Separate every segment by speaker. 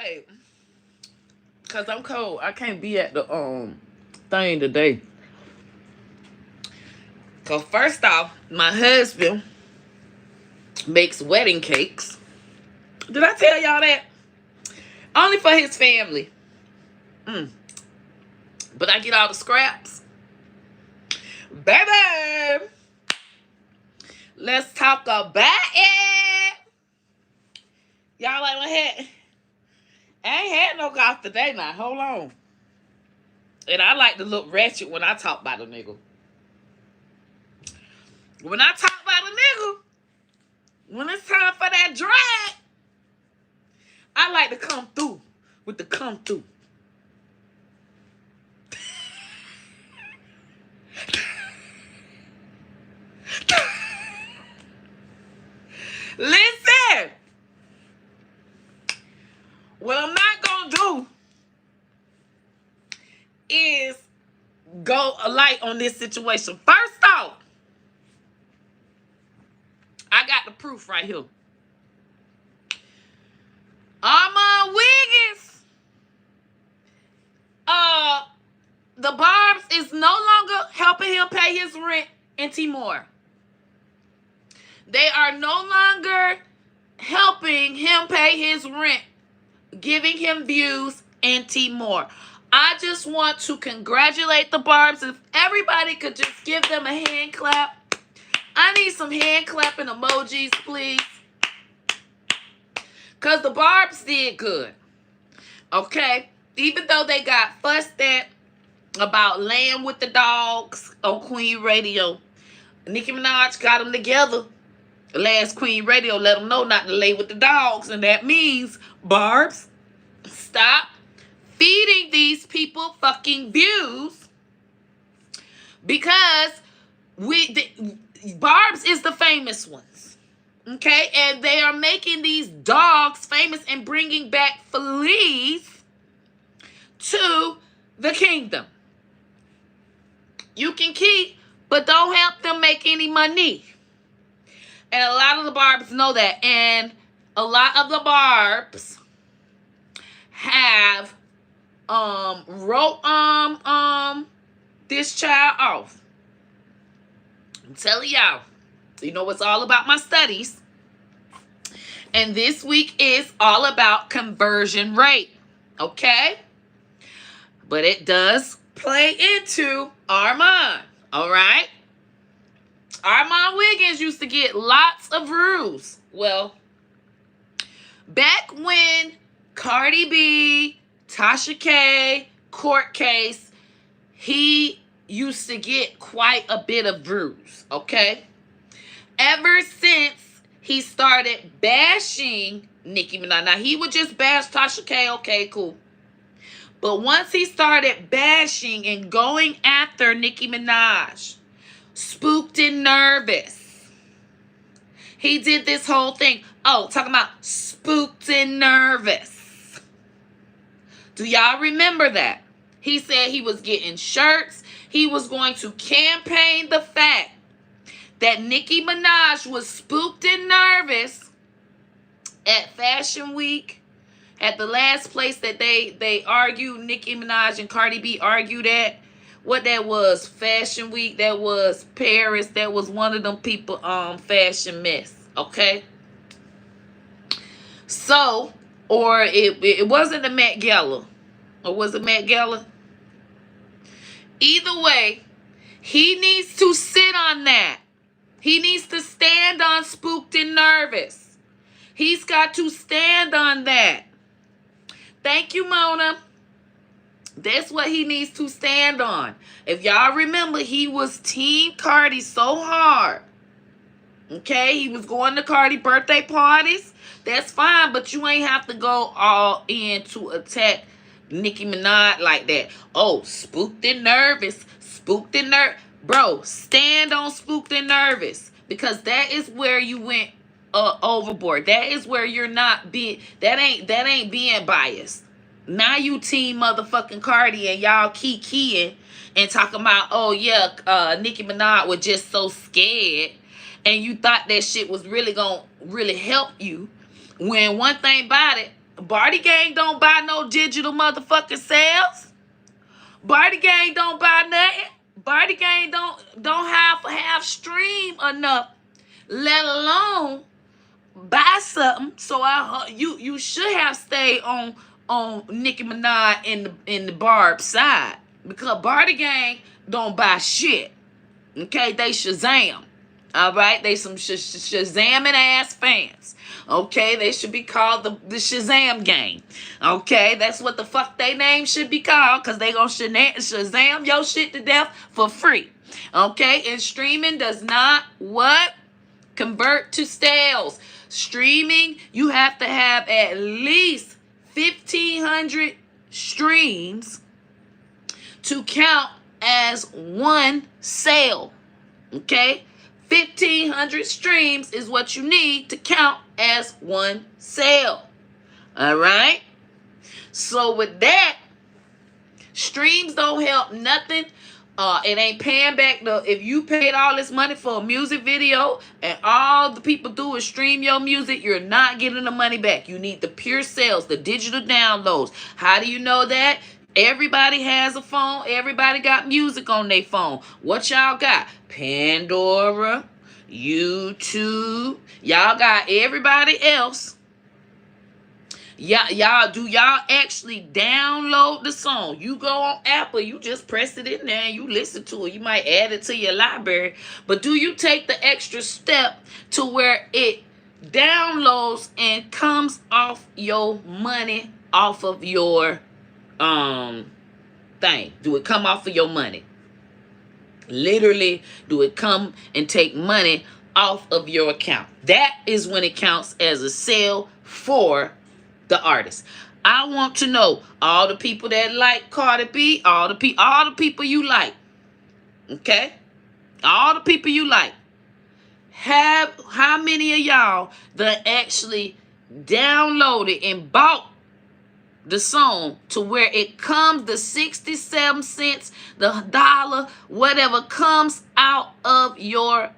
Speaker 1: Wait, cause I'm cold. I can't be at the thing today. Cause first off, my husband makes wedding cakes. Did I tell y'all that? Only for his family. But I get all the scraps. Baby, let's talk about it. Y'all like my hat? I ain't had no golf today now. Hold on. And I like to look ratchet when I talk about a nigga. When I talk about a nigga, when it's time for that drag, I like to come through with the come through. Listen. What I'm not going to do is go light on this situation. First off, I got the proof right here. ARMON WIGGINS. The Barbz is no longer helping him pay his rent in Timor. They are no longer helping him pay his rent, giving him views in Timor. I just want to congratulate the Barbz. If everybody could just give them a hand clap. I need some hand clapping emojis, please. Because the Barbz did good. Okay? Even though they got fussed at about laying with the dogs on Queen Radio. Nicki Minaj got them together. The last Queen Radio let them know not to lay with the dogs. And that means, Barbz, stop feeding these people fucking views. Because Barbz is the famous ones. Okay? And they are making these dogs famous and bringing back fleas to the kingdom. You can keep, but don't help them make any money. And a lot of the Barbz know that. And a lot of the Barbz have wrote this child off. I'm telling y'all, you know it's all about my studies. And this week is all about conversion rate. Okay? But it does play into ARMON. All right? ARMON WIGGINS used to get lots of views. Well, back when Cardi B, Tasha K, court case, he used to get quite a bit of views. Okay? Ever since he started bashing Nicki Minaj. Now, he would just bash Tasha K. Okay, cool. But once he started bashing and going after Nicki Minaj, spooked and nervous, he did this whole thing. Oh, talking about spooked and nervous. Do y'all remember that? He said he was getting shirts. He was going to campaign the fact that Nicki Minaj was spooked and nervous at Fashion Week. At the last place that they argued, Nicki Minaj and Cardi B argued at. What that was? Fashion Week. That was Paris. That was one of them people, fashion mess. Okay? So, or it wasn't the Met Gala. Or was it Met Gala? Either way, he needs to sit on that. He needs to stand on spooked and nervous. He's got to stand on that. Thank you, Mona. That's what he needs to stand on. If y'all remember, he was Team Cardi so hard. Okay? He was going to Cardi birthday parties. That's fine, but you ain't have to go all in to attack Nicki Minaj like that. Oh, spooked and nervous. Spooked and nervous. Bro, stand on spooked and nervous. Because that is where you went overboard. That is where you're not being, that ain't being biased. Now you team motherfucking Cardi and y'all keying and talking about, oh yeah, Nicki Minaj was just so scared and you thought that shit was really gonna really help you. When one thing about it, Barty Gang don't buy no digital motherfucking sales. Barty Gang don't buy nothing. Barty Gang don't have stream enough, let alone buy something. So you should have stayed on Nicki Minaj in the Barbz side, because Barty Gang don't buy shit. Okay, they Shazam. All right, they some Shazamming ass fans. Okay, they should be called the Shazam Gang. Okay, that's what the fuck they name should be called, because they gonna Shazam your shit to death for free. Okay, and streaming does not what? Convert to sales. Streaming, you have to have at least 1,500 streams to count as one sale. Okay? 1,500 streams is what you need to count as one sale. All right? So with that, streams don't help nothing. It ain't paying back if you paid all this money for a music video and all the people do is stream your music, you're not getting the money back. You need the pure sales, the digital downloads. How do you know that? Everybody has a phone. Everybody got music on their phone. What y'all got? Pandora, YouTube. Y'all got everybody else. Y'all actually download the song? You go on Apple, you just press it in there and you listen to it. You might add it to your library, but do you take the extra step to where it downloads and comes off your money, off of your thing? Do it come off of your money? Literally, do it come and take money off of your account? That is when it counts as a sale for the artist. I want to know, all the people that like Cardi B, all the people you like, okay? All the people you like, how many of y'all that actually downloaded and bought the song to where it comes, the 67 cents, the dollar, whatever comes out of your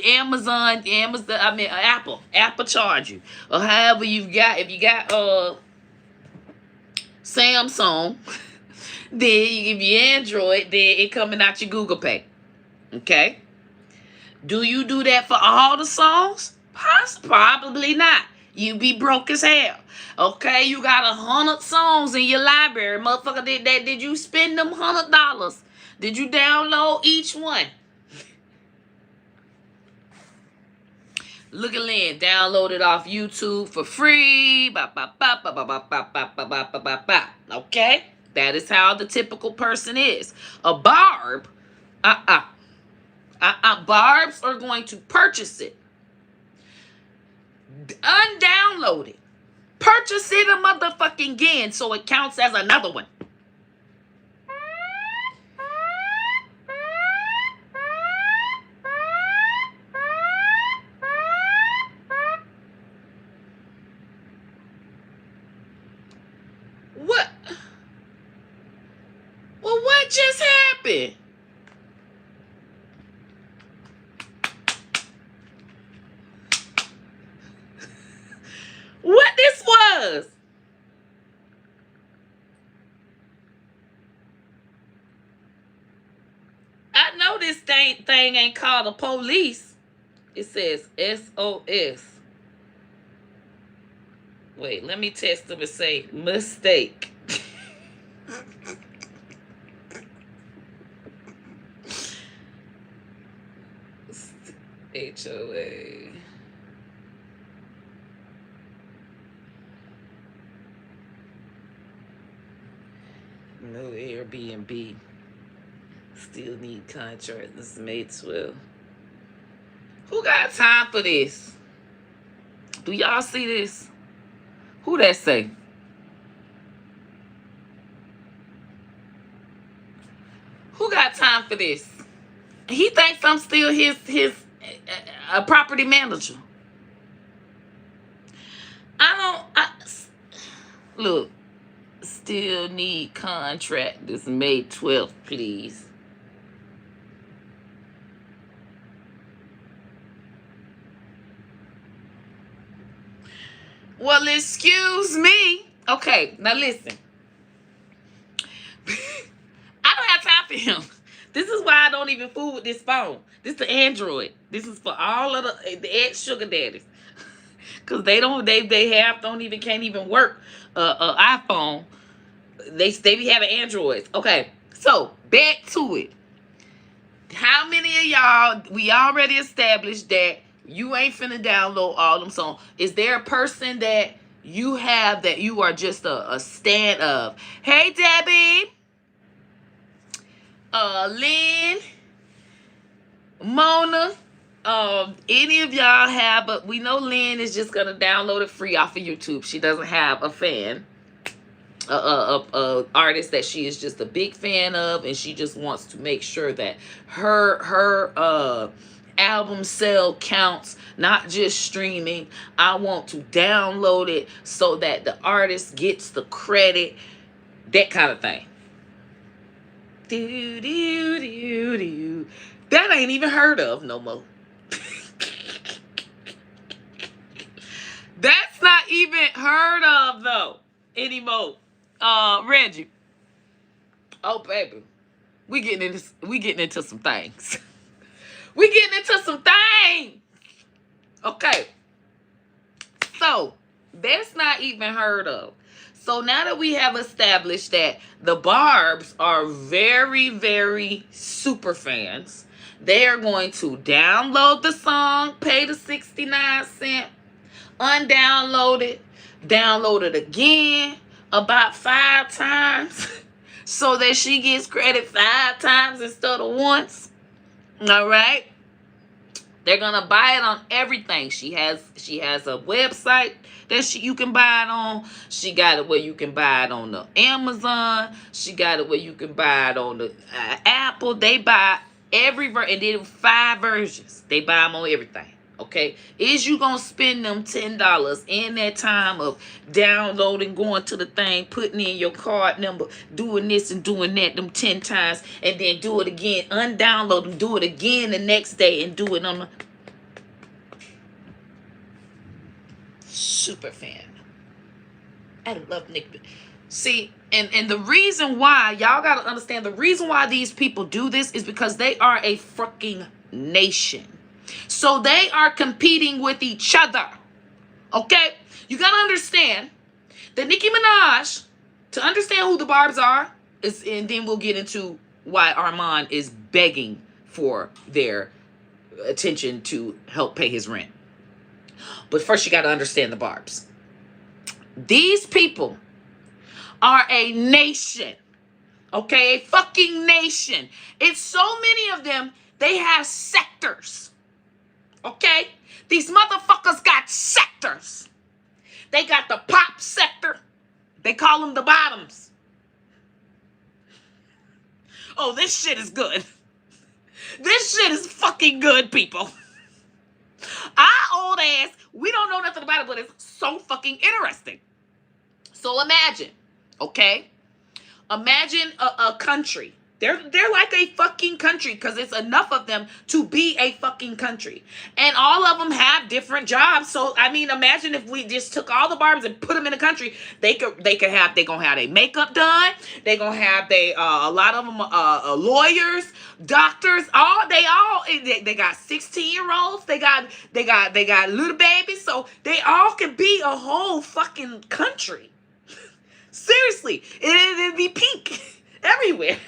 Speaker 1: Amazon, I mean Apple charge you, or however you got. If you got Samsung, then if you Android, then it coming out your Google Pay. Okay, do you do that for all the songs? Probably not. You be broke as hell. Okay, you got 100 songs in your library, motherfucker. Did you spend them $100? Did you download each one? Look at Lynn, download it off YouTube for free. Okay? That is how the typical person is. A Barbz, Barbz are going to purchase it, undownload it, purchase it a motherfucking again, so it counts as another one. What? Well, what just happened? What this was? I know this thing ain't called the police. It says SOS. Wait, let me test them and say mistake. HOA. No Airbnb. Still need contract. This is May 12th. Who got time for this? Do y'all see this? Who that say? Who got time for this? He thinks I'm still his a property manager. Look, still need contract this May 12th, please. Well, excuse me. Okay, now listen. I don't have time for him. This is why I don't even fool with this phone. This is the Android. This is for all of the ex-sugar daddies. Because don't even can't even work iPhone. They be having Androids. Okay, so back to it. How many of y'all, we already established that you ain't finna download all them songs. Is there a person that you have that you are just a stand of? Hey, Debbie. Lynn. Mona. Any of y'all have, but we know Lynn is just gonna download it free off of YouTube. She doesn't have a fan. Artist that she is just a big fan of, and she just wants to make sure that her album sale counts, not just streaming. I want to download it so that the artist gets the credit, that kind of thing. Do do do do. That ain't even heard of no more. That's not even heard of though anymore. Reggie. Oh baby. We getting into some things. We getting into some things. Okay. So that's not even heard of. So now that we have established that the Barbz are very, very super fans, they are going to download the song, pay the 69 cents, undownload it, download it again about 5 times so that she gets credit 5 times instead of once. All right. They're gonna buy it on everything. She has a website that you can buy it on. She got it where you can buy it on the Amazon. She got it where you can buy it on the Apple. They buy every and then 5 versions. They buy them on everything. Okay, is you gonna spend them $10 in that time of downloading, going to the thing, putting in your card number, doing this and doing that, them 10 times, and then do it again, undownload them, do it again the next day, and do it on the super fan. I love Nick. See, and the reason why, y'all gotta understand, the reason why these people do this is because they are a fucking nation. So they are competing with each other. Okay? You got to understand that Nicki Minaj, to understand who the Barbz are, and then we'll get into why ARMON is begging for their attention to help pay his rent. But first you got to understand the Barbz. These people are a nation. Okay? A fucking nation. It's so many of them, they have sectors. Okay? These motherfuckers got sectors. They got the pop sector. They call them the bottoms. Oh, this shit is good. This shit is fucking good, people. Our old ass, we don't know nothing about it, but it's so fucking interesting. So imagine, okay? Imagine a country. They're like a fucking country because it's enough of them to be a fucking country. And all of them have different jobs. So, I mean, imagine if we just took all the Barbz and put them in a country. They're going to have their makeup done. They're going to have a lot of them lawyers, doctors, they got 16-year-olds. They got little babies. So they all can be a whole fucking country. Seriously, it'd be pink everywhere.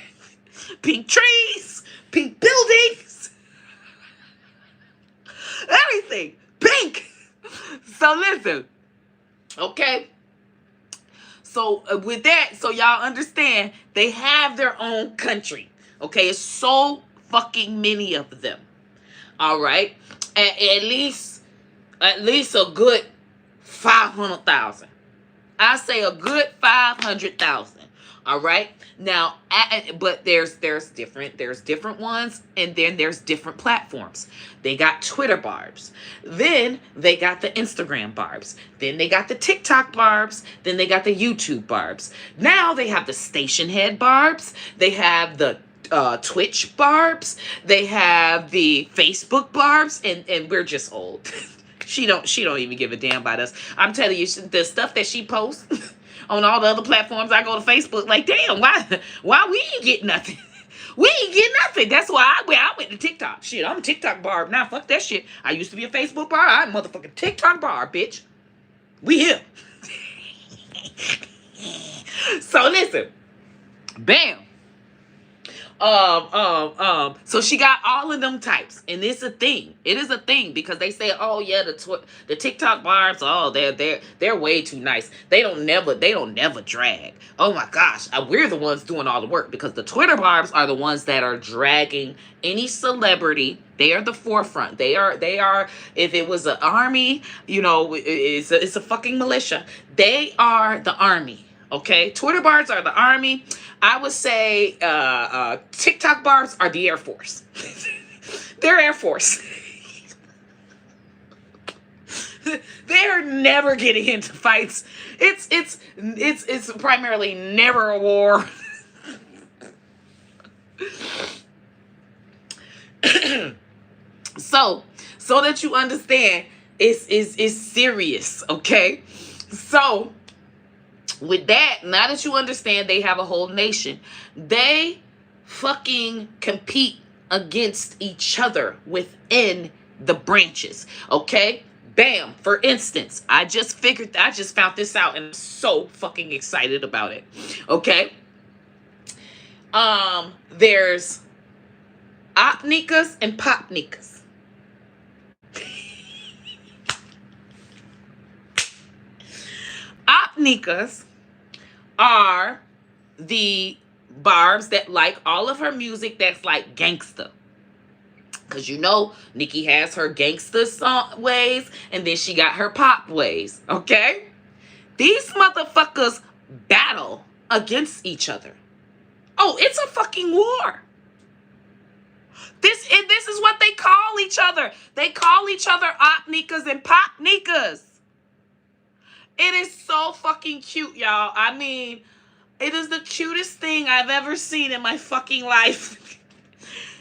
Speaker 1: Pink trees, pink buildings, everything pink. So listen, okay? So with that, so y'all understand, they have their own country. Okay, it's so fucking many of them. All right, at least a good 500,000. I say a good 500,000. All right. Now, but there's different ones, and then there's different platforms. They got Twitter Barbz. Then they got the Instagram Barbz. Then they got the TikTok Barbz. Then they got the YouTube Barbz. Now they have the station head Barbz. They have the Twitch Barbz. They have the Facebook Barbz, and we're just old. She don't even give a damn about us. I'm telling you, the stuff that she posts on all the other platforms. I go to Facebook like, damn, why we ain't get nothing? We ain't get nothing. That's why I went to TikTok. Shit, I'm a TikTok Barb now. Fuck that shit. I used to be a Facebook Barb. I'm a motherfucking TikTok Barb, bitch. We here. So listen. Bam. So she got all of them types, and it's a thing. It is a thing because they say, oh yeah, the TikTok barbs, oh they're way too nice. They don't never drag. Oh my gosh, we're the ones doing all the work because the Twitter barbs are the ones that are dragging any celebrity. They are the forefront. They are. If it was an army, you know, it's a fucking militia. They are the army. Okay, Twitter barbs are the army. I would say TikTok barbs are the Air Force. They're Air Force. They're never getting into fights. It's primarily never a war. So that you understand, it's serious. Okay, so. With that, now that you understand they have a whole nation, they fucking compete against each other within the branches. Okay? Bam. For instance, I just found this out and I'm so fucking excited about it. Okay? There's opnikas and popnikas. Opnikas are the barbs that like all of her music that's like gangsta. Because you know, Nicki has her gangsta song ways and then she got her pop ways. Okay? These motherfuckers battle against each other. Oh, it's a fucking war. This is what they call each other. They call each other opnikas and popnikas. It is so fucking cute, y'all. I mean, it is the cutest thing I've ever seen in my fucking life.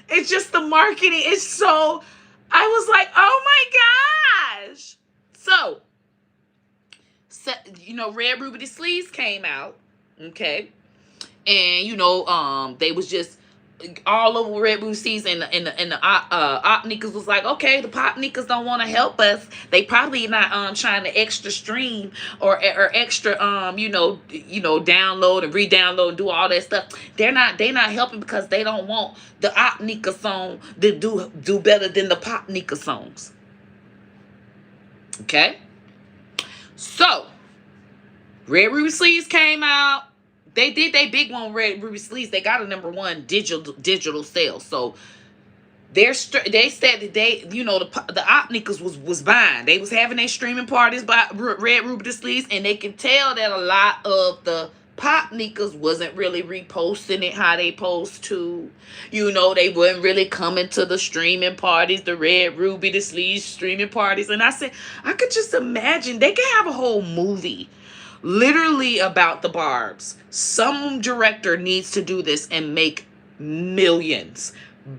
Speaker 1: It's just the marketing is so... I was like, oh my gosh. So you know, Red Ruby Sleeves came out, okay? And, you know, they was just... all over Red Ruby Sleeves and the opnikas was like, okay, the popnikas don't want to help us. They probably not trying to extra stream or extra you know download and re-download and do all that stuff. They not helping because they don't want the opnika song to do better than the popnika songs. Okay, so Red Ruby Sleeves came out. They did they big one, Red Ruby Sleeves. They got a #1 digital sales. So they said that they, you know, the opnikas was buying. They was having their streaming parties by Red Ruby Sleeves, and they can tell that a lot of the popnikas wasn't really reposting it how they supposed to. You know, they weren't really coming to the streaming parties, the Red Ruby Sleeves streaming parties. And I said, I could just imagine they could have a whole movie literally about the Barbz. Some director needs to do this and make millions,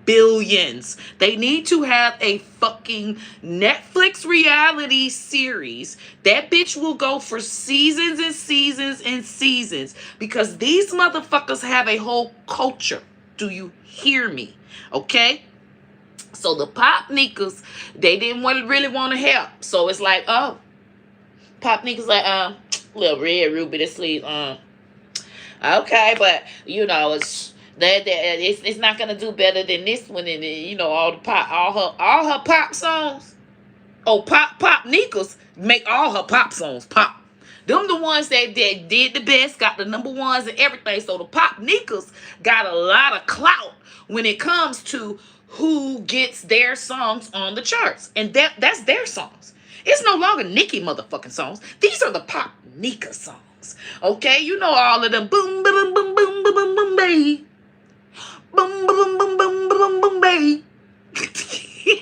Speaker 1: billions. They need to have a fucking Netflix reality series. That bitch will go for seasons and seasons and seasons because these motherfuckers have a whole culture. Do you hear me? Okay? So the popnikas, they didn't really want to help. So it's like, oh, popnikas like, little Red Ruby Sleeves, okay, but you know it's not gonna do better than this one, and you know all her pop songs. Oh, popnikas make all her pop songs pop. Them the ones that did the best, got the #1s and everything. So the popnikas got a lot of clout when it comes to who gets their songs on the charts, and that's their songs. It's no longer Nicki motherfucking songs. These are the popnika songs. Okay? You know all of them. Boom, boom, boom, boom, boom, boom, boom, bay. Boom, boom, boom, boom, boom, boom, bay. Every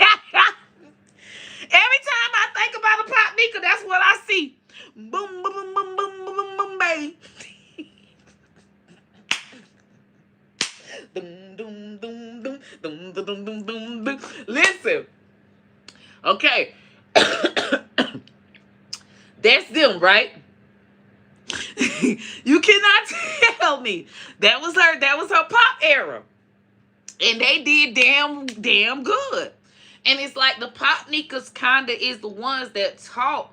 Speaker 1: time I think about a popnika, that's what I see. Boom, boom, boom, boom, boom, boom, boom, bay. Dum, dum, dum, dum, dum, dum, dum, dum, dum. Listen. Okay. That's them, right? You cannot tell me that was her pop era. And they did damn good. And it's like the pop niggas kind of is the ones that taught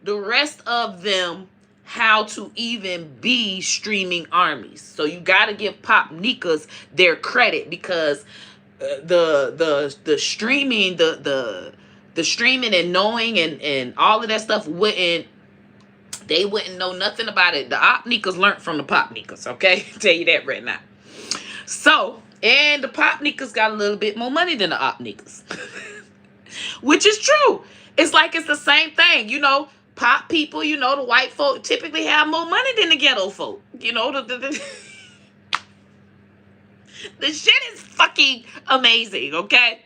Speaker 1: the rest of them how to even be streaming armies. So you got to give pop niggas their credit, because the streaming, the streaming and knowing and all of that stuff they wouldn't know nothing about it. The op niggas learned from the pop niggas, okay? Tell you that right now. So, and the pop niggas got a little bit more money than the op niggas. Which is true. It's like it's the same thing. You know, pop people, you know, the white folk typically have more money than the ghetto folk. You know, the shit is fucking amazing, okay?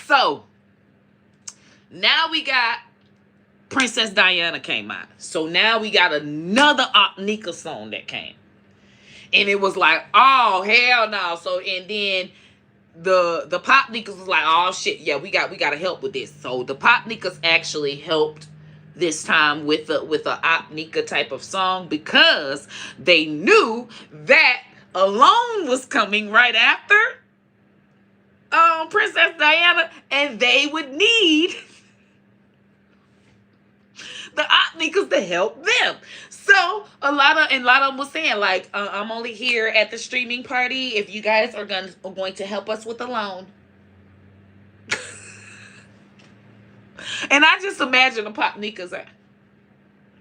Speaker 1: So, now we got Princess Diana came out. So now we got another Opnika song that came. And it was like, oh, hell no. So, and then the pop niggas was like, oh shit, yeah, we got to help with this. So the pop niggas actually helped this time with a Opnika type of song, because they knew that Alone was coming right after Princess Diana, and they would need the Opnikas to help them. So a lot of them was saying like, I'm only here at the streaming party if you guys are going to help us with Alone. And I just imagine the Popnikas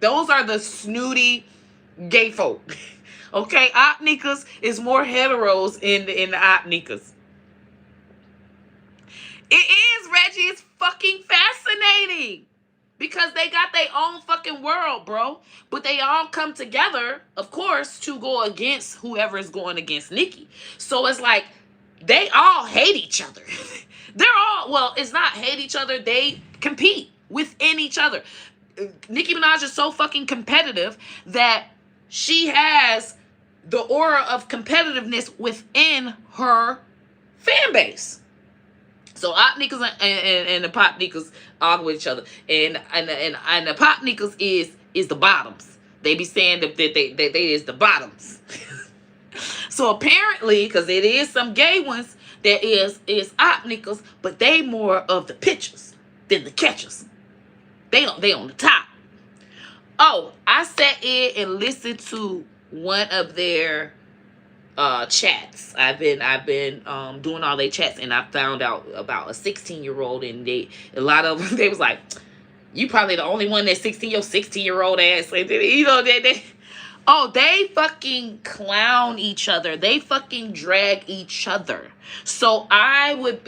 Speaker 1: those are the snooty gay folk. Okay, Opnikas is more heteros in the Opnikas. It is, Reggie. It's fucking fascinating. Because they got their own fucking world, bro. But they all come together, of course, to go against whoever is going against Nicki. So it's like, they all hate each other. They're all, well, it's not hate each other. They compete within each other. Nicki Minaj is so fucking competitive that she has the aura of competitiveness within her fan base. So Opnikas and the Popnikas argue with each other, and the Popnikas is the bottoms. They be saying that they is the bottoms. So apparently, because it is some gay ones that is Opnikas, but they more of the pitchers than the catchers. They on the top. Oh, I sat in and listened to one of their chats. I've been doing all their chats, and I found out about a 16-year-old, and a lot of them, they was like, you probably the only one that's 16-year-old ass. You know, they fucking clown each other. They fucking drag each other. So I would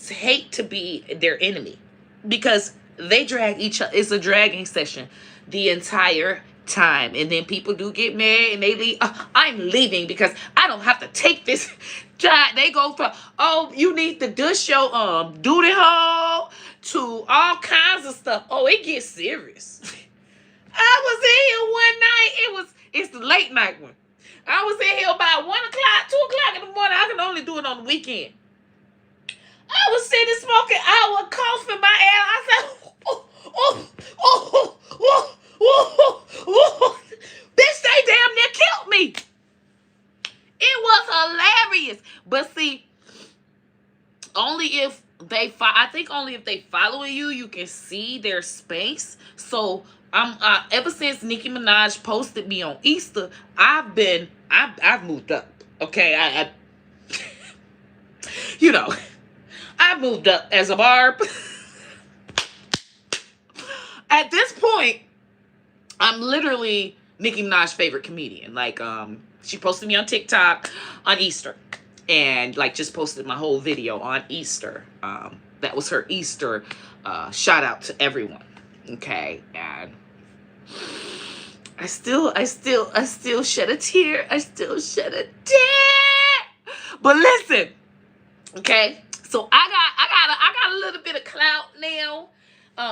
Speaker 1: hate to be their enemy, because they drag each other. It's a dragging session the entire time, and then people do get mad and they leave. I'm leaving because I don't have to take this job. They go from, oh, you need to dish your duty hole to all kinds of stuff. Oh, it gets serious. I was in here one night. It's the late night one. I was in here about 1 o'clock, 2 o'clock in the morning. I can only do it on the weekend. I was sitting smoking. I was coughing my ass. I said, bitch, they damn near killed me. It was hilarious. But see, only if they following you, you can see their space. So ever since Nicki Minaj posted me on Easter, I've moved up. Okay, I you know, I moved up as a barb. At this point, I'm literally Nicki Minaj's favorite comedian. Like, she posted me on TikTok on Easter, and like just posted my whole video on Easter. That was her Easter shout out to everyone. Okay, and I still shed a tear. I still shed a tear. But listen, okay. So I got a little bit of clout now.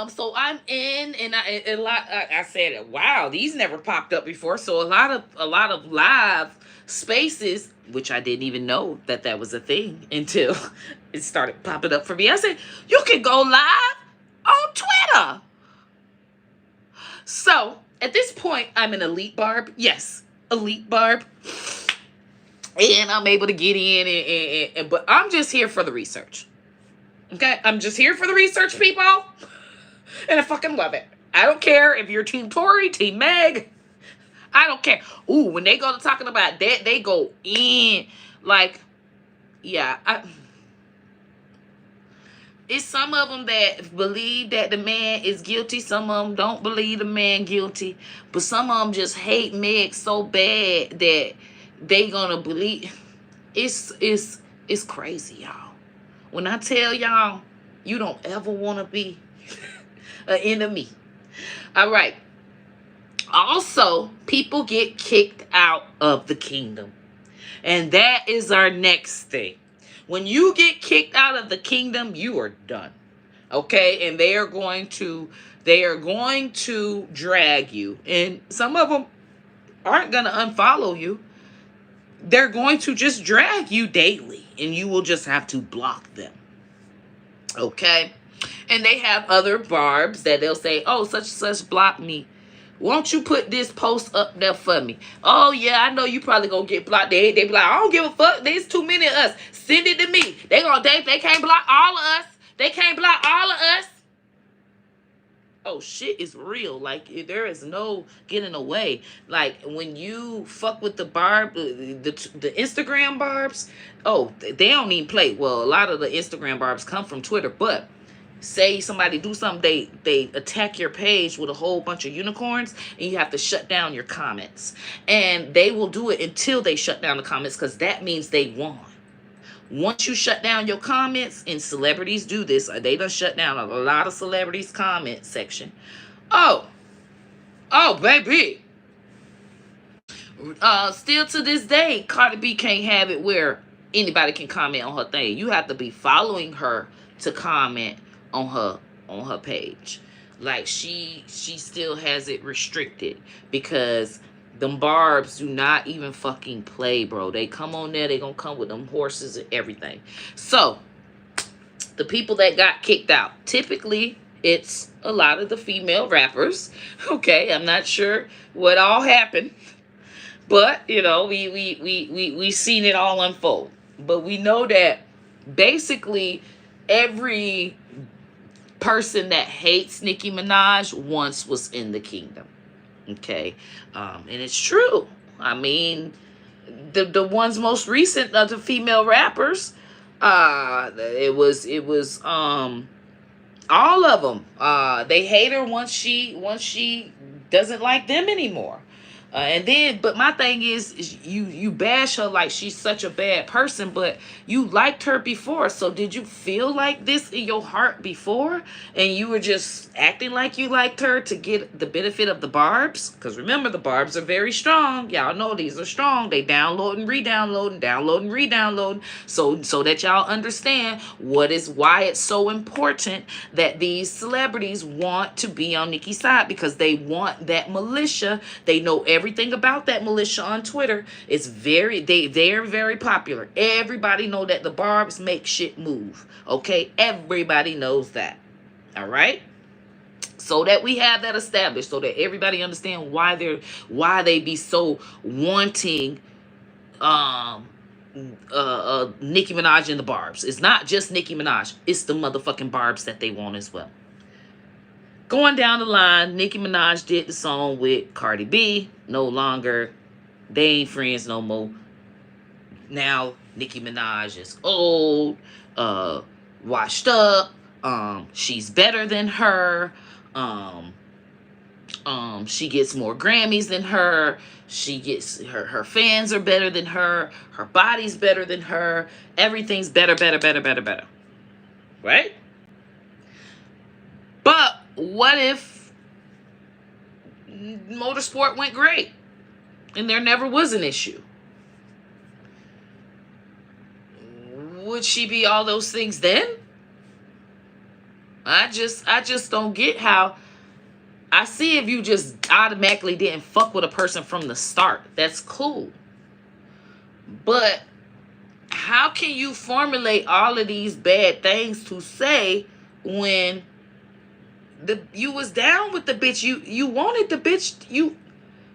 Speaker 1: So I'm in, and I said, wow, these never popped up before. So a lot of live spaces, which I didn't even know that was a thing until it started popping up for me. I said, you can go live on Twitter. So at this point, I'm an elite Barb. Yes, elite Barb. And I'm able to get in, but I'm just here for the research. Okay, I'm just here for the research, people. And I fucking love it. I don't care if you're Team Tory, Team Meg. I don't care. Ooh, when they go to talking about that, they go in. Like, yeah. It's some of them that believe that the man is guilty. Some of them don't believe the man guilty. But some of them just hate Meg so bad that they gonna believe. It's crazy, y'all. When I tell y'all, you don't ever want to be an enemy. All right. Also, people get kicked out of the kingdom. And that is our next thing. When you get kicked out of the kingdom, you are done. Okay? And they are going to drag you. And some of them aren't going to unfollow you. They're going to just drag you daily. And you will just have to block them. Okay? And they have other Barbs that they'll say, oh, such and such blocked me. Won't you put this post up there for me? Oh, yeah, I know you probably gonna get blocked. They be like, I don't give a fuck. There's too many of us. Send it to me. They can't block all of us. They can't block all of us. Oh, shit is real. Like, there is no getting away. Like, when you fuck with the Barb, the Instagram Barbs, oh, they don't even play. Well, a lot of the Instagram Barbs come from Twitter, but say somebody do something, they attack your page with a whole bunch of unicorns, and you have to shut down your comments. And they will do it until they shut down the comments, because that means they won. Once you shut down your comments, and celebrities do this, they done shut down a lot of celebrities' comment section. Oh, baby. Still to this day, Cardi B can't have it where anybody can comment on her thing. You have to be following her to comment on her page. Like, she still has it restricted, because them Barbs do not even fucking play, bro. They come on there, they gonna come with them horses and everything. So the people that got kicked out, typically it's a lot of the female rappers. Okay, I'm not sure what all happened, but you know, we seen it all unfold. But we know that basically every person that hates Nicki Minaj once was in the kingdom. Okay, and it's true. I mean, the ones most recent of the female rappers, it was all of them. They hate her once she doesn't like them anymore. And then, but my thing is you bash her like she's such a bad person, but you liked her before. So did you feel like this in your heart before? And you were just acting like you liked her to get the benefit of the Barbs? Because remember, the Barbs are very strong. Y'all know these are strong. They download and re-download and download and re-download. So that y'all understand why it's so important that these celebrities want to be on Nicki's side, because they want that militia. They know everything about that militia on Twitter. It's they're very popular. Everybody know that the Barbs make shit move. Okay, everybody knows that. All right, so that we have that established, so that everybody understand why they be so wanting Nicki Minaj and the Barbs. It's not just Nicki Minaj, it's the motherfucking Barbs that they want as well. Going down the line, Nicki Minaj did the song with Cardi B. No longer. They ain't friends no more. Now, Nicki Minaj is old, washed up. She's better than her. She gets more Grammys than her. She gets her fans are better than her. Her body's better than her. Everything's better. Right? But what if motorsport went great and there never was an issue? Would she be all those things then? I just don't get how. I see if you just automatically didn't fuck with a person from the start, that's cool. But how can you formulate all of these bad things to say when you was down with the bitch. You wanted the bitch.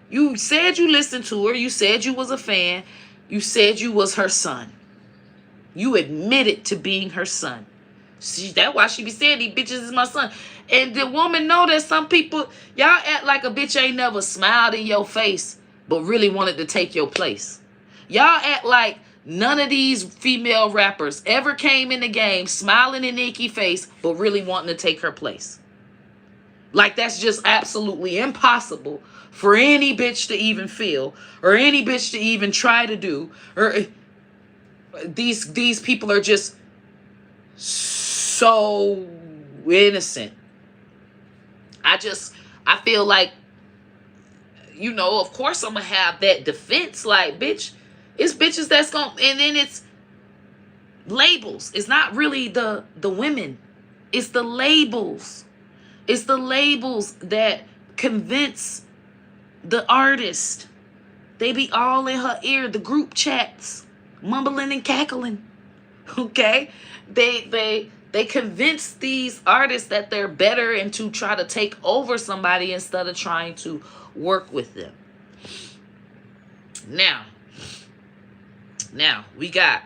Speaker 1: You said you listened to her. You said you was a fan. You said you was her son. You admitted to being her son. See, that's why she be saying these bitches is my son. And the woman know that some people, y'all act like a bitch ain't never smiled in your face, but really wanted to take your place. Y'all act like none of these female rappers ever came in the game smiling in Nicki's face, but really wanting to take her place. Like that's just absolutely impossible for any bitch to even feel, or any bitch to even try to do. Or these people are just so innocent. I feel like, you know, of course I'm gonna have that defense. Like, bitch, it's bitches that's gonna, and then it's labels. It's not really the women. It's the labels. It's the labels that convince the artist. They be all in her ear, the group chats, mumbling and cackling. Okay? They convince these artists that they're better and to try to take over somebody instead of trying to work with them. Now we got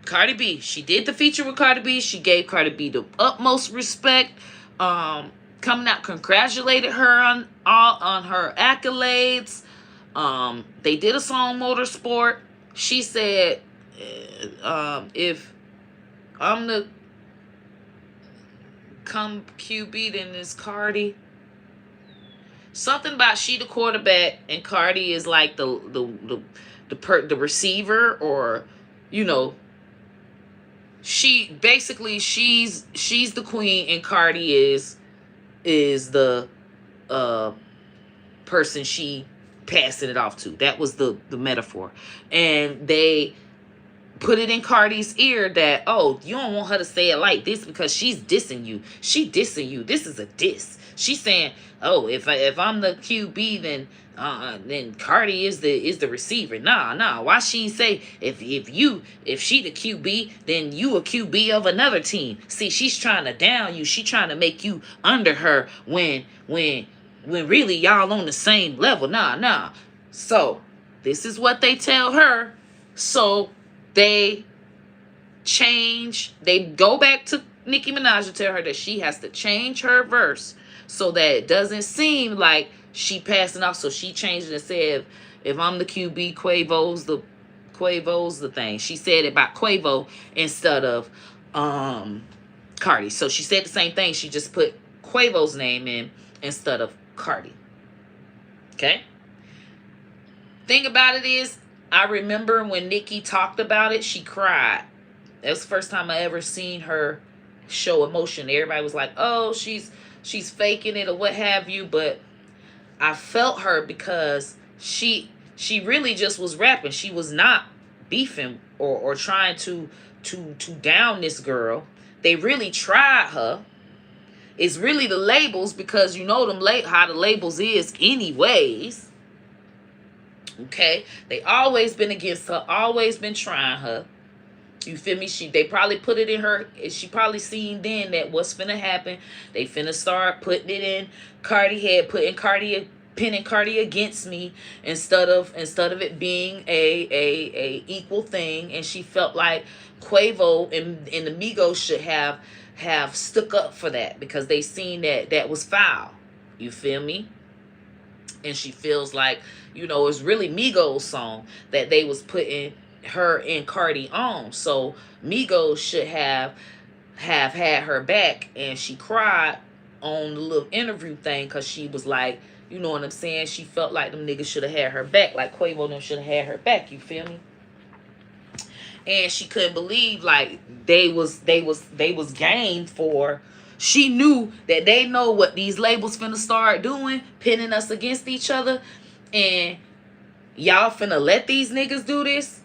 Speaker 1: Cardi B. She did the feature with Cardi B. She gave Cardi B the utmost respect. Coming out, congratulated her on her accolades. They did a song, Motorsport. She said, if I'm the come QB, then it's Cardi. Something about she the quarterback and Cardi is like the receiver, or, you know, she's the queen and Cardi is the person she passing it off to. That was the metaphor. And they put it in Cardi's ear that, oh, you don't want her to say it like this because she's dissing you. She dissing you. This is a diss. She's saying, oh, if I'm the QB, then Cardi is the receiver. Nah. Why she say if she the QB, then you a QB of another team? See, she's trying to down you. She trying to make you under her when really y'all on the same level. Nah. So this is what they tell her. So they go back to Nicki Minaj and tell her that she has to change her verse so that it doesn't seem like she passing off. So she changed it and said, if I'm the QB, Quavo's the thing. She said it about Quavo instead of Cardi. So she said the same thing. She just put Quavo's name in instead of Cardi. Okay? Thing about it is, I remember when Nicki talked about it, she cried. That was the first time I ever seen her show emotion. Everybody was like, oh, she's faking it or what have you. But I felt her because she really just was rapping. She was not beefing or trying to down this girl. They really tried her. It's really the labels, because you know how the labels is anyways. Okay, they always been against her, always been trying her. You feel me? They probably put it in her. She probably seen then that what's finna happen. They finna start putting it in Cardi head, pinning Cardi against me instead of it being a equal thing. And she felt like Quavo and the Migos should have stuck up for that, because they seen that was foul. You feel me? And she feels like, you know, it's really Migos' song that they was putting her and Cardi on. So Migos should have had her back. And she cried on the little interview thing because she was like, you know what I'm saying? She felt like them niggas should have had her back, like Quavo them should have had her back. You feel me? And she couldn't believe like they was game for. She knew that they know what these labels finna start doing, pinning us against each other. And y'all finna let these niggas do this?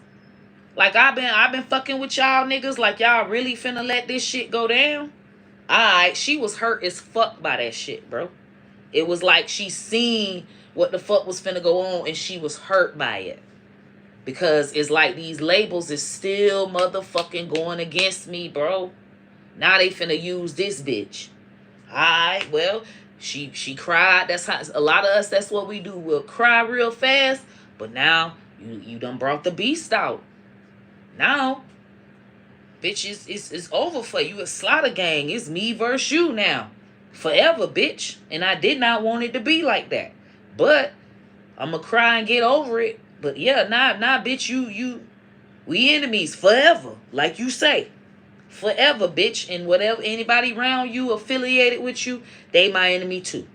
Speaker 1: Like I've been fucking with y'all niggas, like y'all really finna let this shit go down? Alright, she was hurt as fuck by that shit, bro. It was like she seen what the fuck was finna go on and she was hurt by it. Because it's like these labels is still motherfucking going against me, bro. Now they finna use this bitch. Alright, well, she cried. That's how a lot of us, that's what we do. We'll cry real fast, but now you done brought the beast out. Now, bitch, it's over for you. It's slaughter gang. It's me versus you now. Forever, bitch. And I did not want it to be like that. But I'ma cry and get over it. But yeah, nah, bitch, we enemies forever. Like you say. Forever, bitch. And whatever, anybody around you affiliated with you, they my enemy too.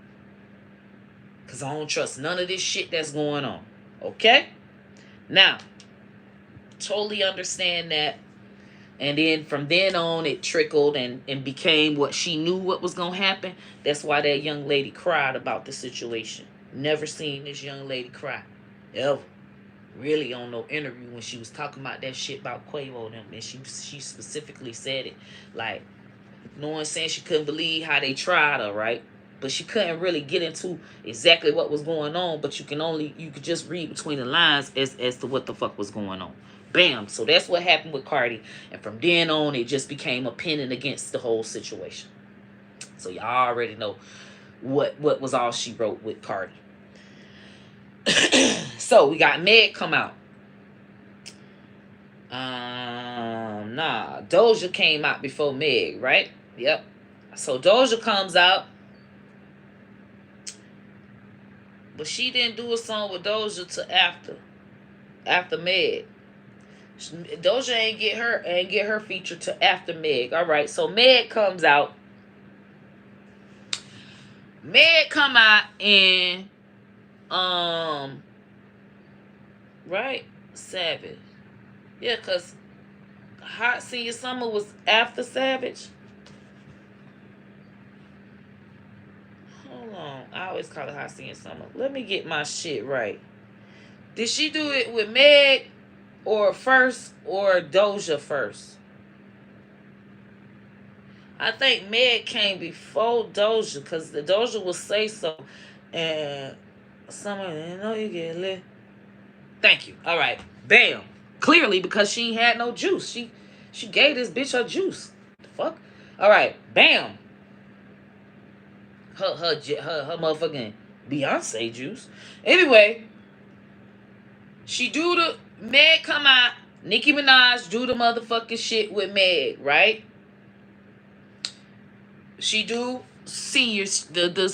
Speaker 1: Because I don't trust none of this shit that's going on. Okay? Now, totally understand that. And then from then on, it trickled and became what she knew what was going to happen. That's why that young lady cried about the situation. Never seen this young lady cry. Ever. Really on no interview when she was talking about that shit about Quavo and them. And she specifically said it. Like, no one saying she couldn't believe how they tried her, right? But she couldn't really get into exactly what was going on. But you could just read between the lines as to what the fuck was going on. Bam. So that's what happened with Cardi. And from then on, it just became a pennant against the whole situation. So y'all already know what was all she wrote with Cardi. So we got Meg come out. Nah. Doja came out before Meg, right? Yep. So Doja comes out. But she didn't do a song with Doja till after Meg. Doja ain't get her feature to after Meg. All right, so Meg comes out. Meg come out and right, Savage. Yeah, cause Hot Senior Summer was after Savage. Hold on, I always call it Hot Senior Summer. Let me get my shit right. Did she do it with Meg? Or first, or Doja first? I think Meg came before Doja, because the Doja will say so. And Summer, you know you get lit. Thank you. All right. Bam. Clearly, because she ain't had no juice. She gave this bitch her juice. The fuck? All right. Bam. Her motherfucking Beyonce juice. Anyway, she do the... Meg come out. Nicki Minaj do the motherfucking shit with Meg, right? She do seniors, the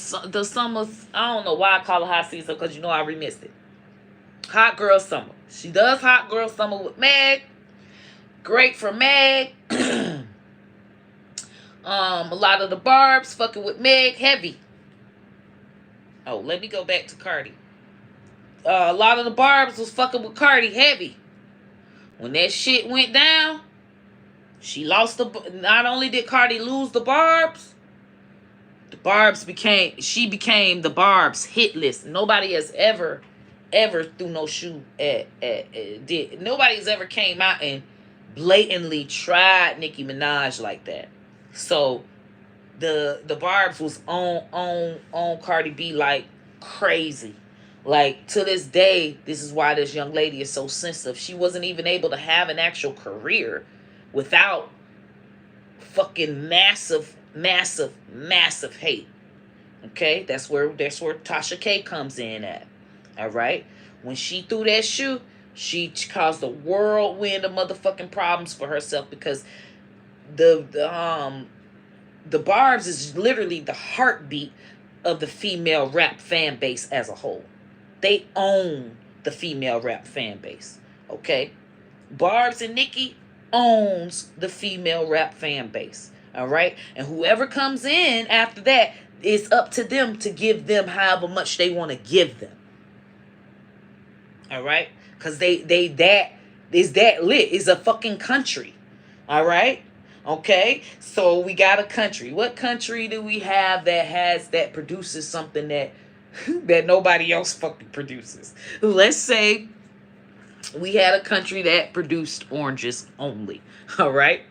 Speaker 1: summer. I don't know why I call it Hot Season, because you know I remixed it. Hot Girl Summer. She does Hot Girl Summer with Meg. Great for Meg. A lot of the Barbz fucking with Meg. Heavy. Oh, let me go back to Cardi. A lot of the Barbz was fucking with Cardi heavy. When that shit went down, she lost the... Not only did Cardi lose the Barbz, the Barbz became... She became the Barbz hit list. Nobody has ever threw no shoe did. Nobody's ever came out and blatantly tried Nicki Minaj like that. So the Barbz was on Cardi B like crazy. Like, to this day, this is why this young lady is so sensitive. She wasn't even able to have an actual career without fucking massive hate. Okay? That's where Tasha K comes in at. All right? When she threw that shoe, she caused a whirlwind of motherfucking problems for herself, because the Barbz is literally the heartbeat of the female rap fan base as a whole. They own the female rap fan base. Okay? Barbz and Nicki owns the female rap fan base. All right? And whoever comes in after that, it's up to them to give them however much they want to give them. All right? Because they that is that lit. It's a fucking country. All right? Okay? So we got a country. What country do we have that produces something that nobody else fucking produces? Let's say we had a country that produced oranges only. All right?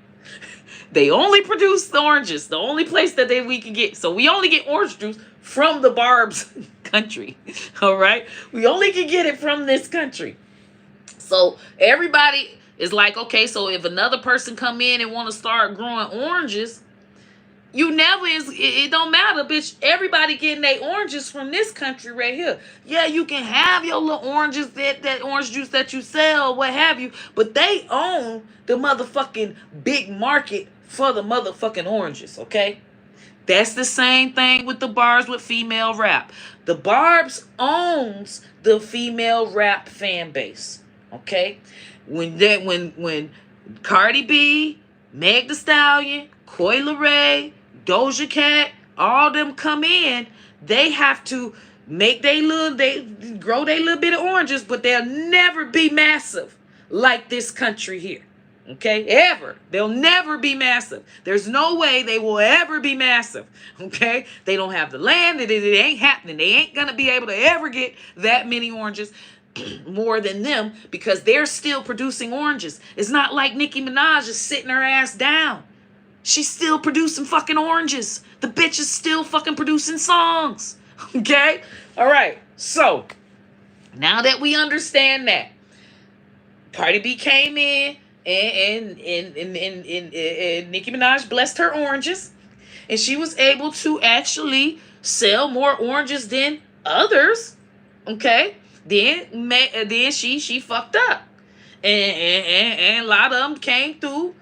Speaker 1: They only produce the oranges. The only place that we can get. So we only get orange juice from the Barbz country. All right? We only can get it from this country. So everybody is like, okay, so if another person come in and want to start growing oranges, You never it don't matter, bitch. Everybody getting their oranges from this country right here. Yeah, you can have your little oranges, that orange juice that you sell, what have you, but they own the motherfucking big market for the motherfucking oranges, okay? That's the same thing with the Barbz with female rap. The Barbz owns the female rap fan base, okay? When Cardi B, Meg Thee Stallion, Coi Leray, Doja Cat, all them come in, they have to make they grow their little bit of oranges, but they'll never be massive like this country here. Okay, ever. They'll never be massive. There's no way they will ever be massive. Okay, they don't have the land. It ain't happening. They ain't gonna be able to ever get that many oranges more than them, because they're still producing oranges. It's not like Nicki Minaj is sitting her ass down. She's still producing fucking oranges. The bitch is still fucking producing songs. Okay? All right. So, now that we understand that, Cardi B came in and Nicki Minaj blessed her oranges, and she was able to actually sell more oranges than others. Okay? Then she fucked up. And a lot of them came through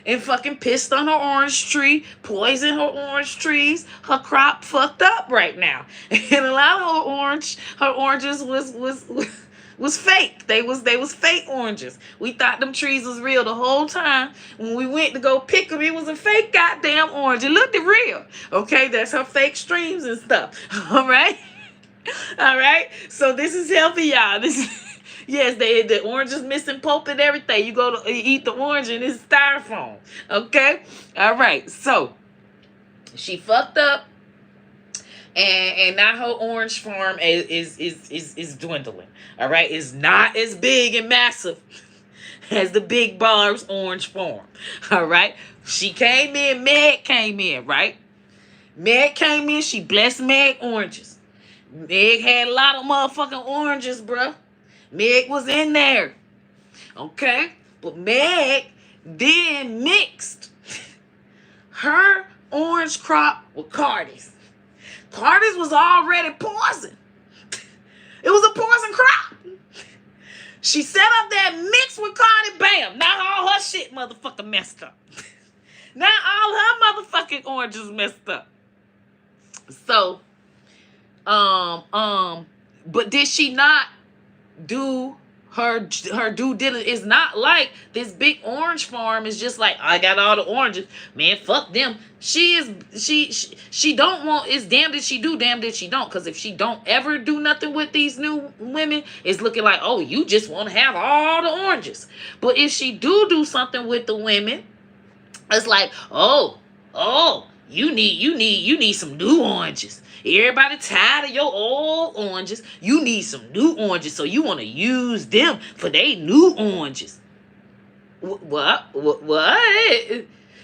Speaker 1: and fucking pissed on her orange tree, poisoned her orange trees. Her crop fucked up right now. And a lot of her oranges was fake. They was fake oranges. We thought them trees was real the whole time. When we went to go pick them, it was a fake goddamn orange. It looked real. Okay, that's her fake streams and stuff. All right? All right? So this is healthy, y'all. Yes, the orange is missing pulp and everything. You go to eat the orange and it's styrofoam. Okay? All right. So, she fucked up. And now her orange farm is dwindling. All right? It's not as big and massive as the big Barbz orange farm. All right? She came in. Meg came in, right? Meg came in. She blessed Meg oranges. Meg had a lot of motherfucking oranges, bruh. Meg was in there. Okay? But Meg then mixed her orange crop with Cardi's. Cardi's was already poison. It was a poison crop. She set up that mix with Cardi, bam. Now all her shit motherfucking messed up. Now all her motherfucking oranges messed up. So, but did she not do her due diligence? It's not like this big orange farm is just like, I got all the oranges, man, fuck them. She don't want, it's damned if she do, damned if she don't. Because if she don't ever do nothing with these new women, it's looking like, oh, you just want to have all the oranges. But if she do something with the women, it's like, oh, you need some new oranges. Everybody tired of your old oranges. You need some new oranges, so you want to use them for they new oranges. What?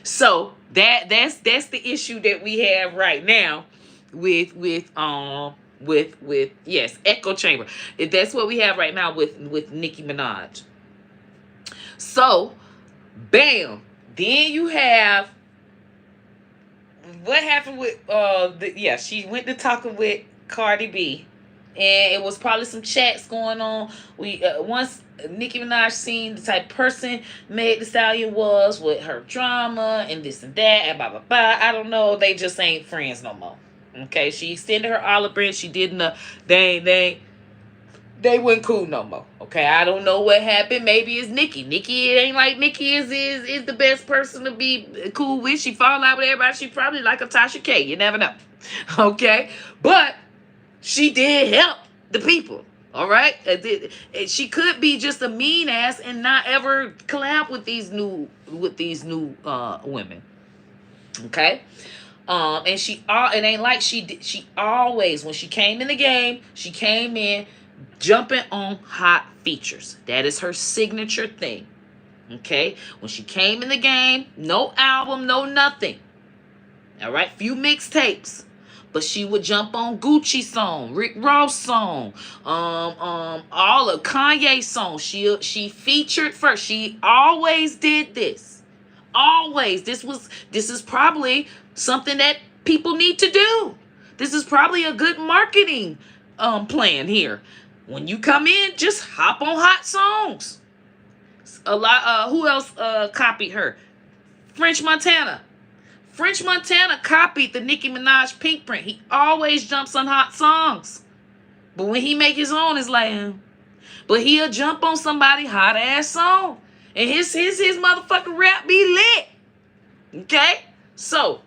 Speaker 1: So that's the issue that we have right now with yes, echo chamber. That's what we have right now with Nicki Minaj. So, bam. Then you have what happened with she went to talking with Cardi B, and it was probably some chats going on. We once Nicki Minaj seen the type of person Meg Thee Stallion was with her drama and this and that and blah blah blah. I don't know. They just ain't friends no more. Okay, she extended her olive branch. She didn't. They weren't cool no more. Okay, I don't know what happened. Maybe it's Nicki. Nicki, it ain't like Nicki is the best person to be cool with. She fall out with everybody. She probably like a Tasha K. You never know. Okay, but she did help the people. All right, she could be just a mean ass and not ever collab with these new women. Okay. And it ain't like she always, when she came in the game, she came in jumping on hot features. That is her signature thing. Okay? When she came in the game, no album, no nothing. All right? Few mixtapes. But she would jump on Gucci song, Rick Ross song, all of Kanye songs. She featured first. She always did this. Always. This is probably something that people need to do. This is probably a good marketing plan here. When you come in, just hop on hot songs. A lot. Who else copied her? French Montana. French Montana copied the Nicki Minaj Pink Print. He always jumps on hot songs. But when he make his own, it's like, but he'll jump on somebody hot ass song. And his motherfucking rap be lit. Okay? So,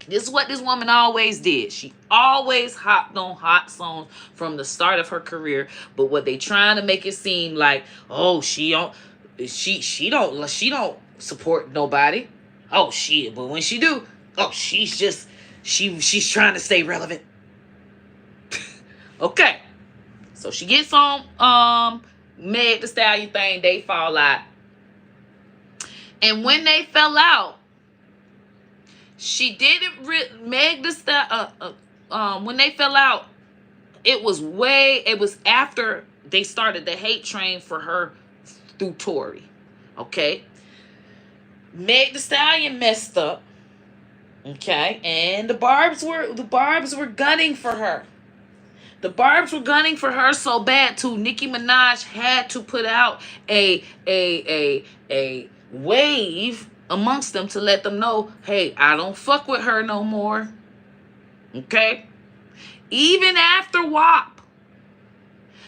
Speaker 1: this is what this woman always did. She always hopped on hot songs from the start of her career. But what they trying to make it seem like, oh, she don't support nobody. Oh, but when she do, oh, she's trying to stay relevant. Okay. So she gets on Meg Thee Stallion thing, they fall out. And when they fell out, she didn't Meg Thee Stallion when they fell out, it was after they started the hate train for her through Tory. Okay? Meg Thee Stallion messed up. Okay? And the Barbz were gunning for her. The Barbz were gunning for her so bad too. Nicki Minaj had to put out a wave amongst them to let them know, hey, I don't fuck with her no more. Okay? Even after WAP,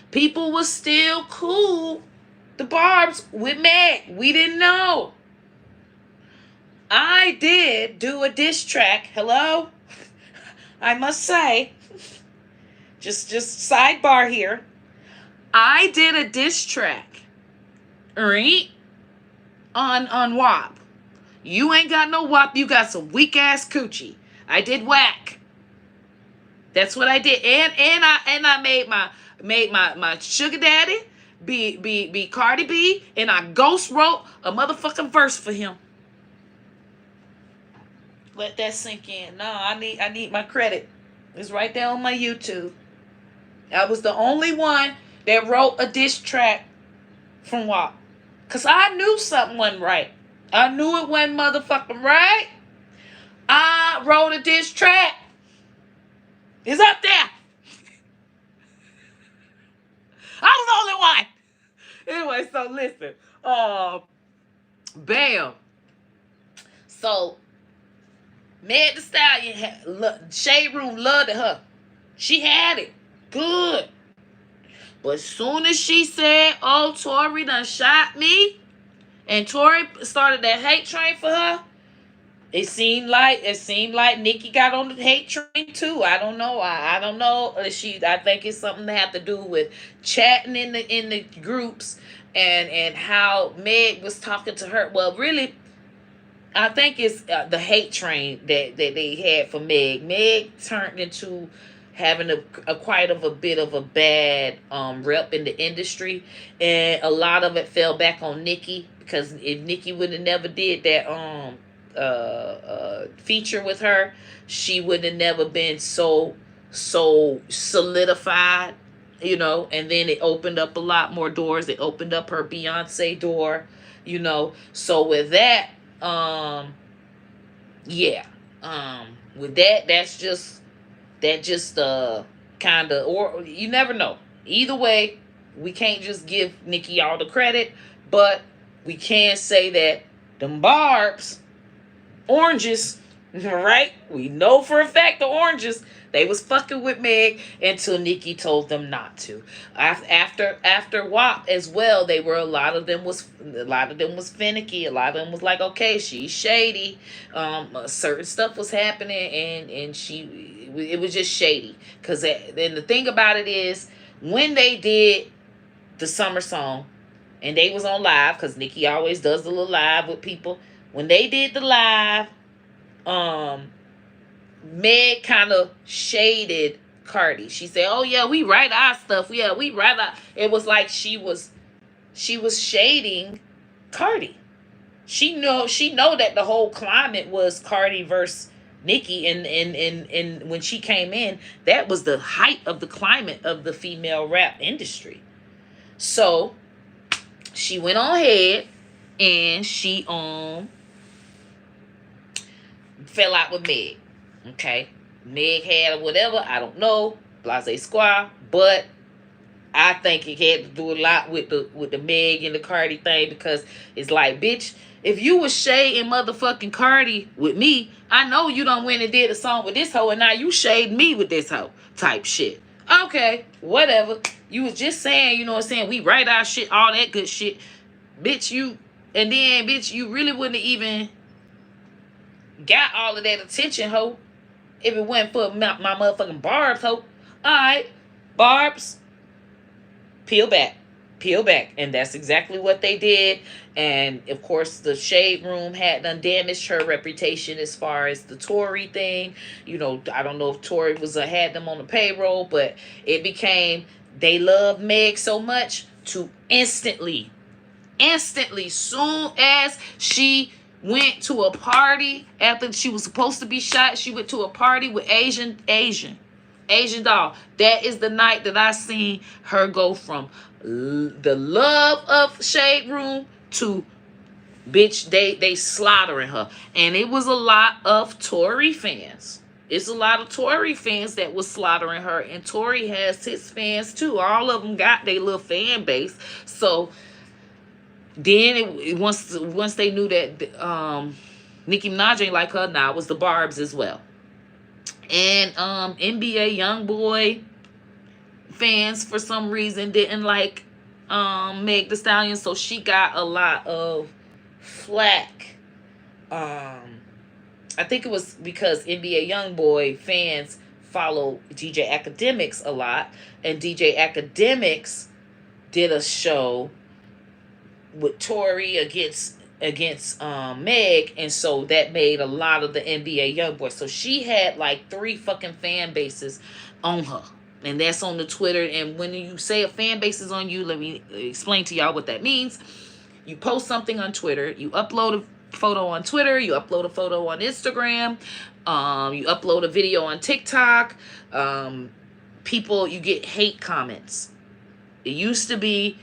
Speaker 1: people was still cool. The Barbz with Meg. We didn't know. I did do a diss track. Hello? I must say, just sidebar here. I did a diss track, right? On WAP. You ain't got no WAP. You got some weak ass coochie. I did whack. That's what I did. And I made my sugar daddy be Cardi B, and I ghost wrote a motherfucking verse for him. Let that sink in. No, I need my credit. It's right there on my YouTube. I was the only one that wrote a diss track from WAP. Because I knew something wasn't right. I knew it wasn't motherfucking right. I wrote a diss track. It's up there. I was the only one. Anyway, so listen. Bam. So, Meg Thee Stallion, Shade Room loved her. She had it. Good. But as soon as she said, oh, Tory done shot me, and Tory started that hate train for her, it seemed like Nicki got on the hate train too. I don't know. I don't know. I think it's something to have to do with chatting in the groups and how Meg was talking to her. Well, really, I think it's the hate train that they had for Meg. Meg turned into having a quite of a bit of a bad rep in the industry, and a lot of it fell back on Nicki, because if Nicki would have never did that feature with her, she would have never been so solidified, you know. And then it opened up a lot more doors. It opened up her Beyonce door, you know. So with that, with that just kind of, or you never know. Either way, we can't just give Nicki all the credit, but we can say that them Barbz, oranges, right? We know for a fact the oranges, they was fucking with Meg until Nicki told them not to. After WAP as well, a lot of them was finicky. A lot of them was like, okay, she's shady. Certain stuff was happening, and it was just shady. Cause then the thing about it is, when they did the summer song, and they was on live, cause Nicki always does the little live with people. When they did the live, Meg kind of shaded Cardi. She said, "Oh yeah, we write our stuff. Yeah, we write our." It was like she was shading Cardi. She know that the whole climate was Cardi versus Nicki, and when she came in, that was the height of the climate of the female rap industry. So she went on ahead and she fell out with Meg. Okay. Meg had or whatever. I don't know. Blase Squad. But I think it had to do a lot with the Meg and the Cardi thing, because it's like, bitch, if you was shading motherfucking Cardi with me, I know you done went and did a song with this hoe, and now you shade me with this hoe type shit. Okay, whatever. You was just saying, you know what I'm saying, we write our shit, all that good shit. Bitch, you really wouldn't have even got all of that attention, hoe, if it wasn't for my motherfucking Barbz, hoe. Alright, Barbz, peel back. And that's exactly what they did. And of course the Shade Room had done damaged her reputation as far as the Tory thing. You know, I don't know if Tory had them on the payroll, but it became, they love Meg so much to instantly, soon as she went to a party after she was supposed to be shot, she went to a party with Asian doll. That is the night that I seen her go from the love of Shade Room to, bitch, they slaughtering her. And it was a lot of Tory fans. It's a lot of Tory fans that was slaughtering her. And Tory has his fans too. All of them got their little fan base. So then once they knew that Nicki Minaj ain't like her, now it was the Barbz as well. And NBA YoungBoy fans for some reason didn't like Meg Thee Stallion, so she got a lot of flack. I think it was because NBA YoungBoy fans follow DJ Academics a lot, and DJ Academics did a show with Tory against Meg, and so that made a lot of the NBA YoungBoy. So she had like 3 fucking fan bases on her, and that's on the Twitter. And when you say a fan base is on you, let me explain to y'all what that means. You post something on Twitter, you upload a photo on Twitter, you upload a photo on Instagram, you upload a video on TikTok. People, you get hate comments. It used to be,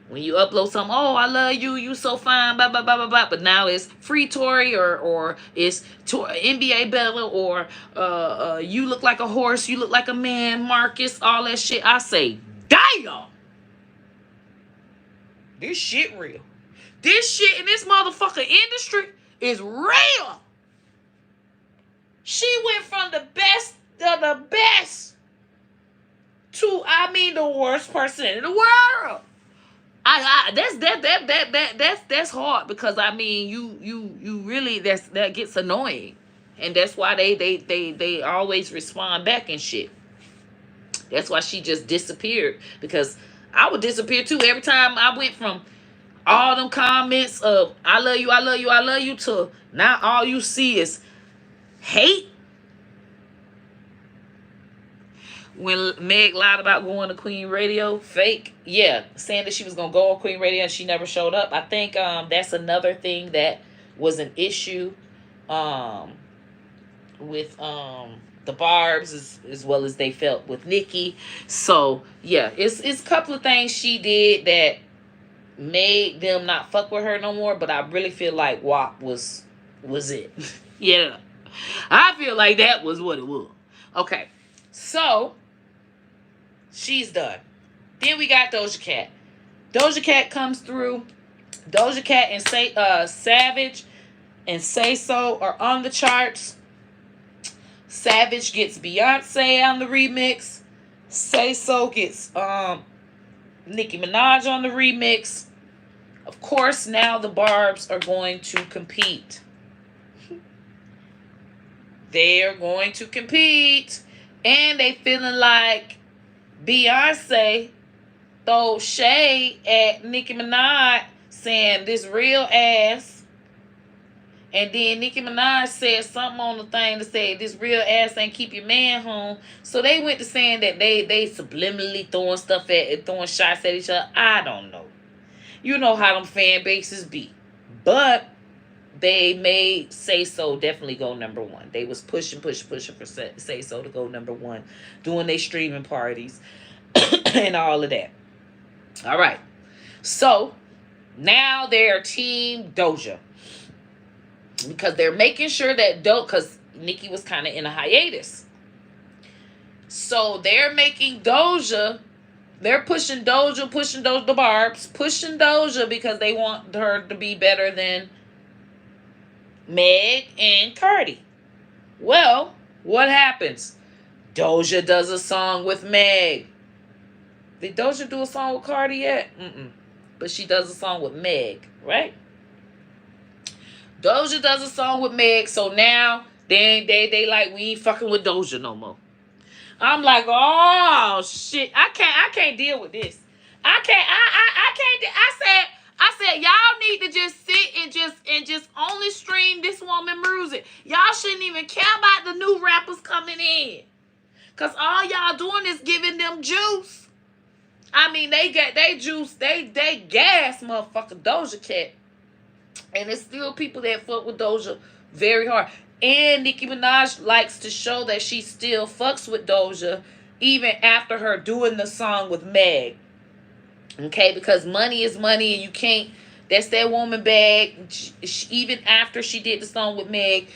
Speaker 1: when you upload something, oh, I love you, you so fine, blah, blah, blah, blah, blah. But now it's free Tory, or it's NBA better, or you look like a horse, you look like a man, Marcus, all that shit. I say, damn! This shit real. This shit in this motherfucking industry is real. She went from the best of the best to, I mean, the worst person in the world. That's hard, because I mean, you really, that gets annoying, and that's why they always respond back and shit. That's why she just disappeared, because I would disappear too every time I went from all them comments of I love you, I love you, I love you, to now all you see is hate. When Meg lied about going to Queen Radio, fake, yeah, saying that she was gonna go on Queen Radio and she never showed up. I think that's another thing that was an issue with the Barbz, as well as they felt with Nicki. So yeah, it's a couple of things she did that made them not fuck with her no more. But I really feel like WAP was it. Yeah, I feel like that was what it was. Okay, so she's done. Then we got Doja Cat. Doja Cat comes through. Doja Cat and Savage and Say So are on the charts. Savage gets Beyonce on the remix. Say So gets Nicki Minaj on the remix. Of course, now the Barbz are going to compete. They are going to compete. And they feeling like Beyonce throw shade at Nicki Minaj, saying this real ass. And then Nicki Minaj said something on the thing to say this real ass ain't keep your man home. So they went to saying that they subliminally throwing shots at each other. I don't know. You know how them fan bases be. But they made Say So definitely go #1. They was pushing for Say So to go #1, doing their streaming parties and all of that. All right. So now they're Team Doja. because they're making sure that because Nicki was kind of in a hiatus. So they're making Doja, they're pushing Doja, the Barbz, pushing Doja because they want her to be better than Meg and Cardi. Well, what happens? Doja does a song with Meg. Did Doja do a song with Cardi yet? But she does a song with Meg, right? Doja does a song with Meg, so now they like, we ain't fucking with Doja no more. I'm like, oh shit, I can't deal with this. I can't. I said, y'all need to just sit and just only stream this woman music. Y'all shouldn't even care about the new rappers coming in, cause all y'all doing is giving them juice. I mean, they get they juice, they gas motherfucker Doja Cat, and it's still people that fuck with Doja very hard. And Nicki Minaj likes to show that she still fucks with Doja even after her doing the song with Meg. Okay, because money is money, and you can't, that's that woman bag. Even after she did the song with Meg,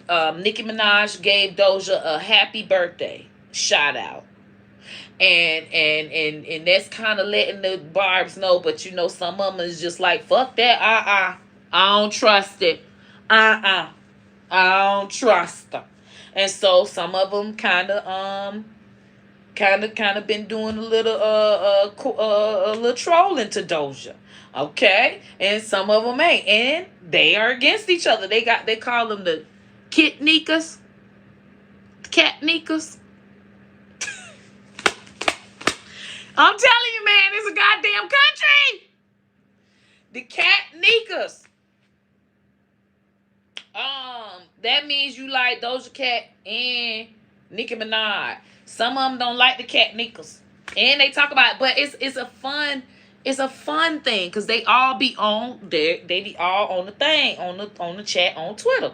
Speaker 1: Nicki Minaj gave Doja a happy birthday shout out. And that's kind of letting the Barbz know, but you know, some of them is just like, fuck that, I don't trust it. I don't trust them. And so some of them kind of been doing a little trolling to Doja. Okay? And some of them ain't. And they are against each other. They call them the Kit Nikas. Cat Nikas. I'm telling you, man, it's a goddamn country. The Cat Nikas. That means you like Doja Cat and Nicki Minaj. Some of them don't like the Cat Nikas, and they talk about it, but it's a fun thing because they all be on there. They be all on the thing, on the chat on Twitter,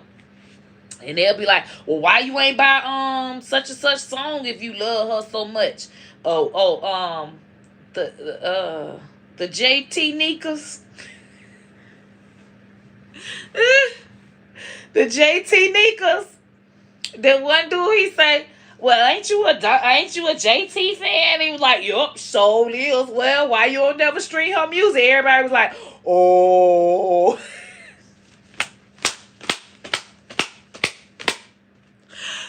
Speaker 1: and they'll be like, "Well, why you ain't buy such and such song if you love her so much?" The JT Nikas. The JT Nikas, the one dude, he say, well, ain't you a JT fan? He was like, yup, so is. Well, why you don't never stream her music? Everybody was like, oh.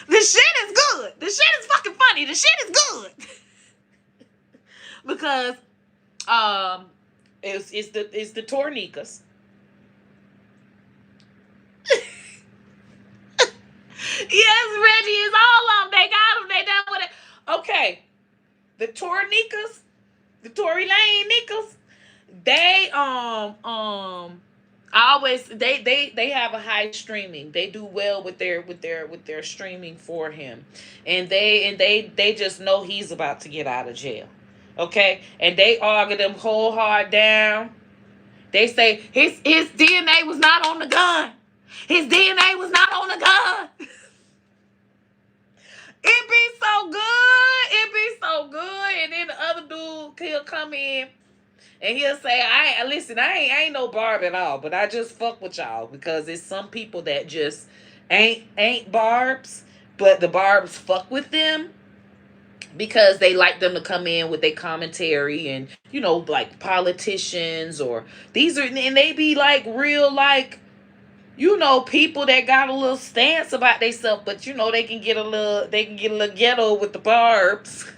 Speaker 1: The shit is good. The shit is fucking funny. The shit is good. Because it's the Tornikas. Yes, Reggie, is all of them. They got them. They done with it. Okay, the Tornikas, the Tory Lane Nikas, they always they have a high streaming. They do well with their streaming for him, and they just know he's about to get out of jail. Okay, and they argue them whole hard down. They say his DNA was not on the gun. His DNA was not on the gun. It be so good. It be so good. And then the other dude, he'll come in and he'll say, I ain't no Barb at all, but I just fuck with y'all because it's some people that just ain't Barbz, but the Barbz fuck with them because they like them to come in with their commentary and, you know, like politicians or these are, and they be like real, like, you know, people that got a little stance about themselves, but you know, they can get a little ghetto with the Barbz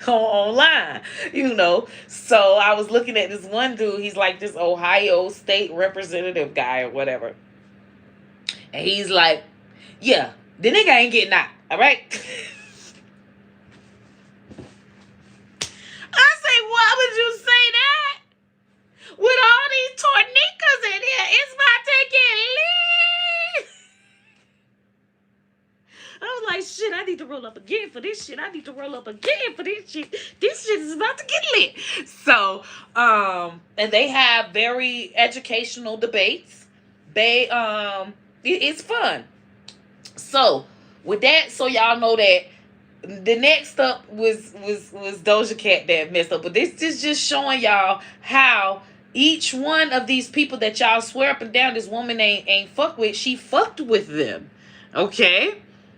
Speaker 1: online, you know. So I was looking at this one dude, he's like this Ohio state representative guy or whatever. And he's like, yeah, the nigga ain't getting out, all right? I say, why would you say that? With all these Tornikas in here, it's about to get lit. I was like, shit, I need to roll up again for this shit. I need to roll up again for this shit. This shit is about to get lit. So, and they have very educational debates. They, it's fun. So, with that, so y'all know that the next up was Doja Cat that messed up. But this is just showing y'all how each one of these people that y'all swear up and down this woman ain't fuck with, she fucked with them. Okay?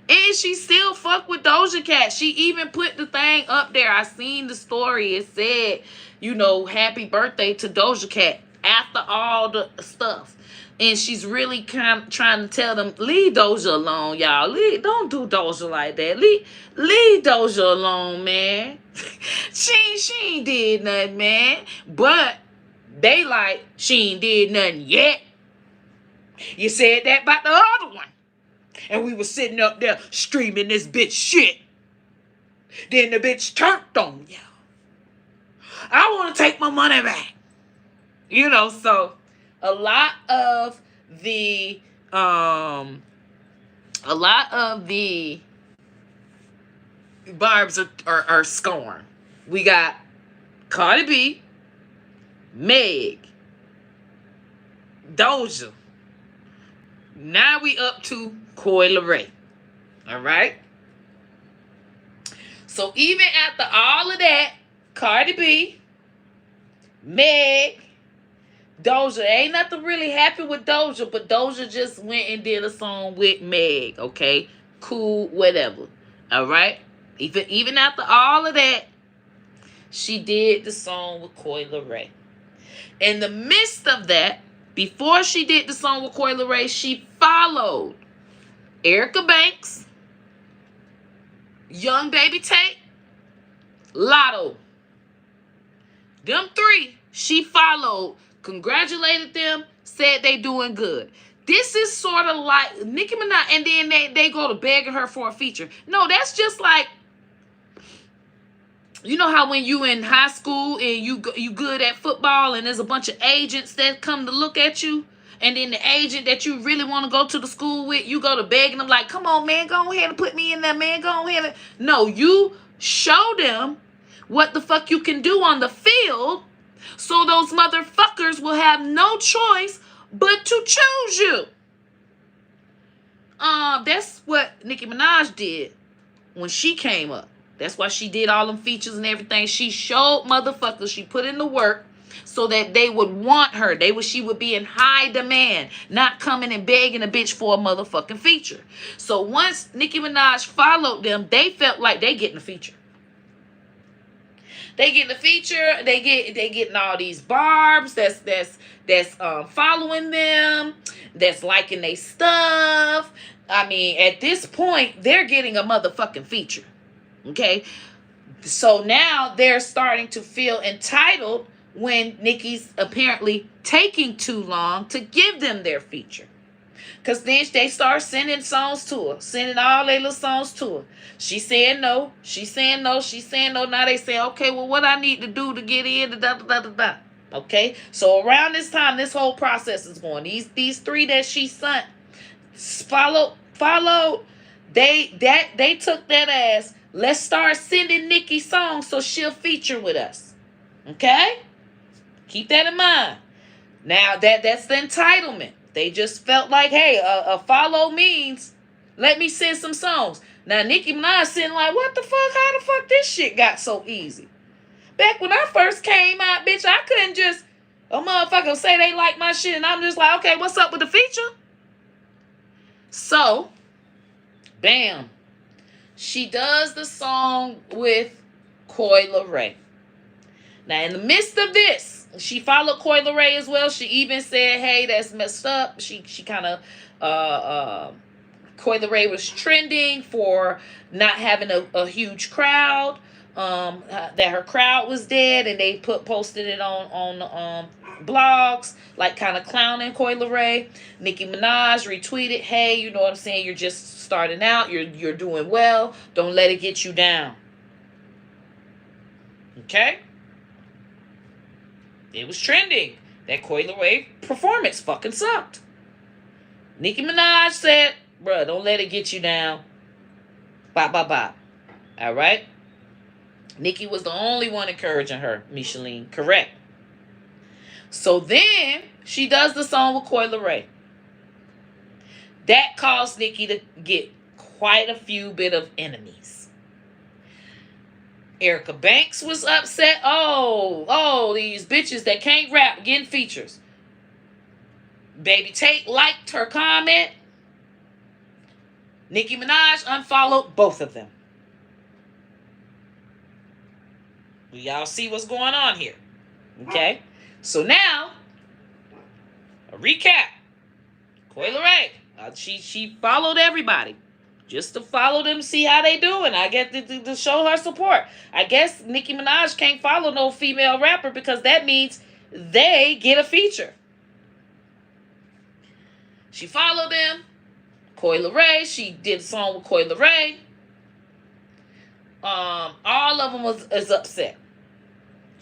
Speaker 1: And she still fucked with Doja Cat. She even put the thing up there. I seen the story. It said, you know, happy birthday to Doja Cat after all the stuff. And she's really kind of trying to tell them, leave Doja alone, y'all. Don't do Doja like that. Leave Doja alone, man. she ain't did nothing, man. But they like, she ain't did nothing yet. You said that about the other one. And we was sitting up there streaming this bitch shit. Then the bitch turned on you. I want to take my money back. You know, so a lot of the Barbz are scorned. We got Cardi B, Meg, Doja. Now we up to Coi Leray. All right. So even after all of that, Cardi B, Meg, Doja, ain't nothing really happened with Doja, but Doja just went and did a song with Meg. Okay, cool, whatever. All right. Even after all of that, she did the song with Coi Leray. In the midst of that, before she did the song with Coi Leray, she followed Erica Banks, Young Baby Tate, Lotto. Them three, she followed, congratulated them, said they doing good. This is sort of like Nicki Minaj, and then they go to begging her for a feature. No, that's just like, you know how when you in high school and you good at football and there's a bunch of agents that come to look at you, and then the agent that you really want to go to the school with, you go to begging them like, come on, man, go ahead and put me in there, man, go ahead. No, you show them what the fuck you can do on the field, so those motherfuckers will have no choice but to choose you. That's what Nicki Minaj did when she came up. That's why she did all them features and everything. She showed motherfuckers, she put in the work so that they would want her. She would be in high demand, not coming and begging a bitch for a motherfucking feature. So once Nicki Minaj followed them, they felt like they getting a feature. They getting a feature. They getting all these Barbz that's following them, that's liking their stuff. I mean, at this point, they're getting a motherfucking feature. Okay, so now they're starting to feel entitled when Nicki's apparently taking too long to give them their feature. Because then they start sending songs to her, sending all their little songs to her. She saying no, she's saying no, she's saying no. Now they say, okay, well, what I need to do to get in, da. Okay, so around this time, this whole process is going. These three that she sent, followed. They took that as, let's start sending Nicki songs so she'll feature with us. Okay? Keep that in mind. Now, that's the entitlement. They just felt like, hey, a follow means let me send some songs. Now, Nicki Minaj sitting like, what the fuck? How the fuck this shit got so easy? Back when I first came out, bitch, I couldn't just, a motherfucker say they like my shit, and I'm just like, okay, what's up with the feature? So, bam. She does the song with Coi Leray. Now, in the midst of this, she followed Coi Leray as well. She even said, hey, that's messed up. She kind of, Coi Leray was trending for not having a huge crowd, that her crowd was dead, and they posted it on blogs, like kind of clowning Coi Leray. Nicki Minaj retweeted, hey, you know what I'm saying, you're just starting out, you're doing well, don't let it get you down. Okay? It was trending that Coi Leray performance fucking sucked. Nicki Minaj said, bruh, don't let it get you down. Bye. All right? Nicki was the only one encouraging her, Micheline. Correct. So then she does the song with Coi Leray. That caused Nicki to get quite a few bit of enemies. Erica Banks was upset. Oh, these bitches that can't rap getting features. Baby Tate liked her comment. Nicki Minaj unfollowed both of them. Y'all see what's going on here? Okay? So now, a recap. Coi Leray, she followed everybody. Just to follow them, see how they doing. I guess to show her support. I guess Nicki Minaj can't follow no female rapper because that means they get a feature. She followed them. Coi Leray, she did a song with Coi Leray. All of them is upset.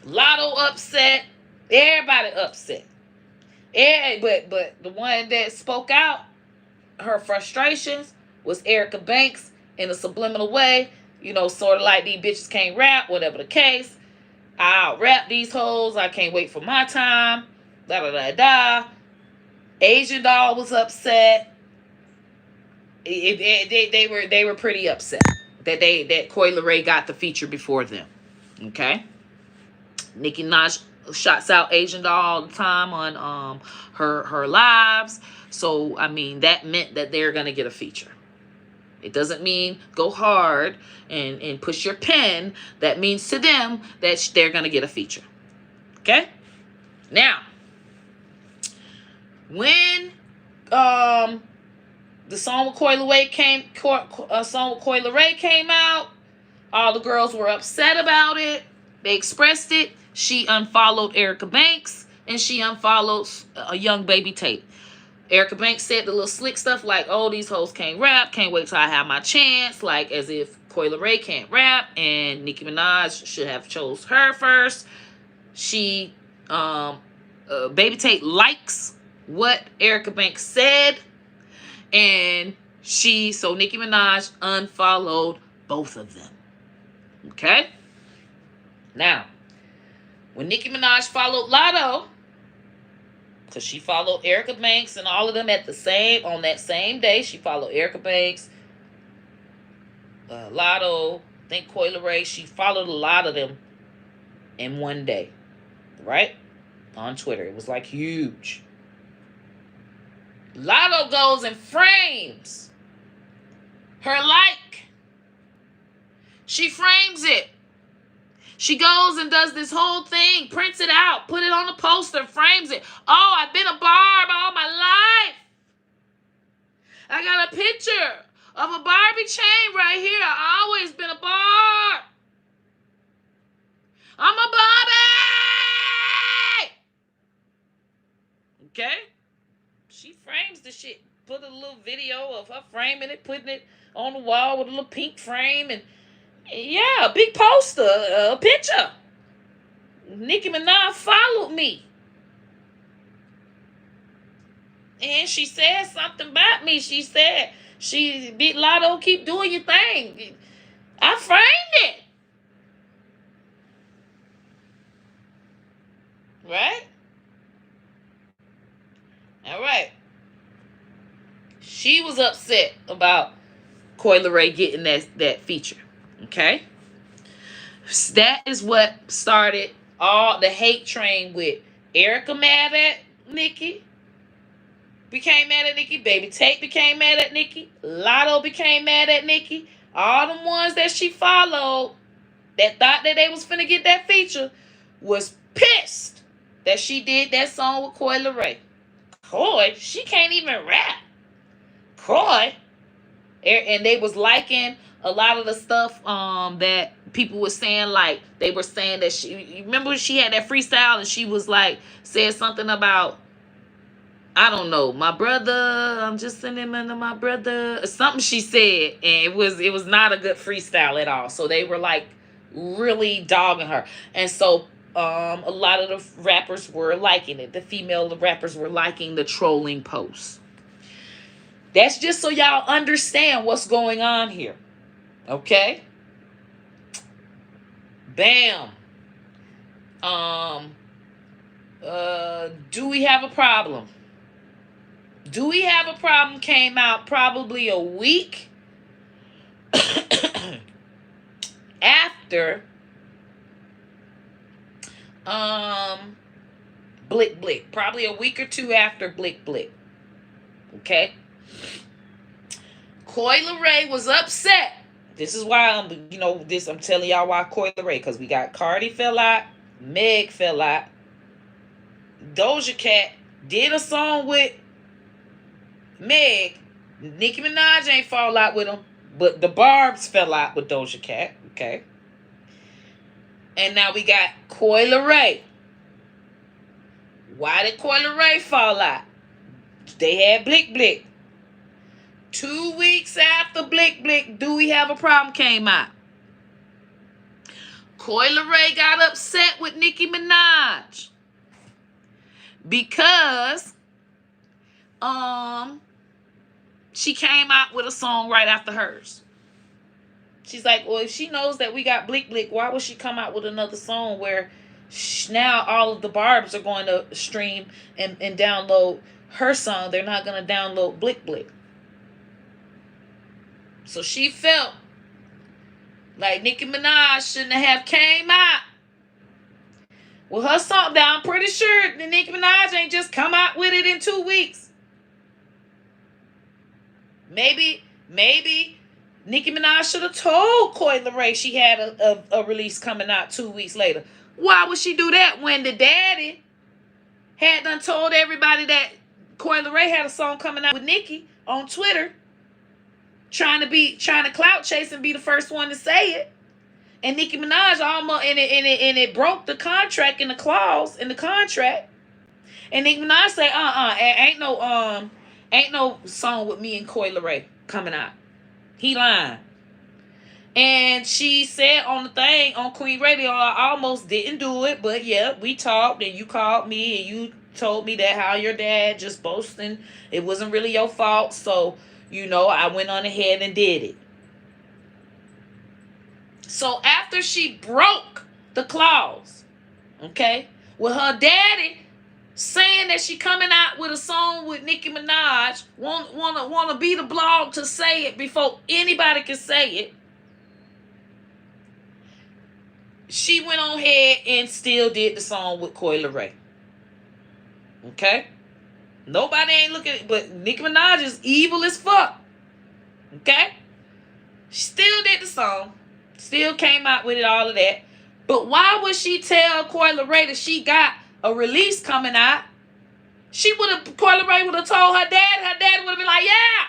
Speaker 1: Lotto upset. Everybody upset. But the one that spoke out her frustrations was Erica Banks in a subliminal way. You know, sort of like these bitches can't rap, whatever the case. I'll rap these hoes. I can't wait for my time. Da da da da. Asian Doll was upset. They were pretty upset that Coi Leray got the feature before them. Okay. Nicki Minaj shots out Asian Doll all the time on her lives. So I mean that meant that they're gonna get a feature. It doesn't mean go hard and push your pen. That means to them that they're gonna get a feature. Okay? Now, when the song with Coi Leray came out, all the girls were upset about it. They expressed it. She unfollowed Erica Banks and she unfollowed a young Baby Tate. Erica Banks said the little slick stuff like, oh, these hoes can't rap, can't wait till I have my chance, like as if Coi Leray can't rap and Nicki Minaj should have chose her first. She, Baby Tate likes what Erica Banks said, and so Nicki Minaj unfollowed both of them. Okay? Now, when Nicki Minaj followed Lotto, because she followed Erica Banks and all of them on that same day. She followed Erica Banks, Lotto, I think Coi Leray. She followed a lot of them in one day, right? On Twitter. It was like huge. Lotto goes and frames her like. She frames it. She goes and does this whole thing, prints it out, put it on a poster, frames it. Oh, I've been a Barb all my life. I got a picture of a Barbie chain right here. I always been a Barb. I'm a Barbie. Okay? She frames the shit. Put a little video of her framing it, putting it on the wall with a little pink frame and yeah, a big poster, a picture. Nicki Minaj followed me. And she said something about me. She said, Big Lotto, keep doing your thing. I framed it. Right? All right. She was upset about Coi Leray getting that feature. Okay? That is what started all the hate train with Erica mad at Nicki. Became mad at Nicki. Baby Tate became mad at Nicki. Lotto became mad at Nicki. All them ones that she followed that thought that they was finna get that feature was pissed that she did that song with Coi Leray. Coi, she can't even rap. Coi. And they was liking a lot of the stuff that people were saying, like they were saying that you remember she had that freestyle and she was like said something about, I don't know, my brother, I'm just sending him to my brother, something she said, and it was not a good freestyle at all. So they were like really dogging her, and so a lot of the rappers were liking it. The female rappers were liking the trolling posts. That's just so y'all understand what's going on here. Okay? Bam. Do we have a problem? Do we have a problem came out probably a week after Blick Blick. Probably a week or two after Blick Blick. Okay? Coi Leray was upset. This is why I'm telling y'all why Coi Leray, because we got Cardi fell out, Meg fell out, Doja Cat did a song with Meg. Nicki Minaj ain't fall out with him, but the Barbz fell out with Doja Cat. Okay. And now we got Coi Leray. Why did Coi Leray fall out? They had Blick Blick. 2 weeks after Blick Blick, Do We Have a Problem came out. Coi Leray got upset with Nicki Minaj because she came out with a song right after hers. She's like, well, if she knows that we got Blick Blick, why would she come out with another song where now all of the Barbz are going to stream and download her song? They're not going to download Blick Blick. So she felt like Nicki Minaj shouldn't have came out with her song. Now, I'm pretty sure that Nicki Minaj ain't just come out with it in 2 weeks. Maybe Nicki Minaj should have told Coi Leray she had a release coming out 2 weeks later. Why would she do that when the daddy had done told everybody that Coi Leray had a song coming out with Nicki on Twitter, trying to clout chase and be the first one to say it? And Nicki Minaj almost and it broke the contract in the clause in the contract. And Nicki Minaj say, ain't no song with me and Coi Leray coming out. He lying. And she said on the thing on Queen Radio, I almost didn't do it, but yeah, we talked and you called me and you told me that how your dad just boasting, it wasn't really your fault. So, I went on ahead and did it. So after she broke the clause, okay, with her daddy saying that she coming out with a song with Nicki Minaj, wanna be the blog to say it before anybody can say it, she went on ahead and still did the song with Coi Leray. Okay? Nobody ain't looking, but Nicki Minaj is evil as fuck. Okay? She still did the song. Still came out with it, all of that. But why would she tell Coi Leray that she got a release coming out? Coi Leray would have told her dad. Her dad would have been like, yeah,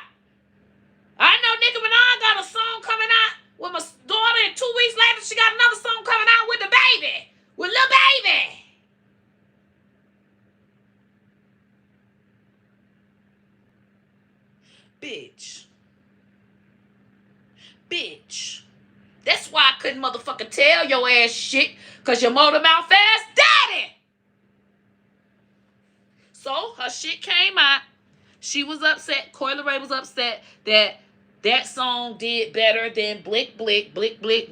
Speaker 1: I know Nicki Minaj got a song coming out with my daughter, and 2 weeks later she got another song coming out with the baby, with Lil Baby. Bitch. That's why I couldn't motherfucking tell your ass shit, because your motor mouth ass daddy. So her shit came out. She was upset. Coi Leray was upset that song did better than Blick Blick. Blick Blick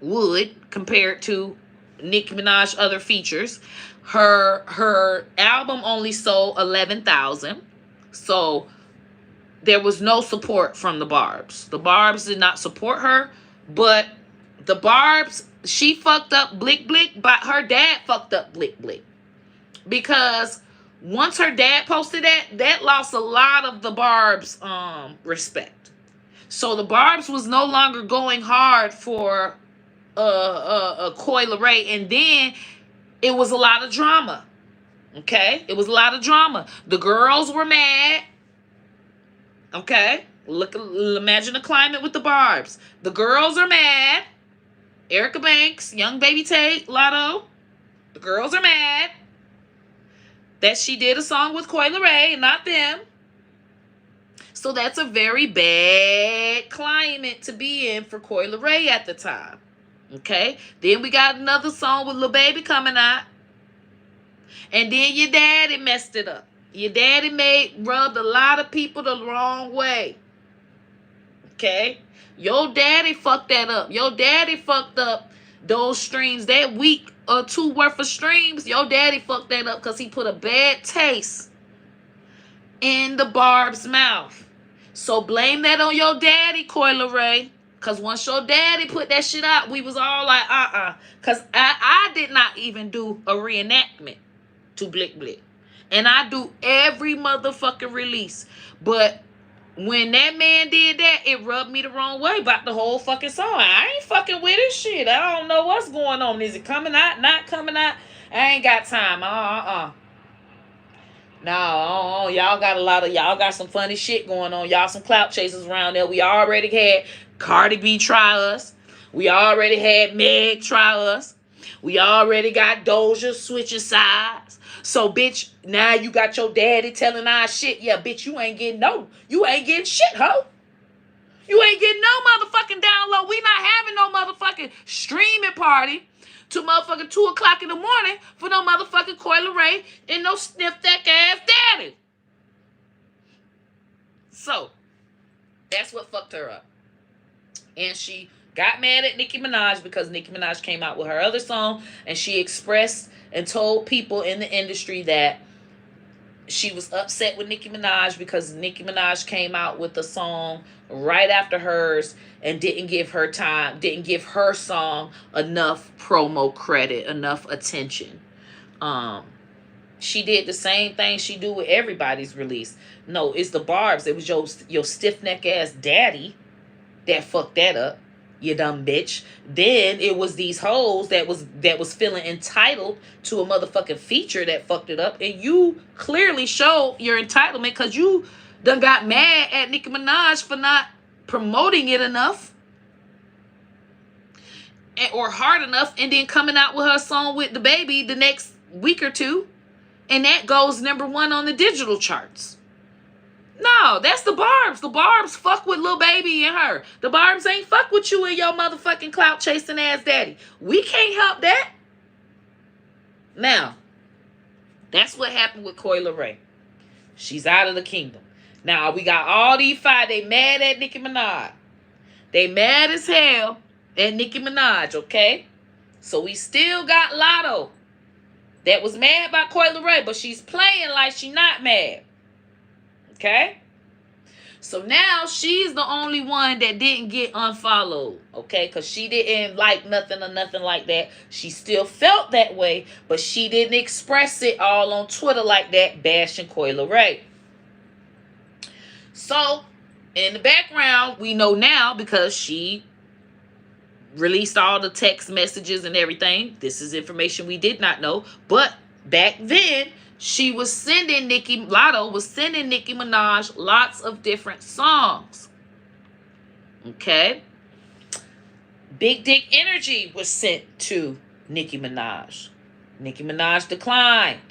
Speaker 1: would compared to Nicki Minaj's other features. Her album only sold 11,000. So there was no support from the Barbz. The Barbz did not support her, but the Barbz, she fucked up Blick Blick, but her dad fucked up Blick Blick. Because once her dad posted that lost a lot of the Barbz respect. So the Barbz was no longer going hard for Coi Leray, and then it was a lot of drama. Okay? It was a lot of drama. The girls were mad. Okay? Imagine the climate with the Barbz. The girls are mad. Erica Banks, Young Baby Tate, Lotto. The girls are mad that she did a song with Coi Leray and not them. So that's a very bad climate to be in for Coi Leray at the time. Okay? Then we got another song with Lil Baby coming out. And then your daddy messed it up. Your daddy rubbed a lot of people the wrong way. Okay? Your daddy fucked that up. Your daddy fucked up those streams. That week or two worth of streams, your daddy fucked that up because he put a bad taste in the Barb's mouth. So blame that on your daddy, Coi Leray. Because once your daddy put that shit out, we was all like, Because I did not even do a reenactment to Blick Blick. And I do every motherfucking release. But when that man did that, it rubbed me the wrong way about the whole fucking song. I ain't fucking with this shit. I don't know what's going on. Is it coming out? Not coming out? I ain't got time. No, y'all got some funny shit going on. Y'all some clout chasers around there. We already had Cardi B try us. We already had Meg try us. We already got Doja switching sides. So, bitch, now you got your daddy telling our shit. Yeah, bitch, you ain't getting shit, ho. You ain't getting no motherfucking download. We not having no motherfucking streaming party to motherfucking 2 o'clock in the morning for no motherfucking Coi Leray and no sniff that ass daddy. So, that's what fucked her up. And she got mad at Nicki Minaj because Nicki Minaj came out with her other song, and she expressed and told people in the industry that she was upset with Nicki Minaj because Nicki Minaj came out with a song right after hers and didn't give her song enough promo credit, enough attention. She did the same thing she do with everybody's release. No, it's the Barbz. It was your stiff neck ass daddy that fucked that up. You dumb bitch. Then it was these hoes that was feeling entitled to a motherfucking feature that fucked it up. And you clearly showed your entitlement because you done got mad at Nicki Minaj for not promoting it enough or hard enough, and then coming out with her song with the baby the next week or two, and that goes #1 on the digital charts. No, that's the Barbz. The Barbz fuck with Lil Baby and her. The Barbz ain't fuck with you and your motherfucking clout chasing ass daddy. We can't help that. Now, that's what happened with Coi Leray. She's out of the kingdom. Now, we got all these five. They mad at Nicki Minaj. They mad as hell at Nicki Minaj, okay? So we still got Lotto that was mad by Coi Leray, but she's playing like she not mad. Okay? So now she's the only one that didn't get unfollowed. Okay? Because she didn't like nothing or nothing like that. She still felt that way, but she didn't express it all on Twitter like that, bashing Coi Leray. So, in the background, we know now because she released all the text messages and everything. This is information we did not know. But back then, Lotto was sending Nicki Minaj lots of different songs. Okay? Big Dick Energy was sent to Nicki Minaj. Nicki Minaj declined.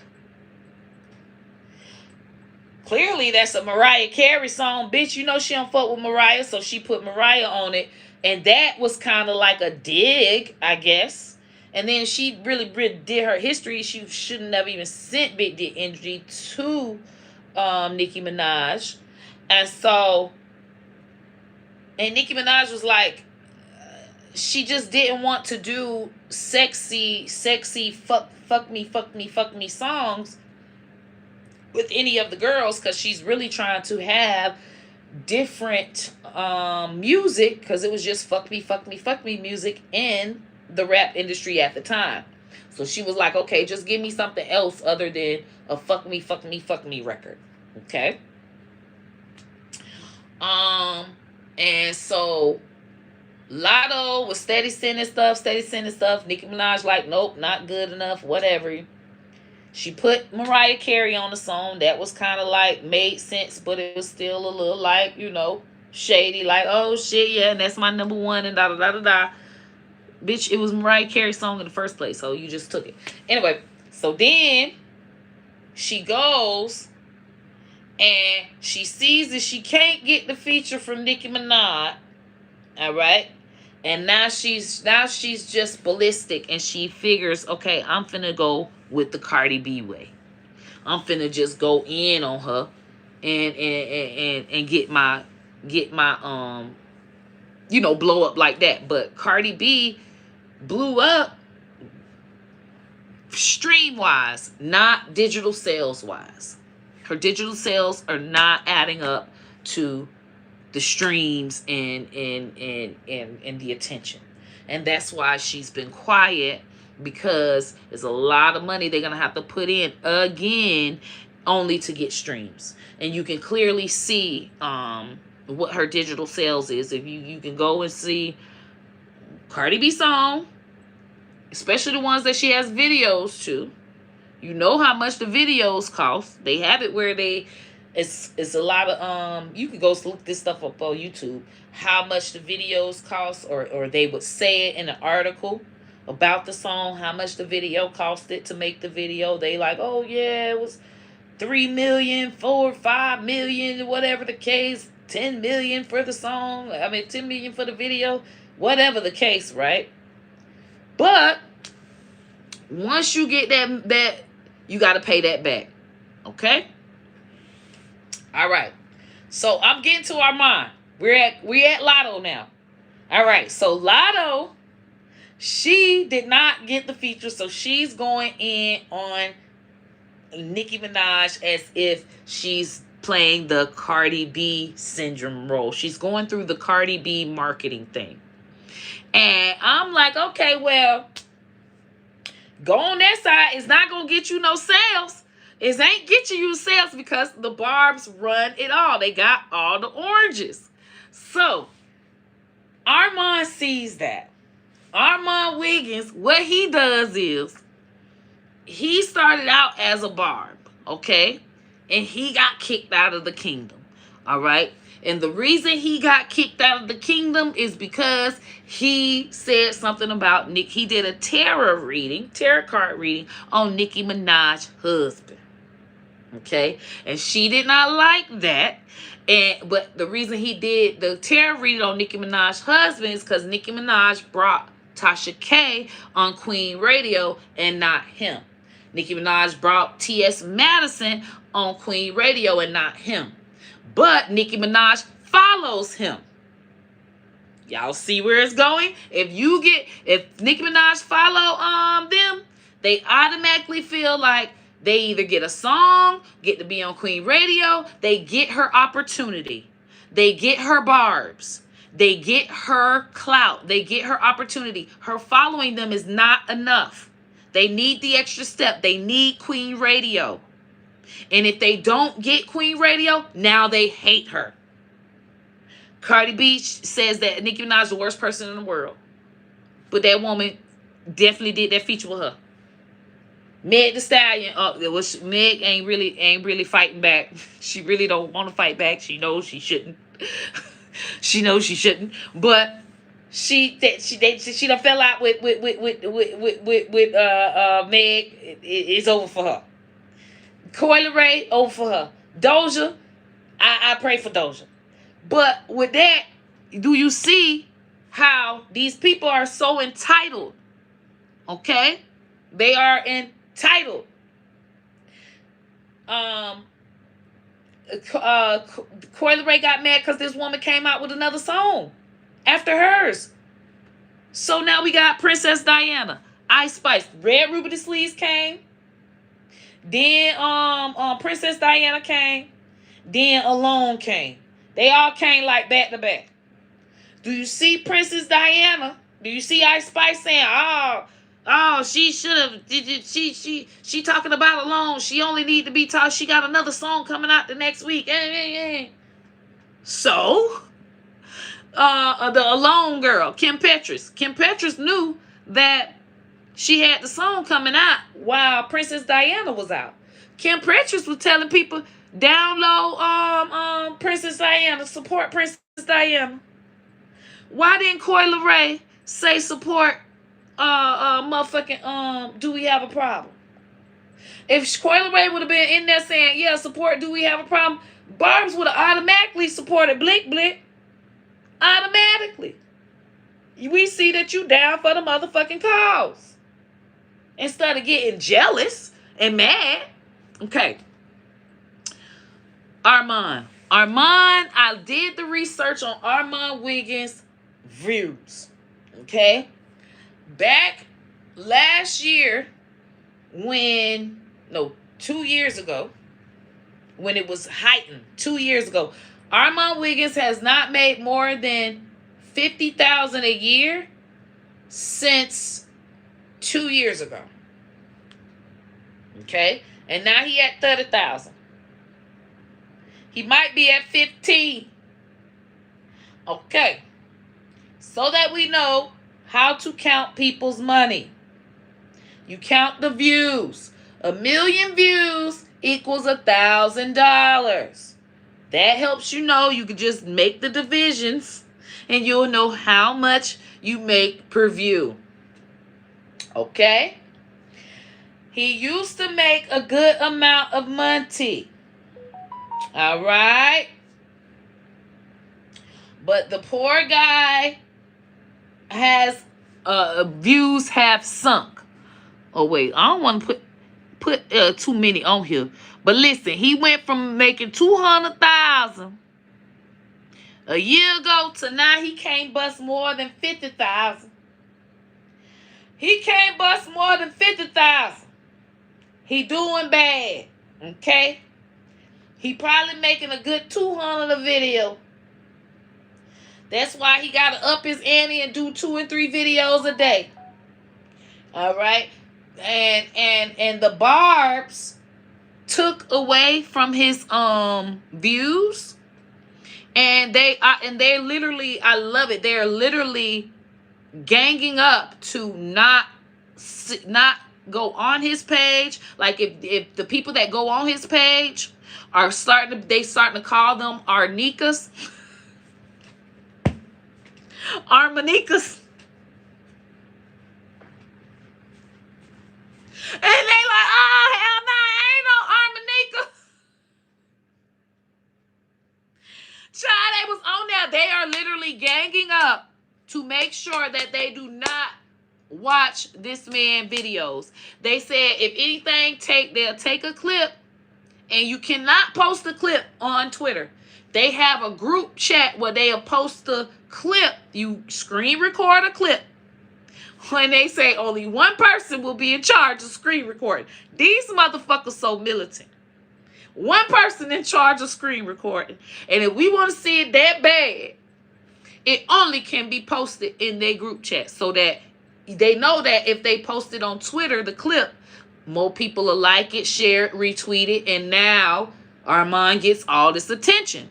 Speaker 1: Clearly, that's a Mariah Carey song. Bitch, you know she don't fuck with Mariah, so she put Mariah on it. And that was kind of like a dig, I guess. And then she really did her history. She shouldn't have even sent Big Dick Energy to Nicki Minaj. And so, and Nicki Minaj was like, she just didn't want to do sexy fuck me songs with any of the girls, because she's really trying to have different music, because it was just fuck me music in the rap industry at the time. So she was like, okay, just give me something else other than a fuck me record. Okay? And so Lotto was steady sending stuff. Nicki Minaj like, nope, not good enough, whatever. She put Mariah Carey on the song. That was kind of like made sense, but it was still a little like, you know, shady. Like, oh shit, yeah, and that's my #1 and da. Bitch, it was Mariah Carey's song in the first place, so you just took it. Anyway, so then she goes and she sees that she can't get the feature from Nicki Minaj. All right? And now she's just ballistic, and she figures, okay, I'm finna go with the Cardi B way. I'm finna just go in on her and get my you know, blow up like that. But Cardi B blew up stream wise, not digital sales wise. Her digital sales are not adding up to the streams and the attention. And that's why she's been quiet, because there's a lot of money they're gonna have to put in again only to get streams. And you can clearly see what her digital sales is. If you can go and see Cardi B song, especially the ones that she has videos to. You know how much the videos cost. They have it where it's a lot of you can go look this stuff up on YouTube, how much the videos cost, or they would say it in an article about the song, how much the video costed to make the video. They like, oh yeah, it was 3 million, 4, 5 million, whatever the case, 10 million for the song. I mean 10 million for the video, whatever the case, right? But once you get that you got to pay that back. Okay? All right. So I'm getting to ARMON. We're at Lotto now. All right. So Lotto, she did not get the feature, so she's going in on Nicki Minaj as if she's playing the Cardi B syndrome role. She's going through the Cardi B marketing thing. And I'm like, okay, well, go on that side. It's not going to get you no sales. It ain't getting you sales because the Barbz run it all. They got all the oranges. So, ARMON sees that. ARMON WIGGINS, what he does is, he started out as a Barb, okay? And he got kicked out of the kingdom, all right? And the reason he got kicked out of the kingdom is because he said something about Nick. He did a tarot card reading on Nicki Minaj's husband. Okay? And she did not like that. But the reason he did the tarot reading on Nicki Minaj's husband is because Nicki Minaj brought Tasha K on Queen Radio and not him. Nicki Minaj brought T.S. Madison on Queen Radio and not him. But Nicki Minaj follows him. Y'all see where it's going? If Nicki Minaj follow them, they automatically feel like they either get a song, get to be on Queen Radio, they get her opportunity. They get her Barbz. They get her clout. They get her opportunity. Her following them is not enough. They need the extra step. They need Queen Radio. And if they don't get Queen Radio, now they hate her. Cardi B says that Nicki Minaj is the worst person in the world. But that woman definitely did that feature with her. Meg Thee Stallion, Meg ain't really fighting back. She really don't want to fight back. She knows she shouldn't. She knows she shouldn't. But she done fell out with Meg. It's over for her. Coi Leray, over for her. Doja, I pray for Doja. But with that, do you see how these people are so entitled? Okay? They are entitled. Coi Leray got mad because this woman came out with another song after hers. So now we got Princess Diana, Ice Spice, Red Ruby the Sleeves came. Then Princess Diana came. Then Alone came. They all came like back to back. Do you see Princess Diana? Do you see Ice Spice saying, oh, she should have, she talking about Alone. She only need to be taught. She got another song coming out the next week. So, the Alone girl, Kim Petras knew that she had the song coming out while Princess Diana was out. Kim Petras was telling people, download Princess Diana, support Princess Diana. Why didn't Coi Leray say support motherfucking Do We Have a Problem? If Coi Leray would have been in there saying, yeah, support Do We Have a Problem, Barbz would have automatically supported Blick Blick. Automatically. We see that you down for the motherfucking cause. Instead of getting jealous and mad. Okay. ARMON, I did the research on ARMON WIGGINS views. Okay? Back last year 2 years ago, when it was heightened, 2 years ago, Armon Wiggins has not made more than $50,000 a year since 2 years ago. Okay? And now he at 30,000. He might be at 15. Okay. So that we know how to count people's money. You count the views. 1 million views equals $1,000. That helps you know. You can just make the divisions and you'll know how much you make per view. Okay? He used to make a good amount of money. All right? But the poor guy has views have sunk. Oh wait, I don't want to put too many on here. But listen, he went from making 200,000 a year ago to now he can't bust more than 50,000. He can't bust more than 50,000. He doing bad. Okay? He probably making a good 200 a video. That's why he got to up his ante and do 2 and 3 videos a day. All right? And the Barbz took away from his views. And they're literally, I love it. They're literally ganging up to not go on his page. Like if the people that go on his page are starting to call them Arnicas. Armonicas. And they like, oh, hell no, ain't no Armonica. Child, they was on there. They are literally ganging up to make sure that they do not watch this man videos. They said, if anything, they'll take a clip, and you cannot post a clip on Twitter. They have a group chat where they'll post a clip. You screen record a clip. When they say only one person will be in charge of screen recording. These motherfuckers so militant. One person in charge of screen recording. And if we want to see it that bad, it only can be posted in their group chat. So that they know that if they post it on Twitter, the clip, more people will like it, share it, retweet it. And now Armon gets all this attention.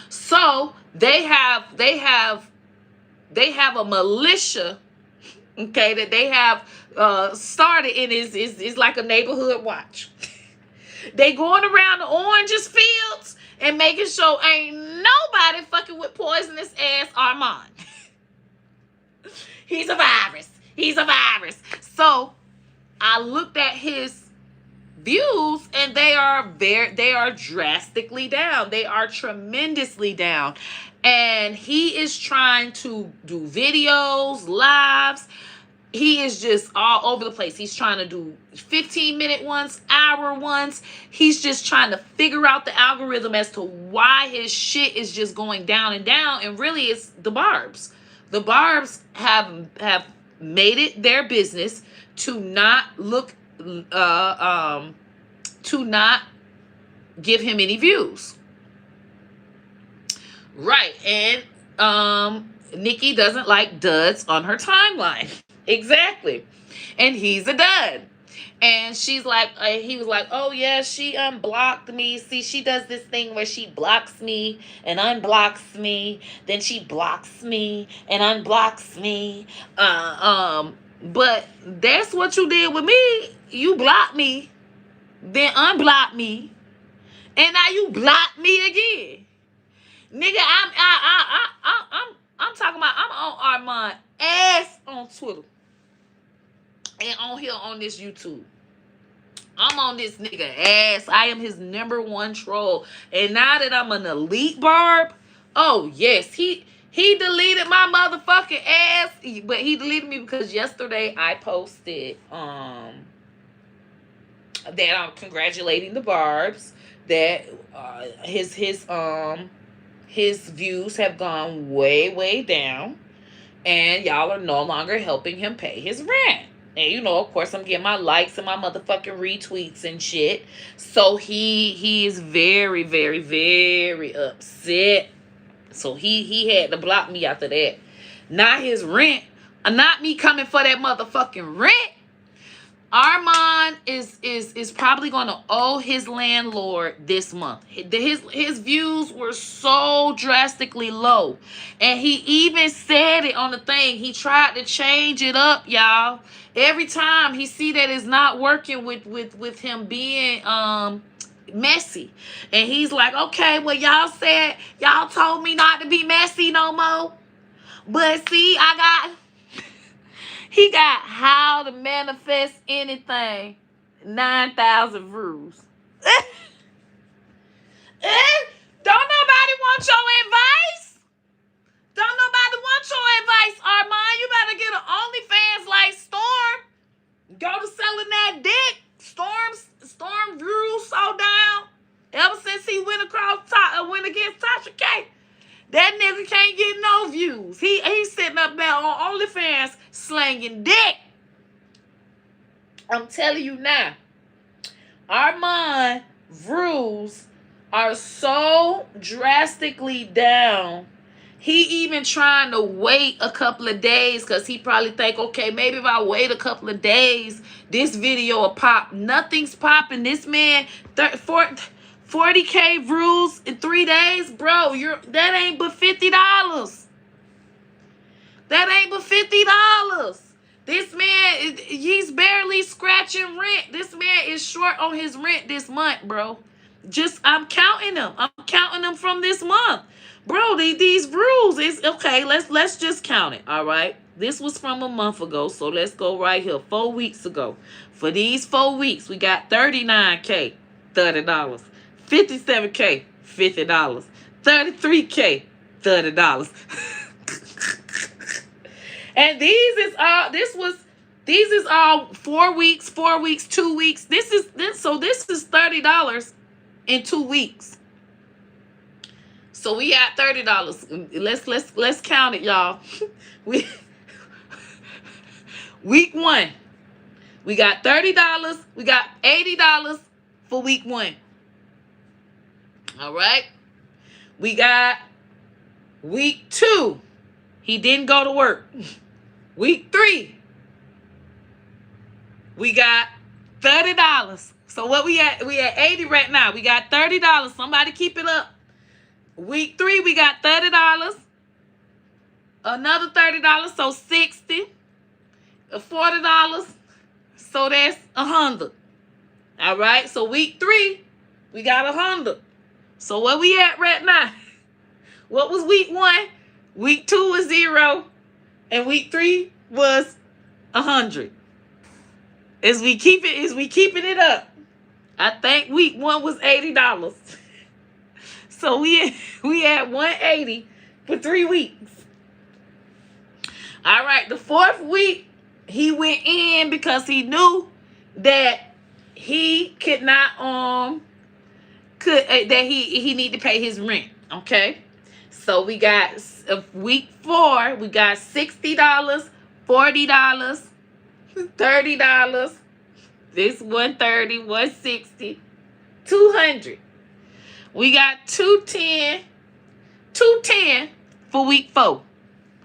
Speaker 1: So they have a militia, okay, that they have started, and is like a neighborhood watch. They going around the oranges fields and making sure ain't nobody fucking with poisonous ass Armon. He's a virus. He's a virus. So I looked at his views and they are drastically down. They are tremendously down. And he is trying to do videos, lives. He is just all over the place. He's trying to do 15-minute ones, hour ones. He's just trying to figure out the algorithm as to why his shit is just going down and down. And really, it's the Barbz. The Barbz have made it their business to not to not give him any views. Right. And Nikki doesn't like duds on her timeline. Exactly. And he's a dud. And she's like, he was like, oh yeah, she unblocked me. See, she does this thing where she blocks me and unblocks me. Then she blocks me and unblocks me. But that's what you did with me. You blocked me, then unblocked me, and now you block me again. Nigga, I'm talking about, I'm on Armon ass on Twitter and on here on this YouTube. I'm on this nigga ass. I am his #1 troll. And now that I'm an elite Barb, oh yes, he deleted my motherfucking ass. But he deleted me because yesterday I posted that I'm congratulating the Barbz that his views have gone way down, and y'all are no longer helping him pay his rent. And you know, of course, I'm getting my likes and my motherfucking retweets and shit. So he is very, very, very upset. So he had to block me after that. Not his rent. Not me coming for that motherfucking rent. Armon is probably going to owe his landlord this month. His views were so drastically low. And he even said it on the thing. He tried to change it up, y'all. Every time he see that it's not working with him being messy. And he's like, okay, well, y'all told me not to be messy no more. But see, he got how to manifest anything. 9,000 views. Don't nobody want your advice? Don't nobody want your advice, Armon. You better get an OnlyFans like Storm. Go to selling that dick. Storm views so down. Ever since he went against Tasha K. That nigga can't get no views. He's sitting up there on OnlyFans slanging dick. I'm telling you now. Armon views are so drastically down. He even trying to wait a couple of days because he probably think, okay, maybe if I wait a couple of days, this video will pop. Nothing's popping. This man, 40K views in 3 days, bro. That ain't but $50. That ain't but $50. This man, he's barely scratching rent. This man is short on his rent this month, bro. I'm counting them. I'm counting them from this month, bro. These views is okay. Let's just count it. All right. This was from a month ago, so let's go right here. 4 weeks ago. For these 4 weeks, we got 39K, $30. 57K, $50. 33K, $30. And these is all 4 weeks, 2 weeks. This is $30 in 2 weeks. So we got $30. Let's count it, y'all. Week 1, we got $30. We got $80 for week 1. All right. We got week 2. He didn't go to work. Week 3. We got $30. So what we at 80 right now. We got $30. Somebody keep it up. Week 3, we got $30. Another $30. So 60. $40. So that's 100. All right. So week 3, we got 100. So where we at right now? What was week 1? Week 2 was 0. And week 3 was 100. As we keeping it up. I think week 1 was $80. So we had 180 for 3 weeks. All right, the 4th week, he went in because he knew that he could not that he need to pay his rent. Okay, so we got week 4, we got $60, $40, $30. This 130, 160, 200. We got 210 for week 4.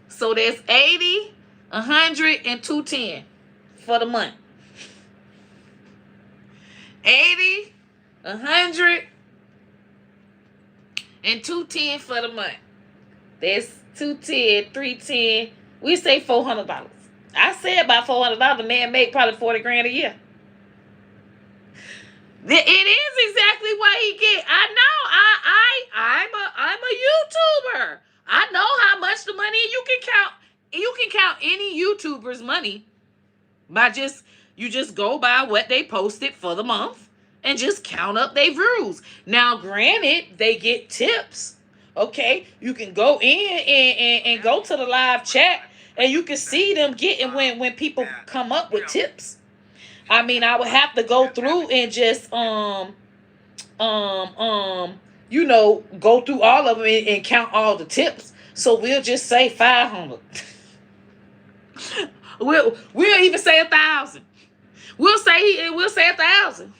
Speaker 1: So that's 80, 100, and 210 for the month. 80, 100, and 210 for the month. That's 210, 310. We say $400. I said about $400. The man make probably 40 grand a year. It is exactly what he get. I know. I'm a YouTuber. I know how much the money you can count. You can count any YouTuber's money by you just go by what they posted for the month and just count up their views. Now, granted, they get tips. Okay, you can go in and go to the live chat and you can see them getting when people come up with tips. I mean, I would have to go through and just go through all of them and count all the tips. So we'll just say 500. We'll even say 1,000. We'll say 1,000.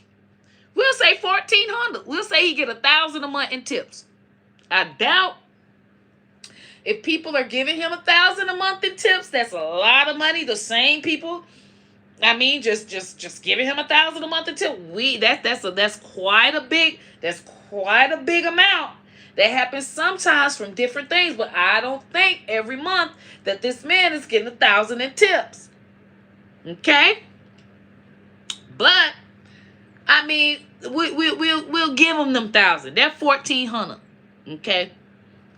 Speaker 1: We'll say 1,400. We'll say he get 1,000 a month in tips. I doubt if people are giving him 1,000 a month in tips. That's a lot of money. The same people. I mean, just giving him 1,000 a month in tips. That's quite a big amount. That happens sometimes from different things, but I don't think every month that this man is getting 1,000 in tips. Okay, but I mean, we'll give him them 1,000. They're 1,400. Okay,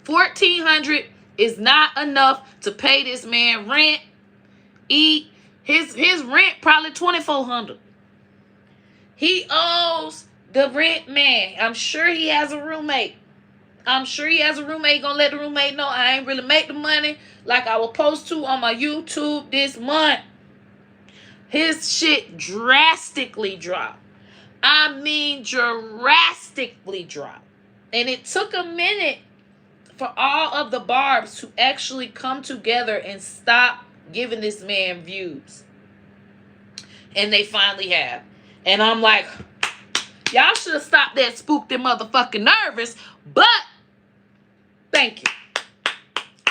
Speaker 1: 1,400 is not enough to pay this man rent, eat. His rent probably 2,400. He owes the rent man. I'm sure he has a roommate. Gonna let the roommate know I ain't really make the money like I was supposed to on my YouTube this month. His shit drastically dropped. I mean, drastically dropped. And it took a minute for all of the Barbz to actually come together and stop giving this man views. And they finally have. And I'm like, y'all should have stopped that spooked and motherfucking nervous. But, thank you.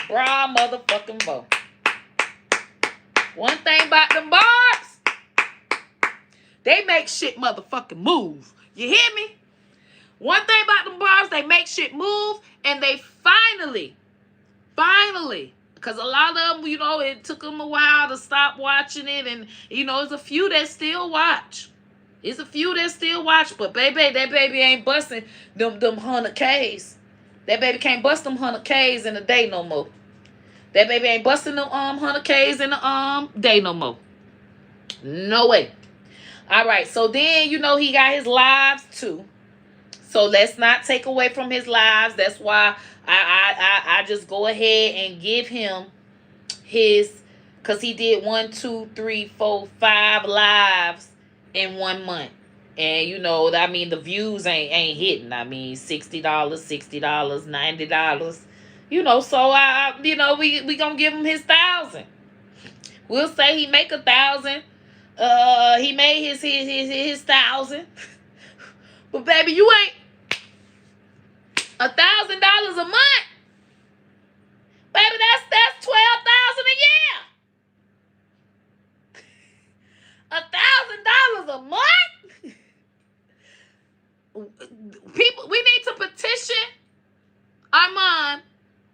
Speaker 1: Bra motherfucking bo. One thing about them Barbz, they make shit motherfucking move. You hear me? One thing about them Barbz, they make shit move. And they finally, because a lot of them, you know, it took them a while to stop watching it. And, you know, there's a few that still watch. But, baby, that baby ain't busting them 100Ks. That baby can't bust them 100Ks in a day no more. That baby ain't busting them 100Ks in a day no more. No way. All right. So, then, you know, he got his lives, too. So, let's not take away from his lives. That's why I just go ahead and give him his, because he did 1, 2, 3, 4, 5 lives in 1 month. And you know, I mean, the views ain't hitting. I mean, $60, $90. You know, so you know, we gonna give him his 1,000. We'll say he make 1,000. He made his 1,000. But baby, you ain't $1,000 a month. Baby, that's 12,000 a year. $1,000 a month. People, we need to petition Armon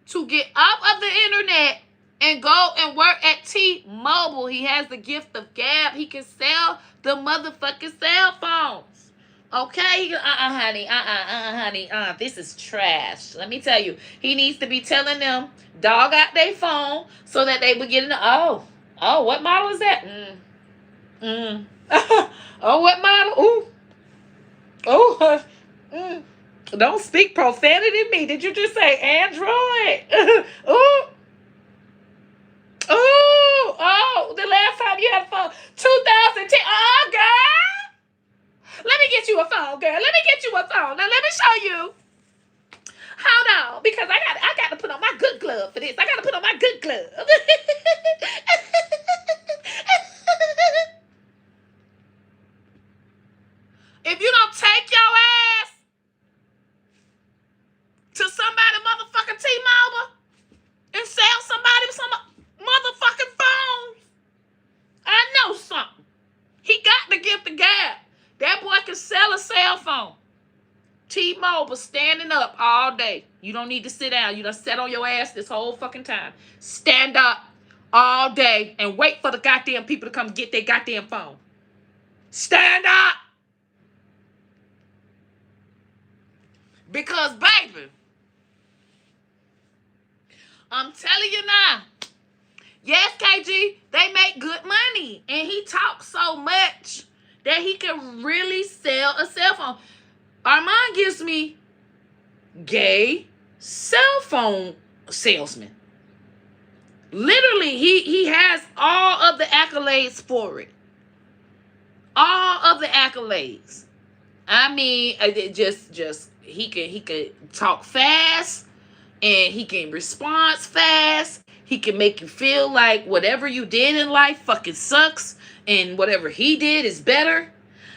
Speaker 1: to get off of the internet and go and work at T-Mobile. He has the gift of gab. He can sell the motherfucking cell phones. Okay? Honey. This is trash. Let me tell you. He needs to be telling them, dog out their phone so that they would get in the, oh, what model is that? Oh, what model? Ooh. Oh, don't speak profanity to me. Did you just say Android? Oh, the last time you had a phone, 2010. Oh, girl. Let me get you a phone, girl. Let me get you a phone. Now, let me show you. Hold on, because I got to put on my good glove for this. I got to put on my good glove. If you don't take your ass to somebody motherfucking T-Mobile and sell somebody some motherfucking phones, I know something. He got to give the gab. That boy can sell a cell phone. T-Mobile standing up all day. You don't need to sit down. You done sat on your ass this whole fucking time. Stand up all day and wait for the goddamn people to come get their goddamn phone. Stand up. Because, baby, I'm telling you now, yes, KG, they make good money. And he talks so much that he can really sell a cell phone. Armon gives me gay cell phone salesman. Literally, he has all of the accolades for it. All of the accolades. I mean, he can talk fast, and he can respond fast. He can make you feel like whatever you did in life fucking sucks and whatever he did is better.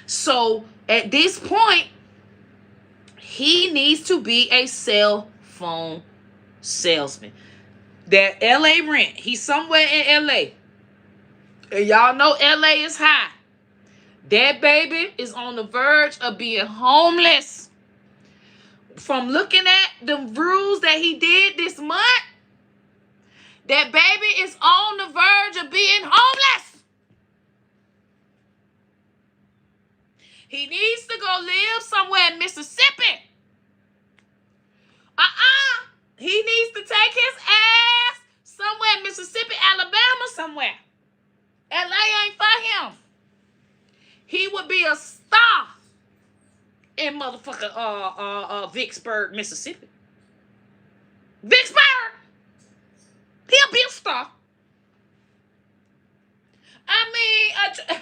Speaker 1: So at this point, he needs to be a cell phone salesman. That LA rent, he's somewhere in LA. And y'all know LA is high. That baby is on the verge of being homeless. From looking at the rules that he did this month, that baby is on the verge of being homeless. He needs to go live somewhere in Mississippi. He needs to take his ass somewhere in Mississippi, Alabama, somewhere. LA ain't for him. He would be a star in motherfucking Vicksburg, Mississippi. Vicksburg! He'll be a star. I mean,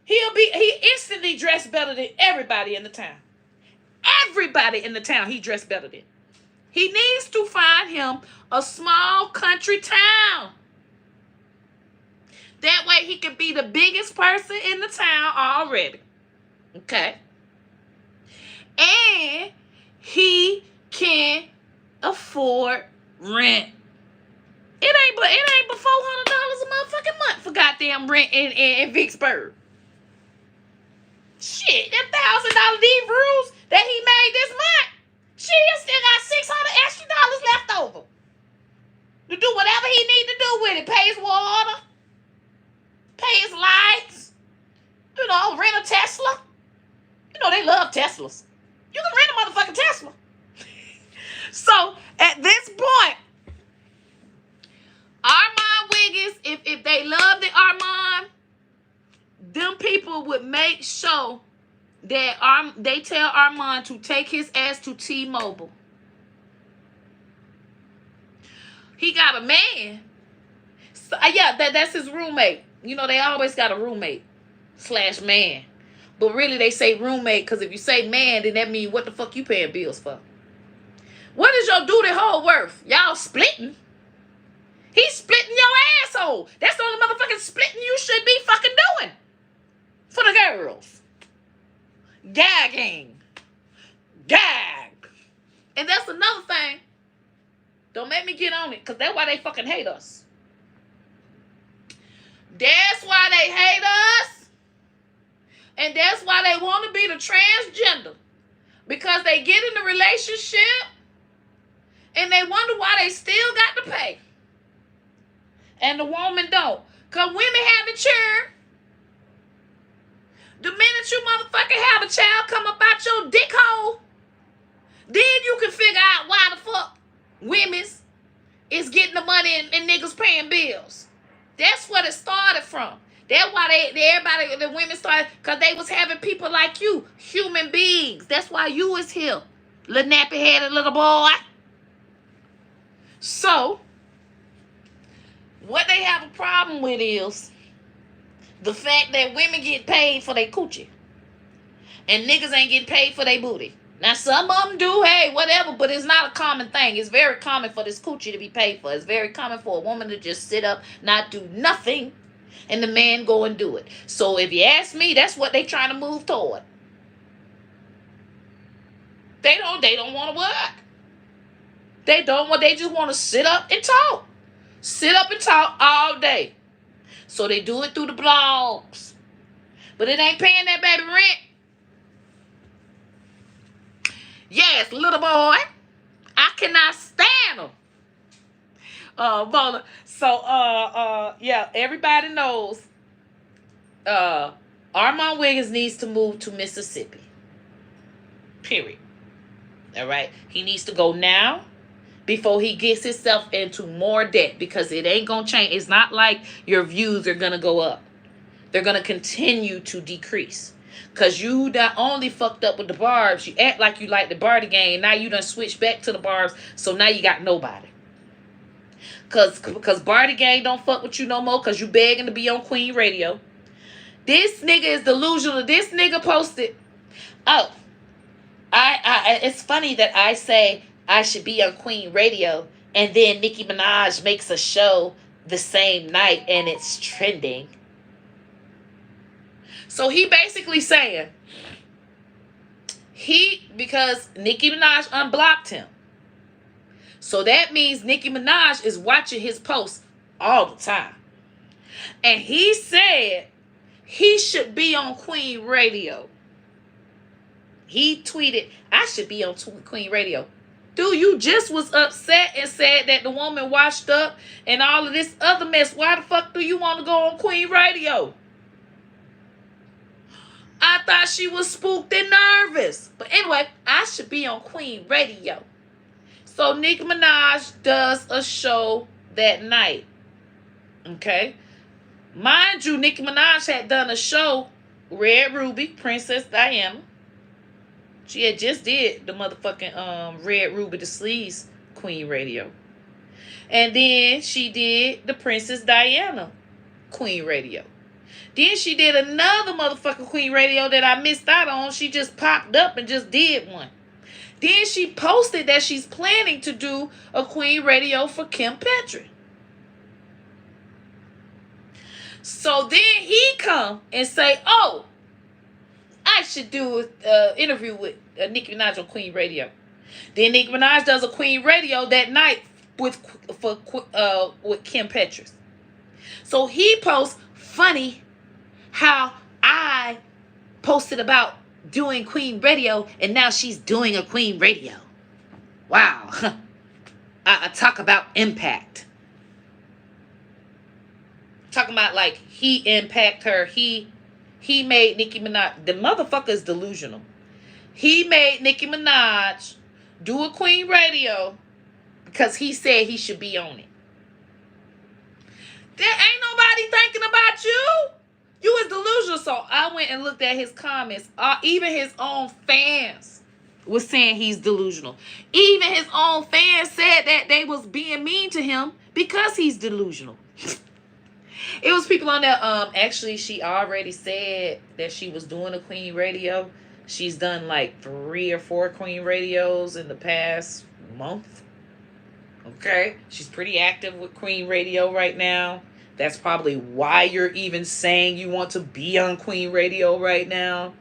Speaker 1: he instantly dressed better than everybody in the town. Everybody in the town he dressed better than. He needs to find him a small country town. That way he can be the biggest person in the town already. Okay? And he can afford rent. It ain't but $400 a motherfucking month for goddamn rent in Vicksburg. Shit, them $1,000 these rules that he made this month. Shit, he still got $600 extra left over to do whatever he need to do with it. Pay his water, pay his lights, rent a Tesla. They love Teslas. You can rent a motherfucking Tesla. So at this point, Armon Wiggins, if they love the Armon, them people would make sure that they tell Armon to take his ass to T-Mobile. He got a man. So, yeah, that's his roommate. They always got a roommate / man. But really they say roommate because if you say man, then that means what the fuck you paying bills for? What is your duty hole worth? Y'all splitting. He's splitting your asshole. That's the only motherfucking splitting you should be fucking doing. For the girls. Gagging. Gag. And that's another thing. Don't make me get on it, because that's why they fucking hate us. That's why they hate us. And that's why they want to be the transgender. Because they get in the relationship and they wonder why they still got to pay. And the woman don't. Because women have matured. The minute you motherfucking have a child come up out your dick hole, then you can figure out why the fuck women's is getting the money and niggas paying bills. That's what it started from. That's why the women started, because they was having people like you, human beings. That's why you was here, little nappy-headed little boy. So, what they have a problem with is the fact that women get paid for their coochie. And niggas ain't getting paid for their booty. Now, some of them do, hey, whatever, but it's not a common thing. It's very common for this coochie to be paid for. It's very common for a woman to just sit up, not do nothing, and the man go and do it. So if you ask me, that's what they trying to move toward. They don't want to work. They just want to sit up and talk. Sit up and talk all day. So they do it through the blogs. But it ain't paying that baby rent. Yes, little boy. I cannot stand them. Yeah, everybody knows Armon Wiggins needs to move to Mississippi. Period. All right? He needs to go now before he gets himself into more debt, because it ain't going to change. It's not like your views are going to go up. They're going to continue to decrease. Because you not only fucked up with the Barbz, you act like you like the Barty gang. Now you done switched back to the Barbz, so now you got nobody. Because Barty gang don't fuck with you no more because you begging to be on Queen Radio. This nigga is delusional. This nigga posted. Oh, it's funny that I say I should be on Queen Radio And then Nicki Minaj makes a show the same night and it's trending. So he basically saying, because Nicki Minaj unblocked him. So that means Nicki Minaj is watching his posts all the time. And he said he should be on Queen Radio. He tweeted, I should be on Queen Radio. Dude, you just was upset and said that the woman washed up and all of this other mess. Why the fuck do you want to go on Queen Radio? I thought she was spooked and nervous. But anyway, I should be on Queen Radio. So Nicki Minaj does a show that night. Okay? Mind you, Nicki Minaj had done a show, Red Ruby, Princess Diana. She had just did the motherfucking Red Ruby the Sleaze Queen Radio. And then she did the Princess Diana Queen Radio. Then she did another motherfucking Queen Radio that I missed out on. She just popped up and just did one. Then she posted that she's planning to do a Queen Radio for Kim Petras. So then he come and say, oh, I should do an interview with Nicki Minaj on Queen Radio. Then Nicki Minaj does a Queen Radio that night with Kim Petras. So he posts, funny how I posted about doing Queen Radio and now she's doing a Queen Radio. Wow. I talk about impact. Talking about like he impact her. He made Nicki Minaj. The motherfucker is delusional. He made Nicki Minaj do a Queen Radio because he said he should be on it. There ain't nobody thinking about you. You is delusional. So I went and looked at his comments. Even his own fans was saying he's delusional. Even his own fans said that they was being mean to him because he's delusional. It was people on there. Actually, she already said that she was doing a Queen Radio. She's done like 3 or 4 Queen Radios in the past month. Okay. She's pretty active with Queen Radio right now. That's probably why you're even saying you want to be on Queen Radio right now.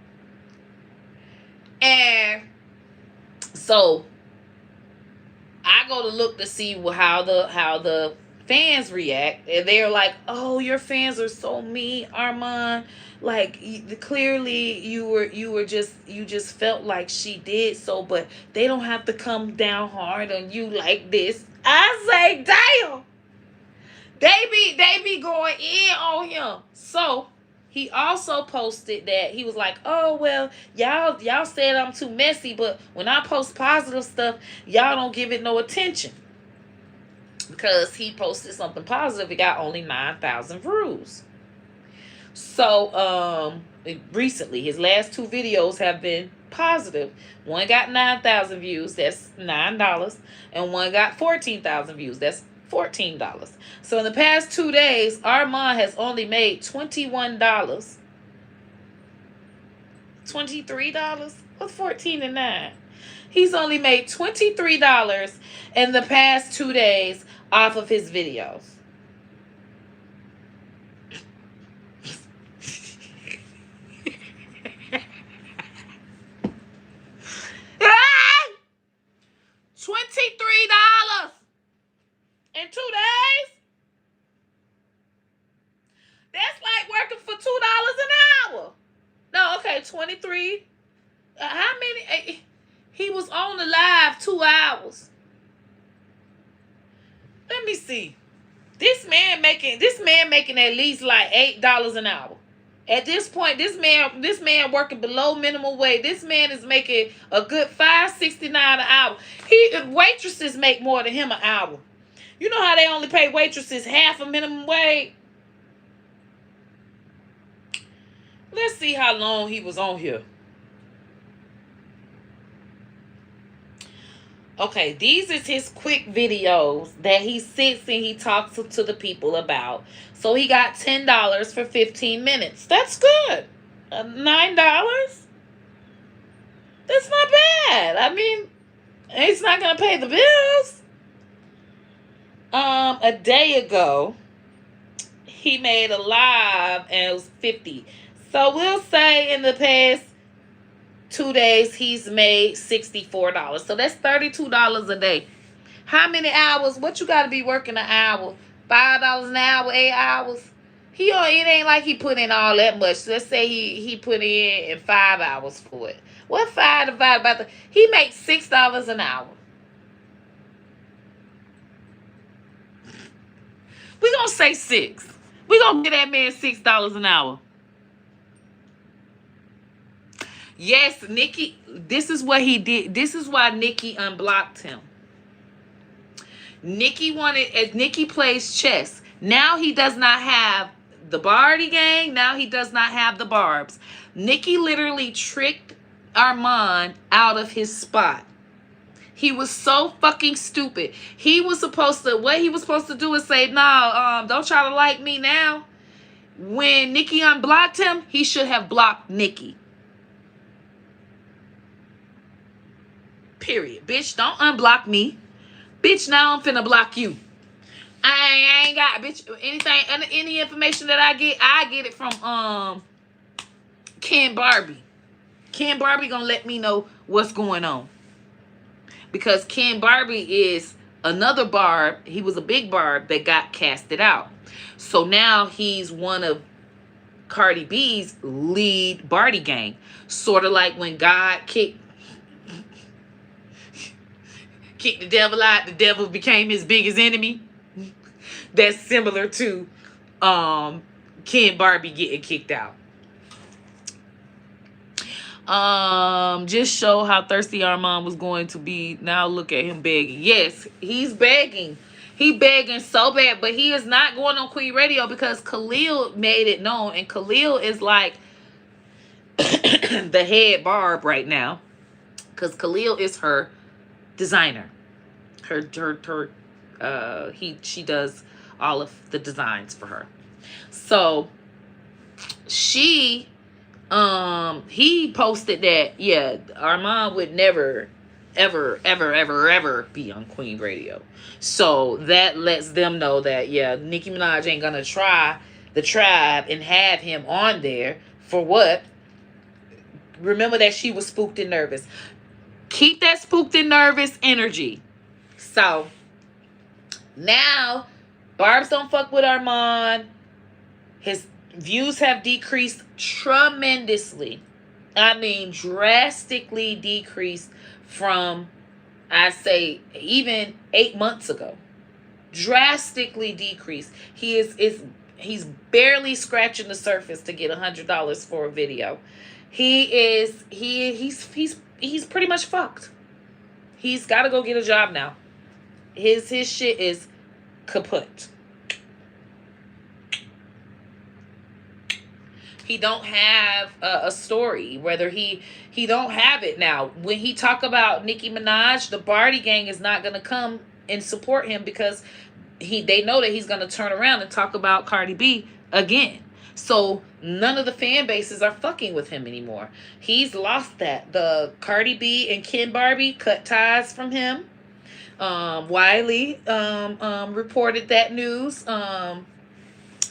Speaker 1: And so I go to look to see how the fans react, and they're like, oh, your fans are so mean, ARMON. Like, clearly you just felt like she did so, but they don't have to come down hard on you like this. I say, damn. They be going in on him. So he also posted that he was like, oh, well, y'all said I'm too messy, but when I post positive stuff, y'all don't give it no attention. Because he posted something positive, it got only 9,000 views. So recently, his last 2 videos have been positive. One got 9,000 views, that's $9, and one got 14,000 views, that's $14. So in the past 2 days, ARMON has only made $21. $23? What's 14 and 9? He's only made $23 in the past 2 days off of his videos. $23 in 2 days? That's like working for $2 an hour. No, okay, 23. How many? He was on the live 2 hours. Let me see. This man making at least like $8 an hour. At this point, this man working below minimum wage. This man is making a good $5.69 an hour. Waitresses make more than him an hour. You know how they only pay waitresses half a minimum wage? Let's see how long he was on here. Okay, these is his quick videos that he sits and he talks to the people about. So he got $10 for 15 minutes. That's good. $9? That's not bad. I mean, it's not going to pay the bills. A day ago, he made a live and it was 50. So we'll say in the past 2 days he's made $64. So that's $32 a day. How many hours? What you gotta be working an hour? $5 an hour, 8 hours. It ain't like he put in all that much. Let's say he put in 5 hours for it. What 5 divided by the? He makes $6 an hour. We gonna say 6. We gonna get that man $6 an hour. Yes, Nikki. This is what he did. This is why Nikki unblocked him. Nikki plays chess. Now he does not have the Barty gang. Now he does not have the Barbz. Nikki literally tricked ARMON out of his spot. He was so fucking stupid. What he was supposed to do is say, no, don't try to like me now. When Nikki unblocked him, he should have blocked Nikki. Period. Bitch, don't unblock me. Bitch, now I'm finna block you. I ain't got, bitch, any information that I get it from Ken Barbie. Ken Barbie gonna let me know what's going on. Because Ken Barbie is another Barb. He was a big Barb that got casted out. So now he's one of Cardi B's lead Barty gang. Sort of like when God kicked the devil out, the devil became his biggest enemy. That's similar to Ken Barbie getting kicked out. Just show how thirsty ARMON was going to be. Now look at him begging. Yes, he's begging. He begging so bad, but he is not going on Queen Radio because Khalil made it known, and Khalil is like the head Barb right now because Khalil is her designer. She does all of the designs for her. So he posted that, yeah, ARMON would never, ever be on Queen Radio. So that lets them know that, yeah, Nicki Minaj ain't gonna try the tribe and have him on there for what? Remember that she was spooked and nervous. Keep that spooked and nervous energy. So now Barbz don't fuck with ARMON. His views have decreased tremendously. I mean, drastically decreased from, I say, even 8 months ago. Drastically decreased. He's barely scratching the surface to get $100 for a video. He's pretty much fucked. He's got to go get a job now. His shit is kaput. He don't have a story. Whether he don't have it now. When he talk about Nicki Minaj, the Barty gang is not gonna come and support him because they know that he's gonna turn around and talk about Cardi B again. So none of the fan bases are fucking with him anymore. He's lost that. The Cardi B and Ken Barbie cut ties from him. Wiley reported that news.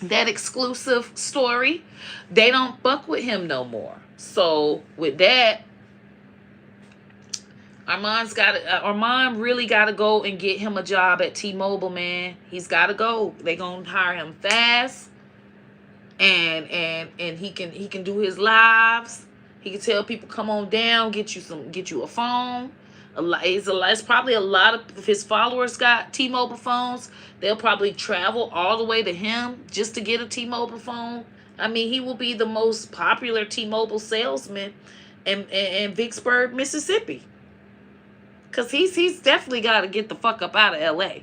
Speaker 1: That exclusive story. They don't fuck with him no more. So with that, ARMON really got to go and get him a job at T-Mobile, man. He's got to go. They gonna hire him fast, and he can do his lives. He can tell people, come on down, get you a phone. It's probably a lot of his followers got T-Mobile phones. They'll probably travel all the way to him just to get a T-Mobile phone. I mean, he will be the most popular T-Mobile salesman in Vicksburg, Mississippi. Because he's definitely got to get the fuck up out of L.A.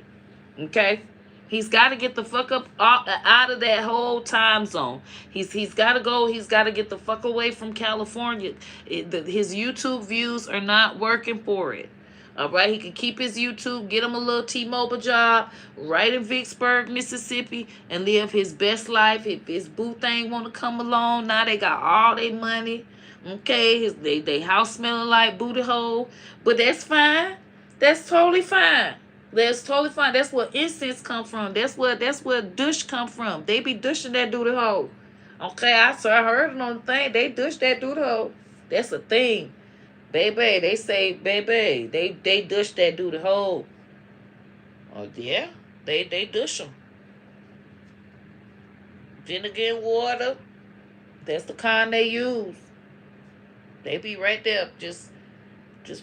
Speaker 1: Okay? He's got to get the fuck up out of that whole time zone. He's got to go. He's got to get the fuck away from California. His YouTube views are not working for it. All right, he can keep his YouTube, get him a little T-Mobile job right in Vicksburg, Mississippi, and live his best life. If his boo thing want to come along, now they got all their money. Okay, they house smelling like booty hole, but that's fine. That's totally fine. That's totally fine. That's where incense come from. That's where douche come from. They be douching that duty hole. Okay, I heard it on the thing. They douche that duty hole. That's a thing. Baby, they say, baby, they douche that duty hole. Oh yeah, they douche them. Vinegar and water. That's the kind they use. They be right there, just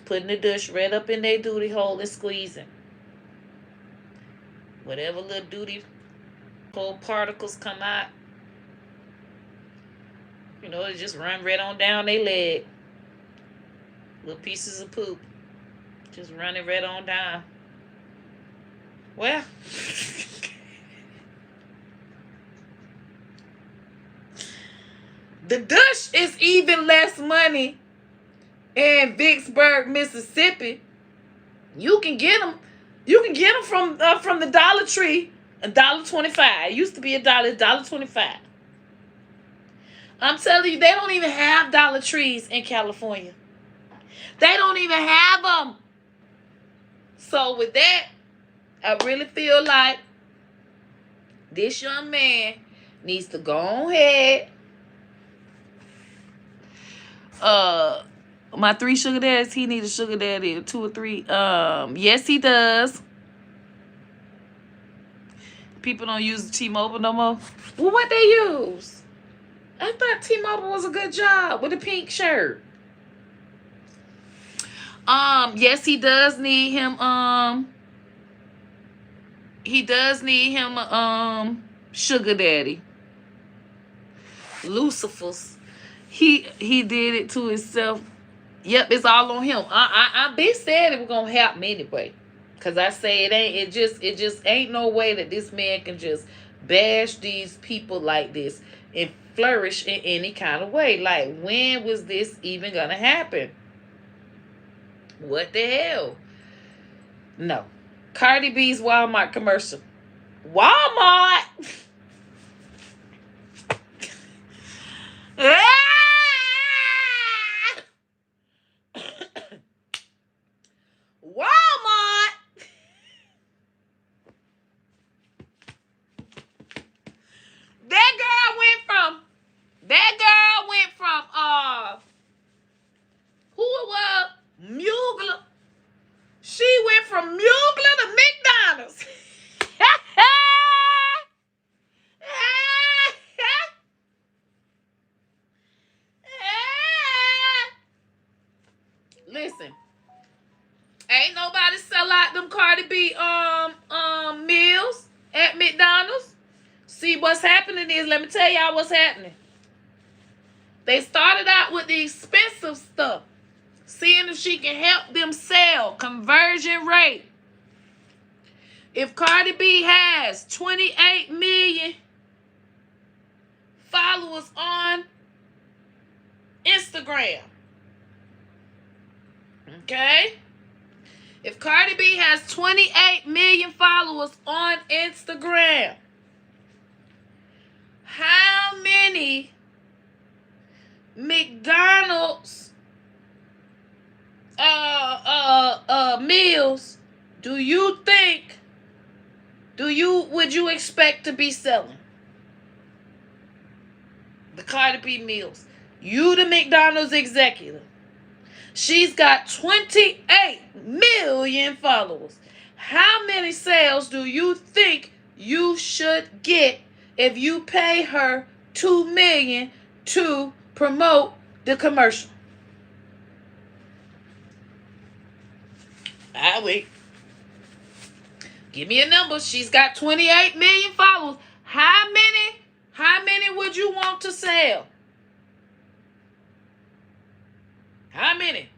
Speaker 1: putting the douche right up in their duty hole and squeezing. Whatever little duty hole particles come out, it just run right on down their leg. Little pieces of poop. Just running right on down. Well, the douche is even less money in Vicksburg, Mississippi. You can get them. You can get them from the Dollar Tree, $1.25. It used to be $1.25. I'm telling you, they don't even have Dollar Trees in California. They don't even have them. So with that, I really feel like this young man needs to go ahead. My 3 sugar daddies, he needs a sugar daddy, 2 or 3. Yes, he does. People don't use T-Mobile no more. Well, what they use? I thought T-Mobile was a good job with a pink shirt. Yes, he does need him. He does need him a sugar daddy. Lucifer's. He did it to himself. Yep, it's all on him. I been said it was gonna happen anyway. Cause I say it just ain't no way that this man can just bash these people like this and flourish in any kind of way. Like, when was this even gonna happen? What the hell? No. Cardi B's Walmart commercial. Walmart. Walmart. That girl went from who it was? Mugler. She went from Mugler to McDonald's. Listen, ain't nobody sell out them Cardi B meals at McDonald's. See, what's happening is, let me tell y'all what's happening. They started out with the expensive stuff, seeing if she can help them sell. Conversion rate. If Cardi B has 28 million followers on Instagram, okay? If Cardi B has 28 million followers on Instagram, how many McDonald's meals would you expect to be selling? The Cardi B meals. You, the McDonald's executive. She's got 28 million followers. How many sales do you think you should get if you pay her $2 million to promote the commercial? I wait. Give me a number. She's got 28 million followers. How many would you want to sell? How many?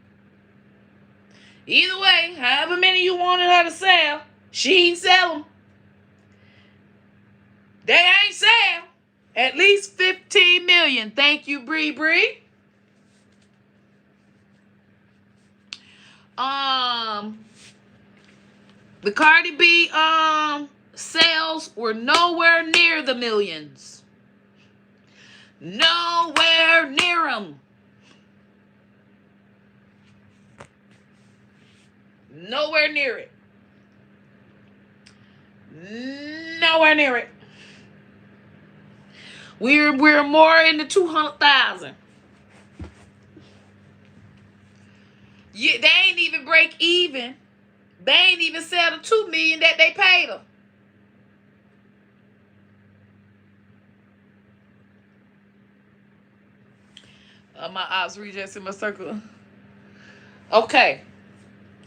Speaker 1: Either way, however many you wanted her to sell, she ain't sell them. They ain't sell. At least 15 million. Thank you, Bree Bree. The Cardi B sales were nowhere near the millions. Nowhere near them. Nowhere near it. Nowhere near it. We're more in the 200,000. Yeah, they ain't even break even. They ain't even sell the $2 million that they paid her. My ops rejects in my circle. Okay.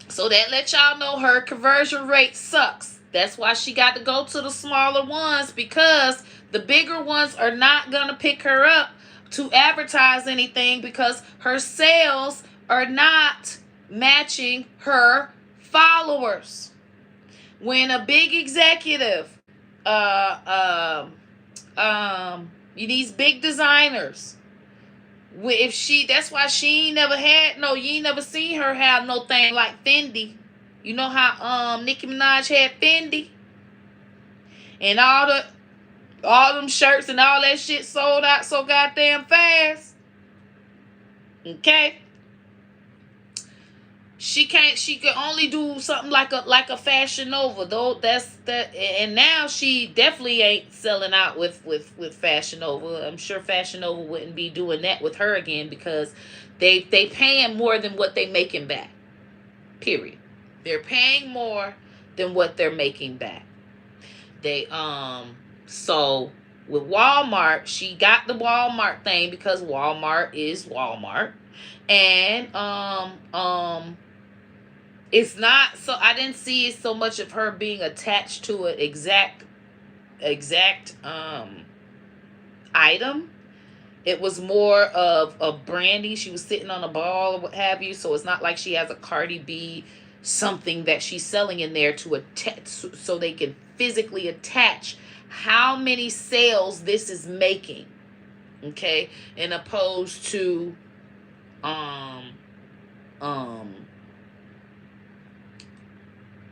Speaker 1: So that let y'all know her conversion rate sucks. That's why she got to go to the smaller ones, because the bigger ones are not going to pick her up to advertise anything, because her sales are not matching her followers. When a big executive, these big designers, if she, that's why she ain't never had no, you ain't never seen her have no thing like Fendi. You know how Nicki Minaj had Fendi, and all them shirts and all that shit sold out so goddamn fast. Okay, she could only do something like a Fashion Nova, though. That's that. And now she definitely ain't selling out with Fashion Nova. I'm sure Fashion Nova wouldn't be doing that with her again, because they paying more than what they making back. Period. They're paying more than what they're making back. They so with Walmart, she got the Walmart thing because Walmart is Walmart. And it's not, so I didn't see so much of her being attached to an exact item. It was more of a branding. She was sitting on a ball or what have you. So it's not like she has a Cardi B something that she's selling in there to attach, so they can physically attach how many sales this is making. Okay, and opposed to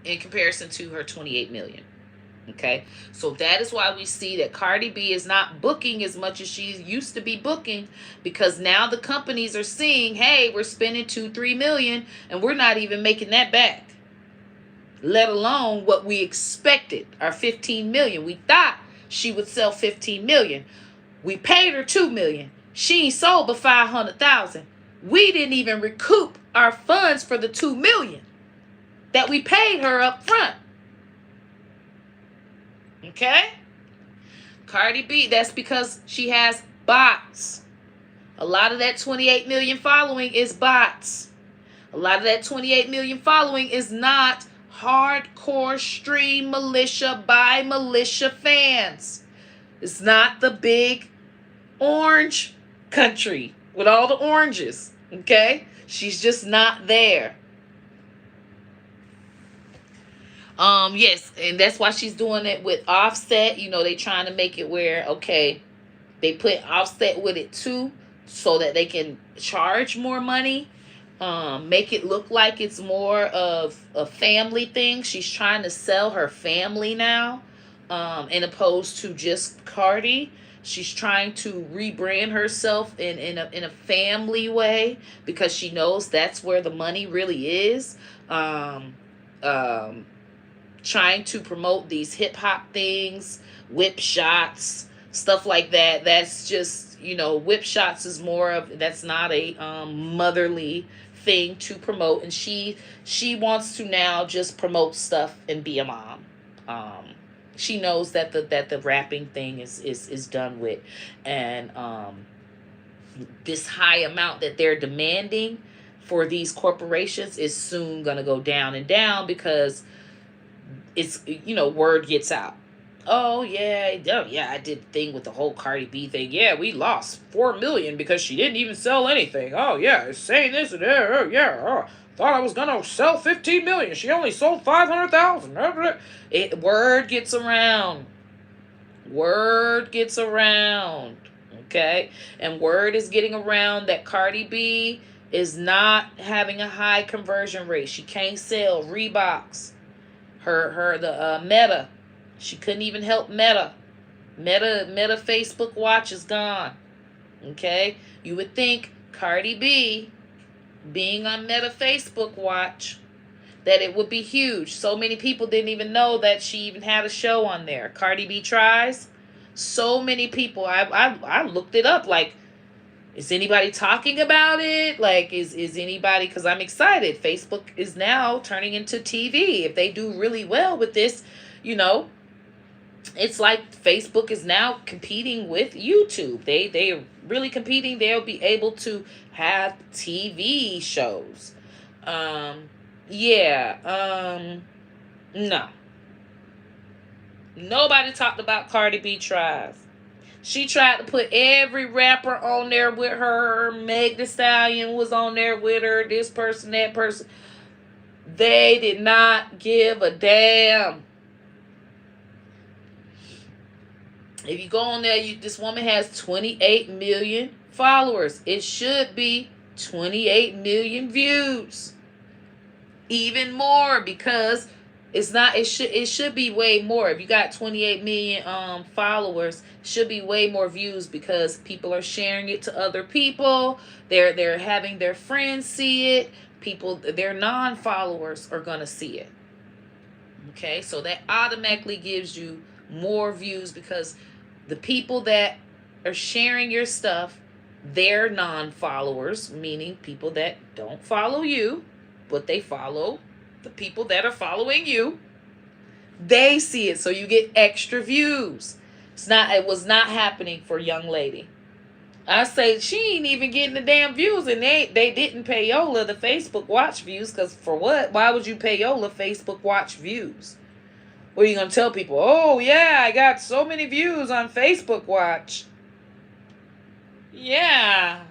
Speaker 1: in comparison to her 28 million. Okay, so that is why we see that Cardi B is not booking as much as she used to be booking, because now the companies are seeing, hey, we're spending 2-3 million and we're not even making that back, let alone what we expected, our 15 million. We thought she would sell 15 million. We paid her 2 million. She ain't sold but 500,000. We didn't even recoup our funds for the 2 million that we paid her up front. Okay? Cardi B, that's because she has bots. A lot of that 28 million following is bots. A lot of that 28 million following is not hardcore stream militia by militia fans. It's not the big orange country with all the oranges. Okay? She's just not there. Yes, and that's why she's doing it with Offset. You know, they trying to make it where, okay, they put Offset with it too, so that they can charge more money. Make it look like it's more of a family thing. She's trying to sell her family now, in opposed to just Cardi. She's trying to rebrand herself in a family way, because she knows that's where the money really is. Trying to promote these hip hop things, whip shots, stuff like that. That's just, whip shots is more of, that's not a motherly thing to promote. And she wants to now just promote stuff and be a mom. She knows that the rapping thing is done with, and this high amount that they're demanding for these corporations is soon gonna go down and down, because it's, word gets out. Oh yeah, I did the thing with the whole Cardi B thing. Yeah, we lost 4 million because she didn't even sell anything. Oh yeah, it's saying this and thought I was gonna sell 15 million. She only sold 500,000. Word gets around. Word gets around. Okay, and word is getting around that Cardi B is not having a high conversion rate. She can't sell Reeboks. The Meta, she couldn't even help Meta Facebook watch is gone. Okay, you would think Cardi B being on Meta Facebook watch that it would be huge. So many people didn't even know that she even had a show on there. Cardi B Tries. So many people. I looked it up. Like, is anybody talking about it? Like, is anybody? Because I'm excited. Facebook is now turning into TV. If they do really well with this, you know, it's like Facebook is now competing with YouTube. They're really competing. They'll be able to have TV shows. Yeah. No. Nobody talked about Cardi B Tries. She tried to put every rapper on there with her. Meg Thee Stallion was on there with her. This person, that person. They did not give a damn. If you go on there, this woman has 28 million followers. It should be 28 million views. Even more, because it's not. It should be way more. If you got 28 million followers, it should be way more views, because people are sharing it to other people. They're having their friends see it. People, their non-followers are gonna see it. Okay, so that automatically gives you more views, because the people that are sharing your stuff, they're non-followers, meaning people that don't follow you, but they follow the people that are following you. They see it, so you get extra views. It was not happening for Young Lady. I say she ain't even getting the damn views, and they didn't pay Yola the Facebook watch views, because for what? Why would you pay Yola Facebook watch views? What are you going to tell people? Oh, yeah, I got so many views on Facebook watch. Yeah.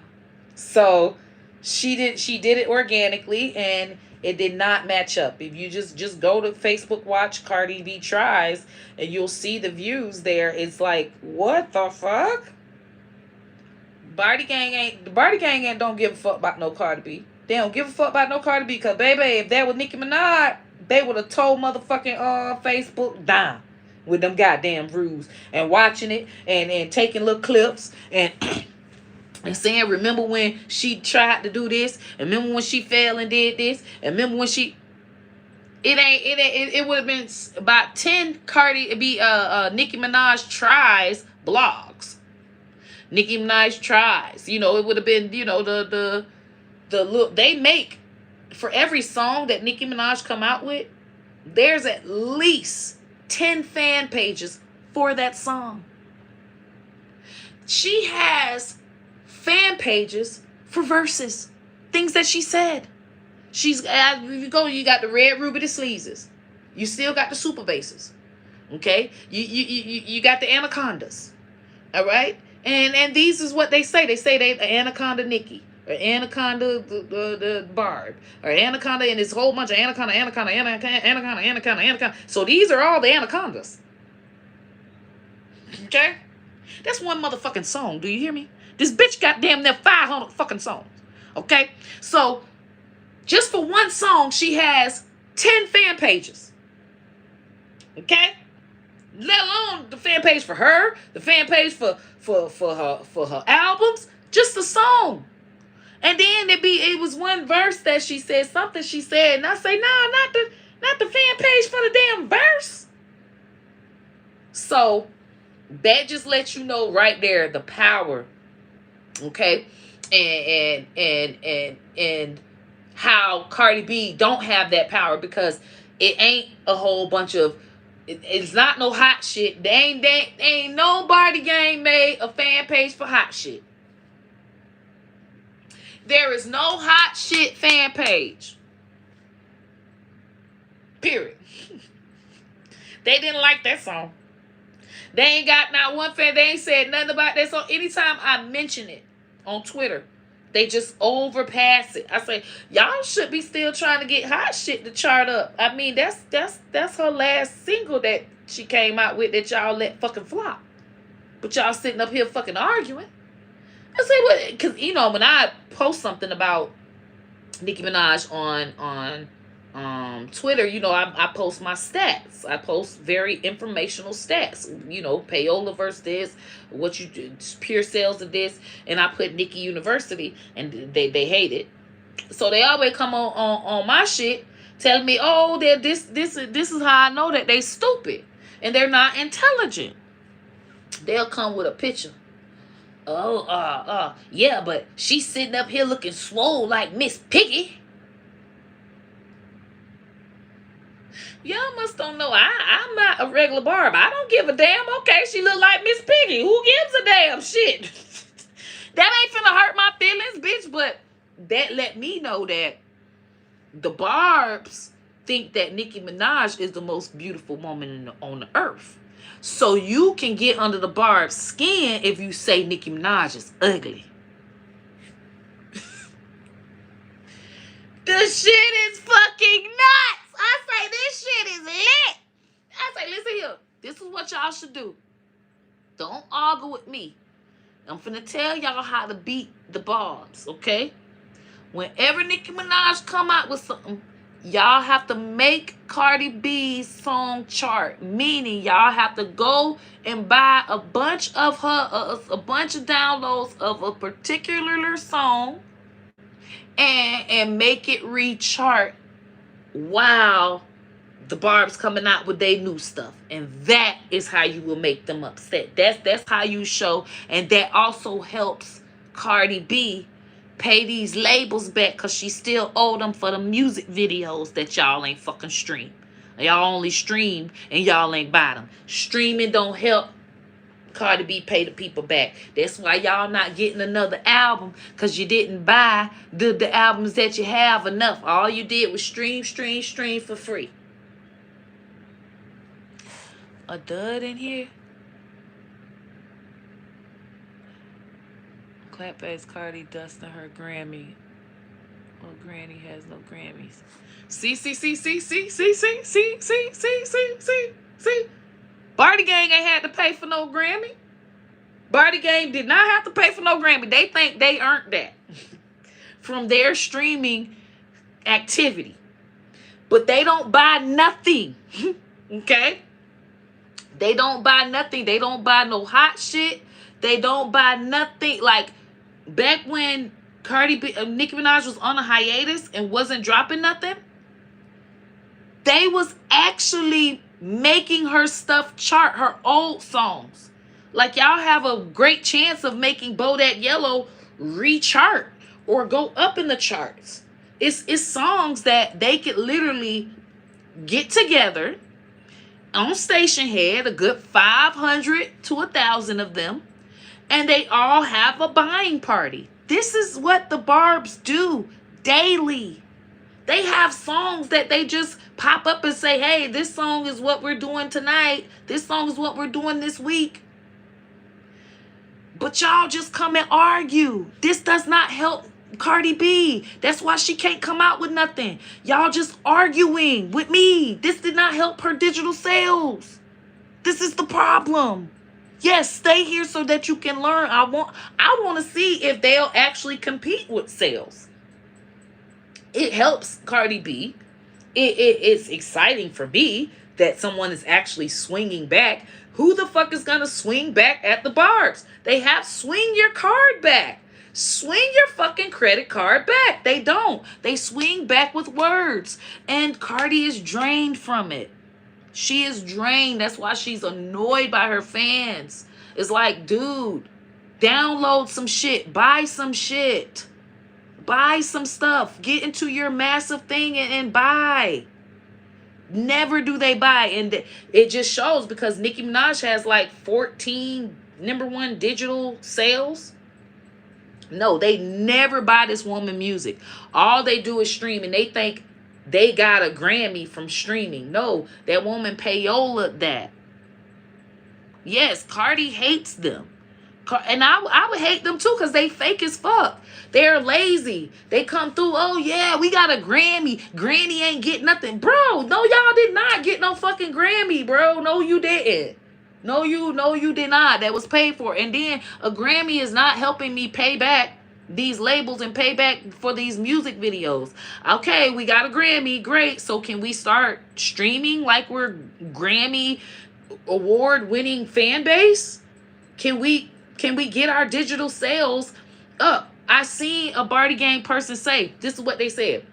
Speaker 1: So she did it organically, and it did not match up. If you just go to Facebook watch Cardi B Tries, and you'll see the views there. It's like, what the fuck? The Bardi Gang don't give a fuck about no Cardi B. They don't give a fuck about no Cardi B, because baby, if that was Nicki Minaj, they would have told motherfucking Facebook down with them goddamn rules, and watching it and taking little clips and and saying, remember when she tried to do this, and remember when she fell and did this, and remember when she it would have been about 10 Nicki Minaj Tries blogs. Nicki Minaj Tries. You know, it would have been, you know, the look they make. For every song that Nicki Minaj come out with, there's at least 10 fan pages for that song. She has fan pages for verses, things that she said. You got the red ruby the sleazes. You still got the super basses. Okay? You got the anacondas. All right? And these is what they say. They say they Anaconda Nicki. Or Anaconda the Barbz, or Anaconda, and this whole bunch of Anaconda. So these are all the anacondas. Okay? That's one motherfucking song. Do you hear me? This bitch got damn near 500 fucking songs. Okay? So just for one song, she has 10 fan pages. Okay? Let alone the fan page for her, the fan page for her albums, just a song. And then it was one verse that she said something she said, and I say, no, not the fan page for the damn verse. So that just lets you know right there the power, okay, and how Cardi B don't have that power, because it ain't a whole bunch of. It's not no hot shit. They ain't nobody gang made a fan page for hot shit. There is no hot shit fan page. Period. They didn't like that song. They ain't got not one fan. They ain't said nothing about that song. Anytime I mention it on Twitter, they just overpass it. I say, y'all should be still trying to get hot shit to chart up. I mean, that's her last single that she came out with that y'all let fucking flop. But y'all sitting up here fucking arguing. I say what, because you know when I post something about Nicki Minaj on Twitter, you know I post my stats. I post very informational stats. You know, payola versus this, what you do, pure sales of this, and I put Nicki University, and they hate it. So they always come on my shit telling me, oh, this is how I know that they stupid and they're not intelligent. They'll come with a picture. Oh, yeah, but she's sitting up here looking swole like Miss Piggy. Y'all must don't know. I'm not a regular Barb. I don't give a damn. Okay, she look like Miss Piggy. Who gives a damn shit? That ain't finna hurt my feelings, bitch. But that let me know that the Barbz think that Nicki Minaj is the most beautiful woman on the earth. So you can get under the Barbz skin if you say Nicki Minaj is ugly. The shit is fucking nuts. I say this shit is lit. I say, listen here. This is what y'all should do. Don't argue with me. I'm finna tell y'all how to beat the Barbz, okay? Whenever Nicki Minaj come out with something, y'all have to make Cardi B's song chart. Meaning y'all have to go and buy a bunch of downloads of a particular song and make it re-chart while the Barbz coming out with their new stuff. And that is how you will make them upset. That's how you show. And that also helps Cardi B pay these labels back, because she still owe them for the music videos that y'all ain't fucking stream. Y'all only stream and y'all ain't buy them. Streaming don't help Cardi B pay the people back. That's why y'all not getting another album, because you didn't buy the albums that you have enough. All you did was stream for free. A dud in here. Clapback's Cardi dusting her Grammy. Well, Granny has no Grammys. See. Barty Gang ain't had to pay for no Grammy. Barty Gang did not have to pay for no Grammy. They think they earned that from their streaming activity. But they don't buy nothing. Okay? They don't buy nothing. They don't buy no hot shit. They don't buy nothing. Like, back when Nicki Minaj was on a hiatus and wasn't dropping nothing, they was actually making her stuff chart, her old songs. Like, y'all have a great chance of making Bodak Yellow re-chart or go up in the charts. It's songs that they could literally get together on Station Head, a good 500 to 1,000 of them, and they all have a buying party. This is what the Barbz do daily. They have songs that they just pop up and say, hey, this song is what we're doing tonight. This song is what we're doing this week. But y'all just come and argue. This does not help Cardi B. That's why she can't come out with nothing. Y'all just arguing with me. This did not help her digital sales. This is the problem. Yes, stay here so that you can learn. I want to see if they'll actually compete with sales. It helps Cardi B. It's exciting for me that someone is actually swinging back. Who the fuck is going to swing back at the Barbz? They have swing your card back. Swing your fucking credit card back. They don't. They swing back with words. And Cardi is drained from it. She is drained. That's why she's annoyed by her fans. It's like, dude, download some shit. Buy some shit. Buy some stuff. Get into your massive thing and buy. Never do they buy. And it just shows, because Nicki Minaj has like 14 #1 digital sales. No, they never buy this woman music. All they do is stream, and they think they got a Grammy from streaming. No, that woman payola that. Yes, Cardi hates them. And I would hate them too, because they fake as fuck. They're lazy. They come through, oh yeah, we got a Grammy. Granny ain't get nothing. Bro, no, y'all did not get no fucking Grammy, bro. No, you didn't. No, you did not. That was paid for. And then a Grammy is not helping me pay back these labels and pay back for these music videos. Okay, we got a Grammy. Great. So can we start streaming like we're Grammy award-winning fan base? Can we get our digital sales up? I seen a Barty Gang person say, this is what they said.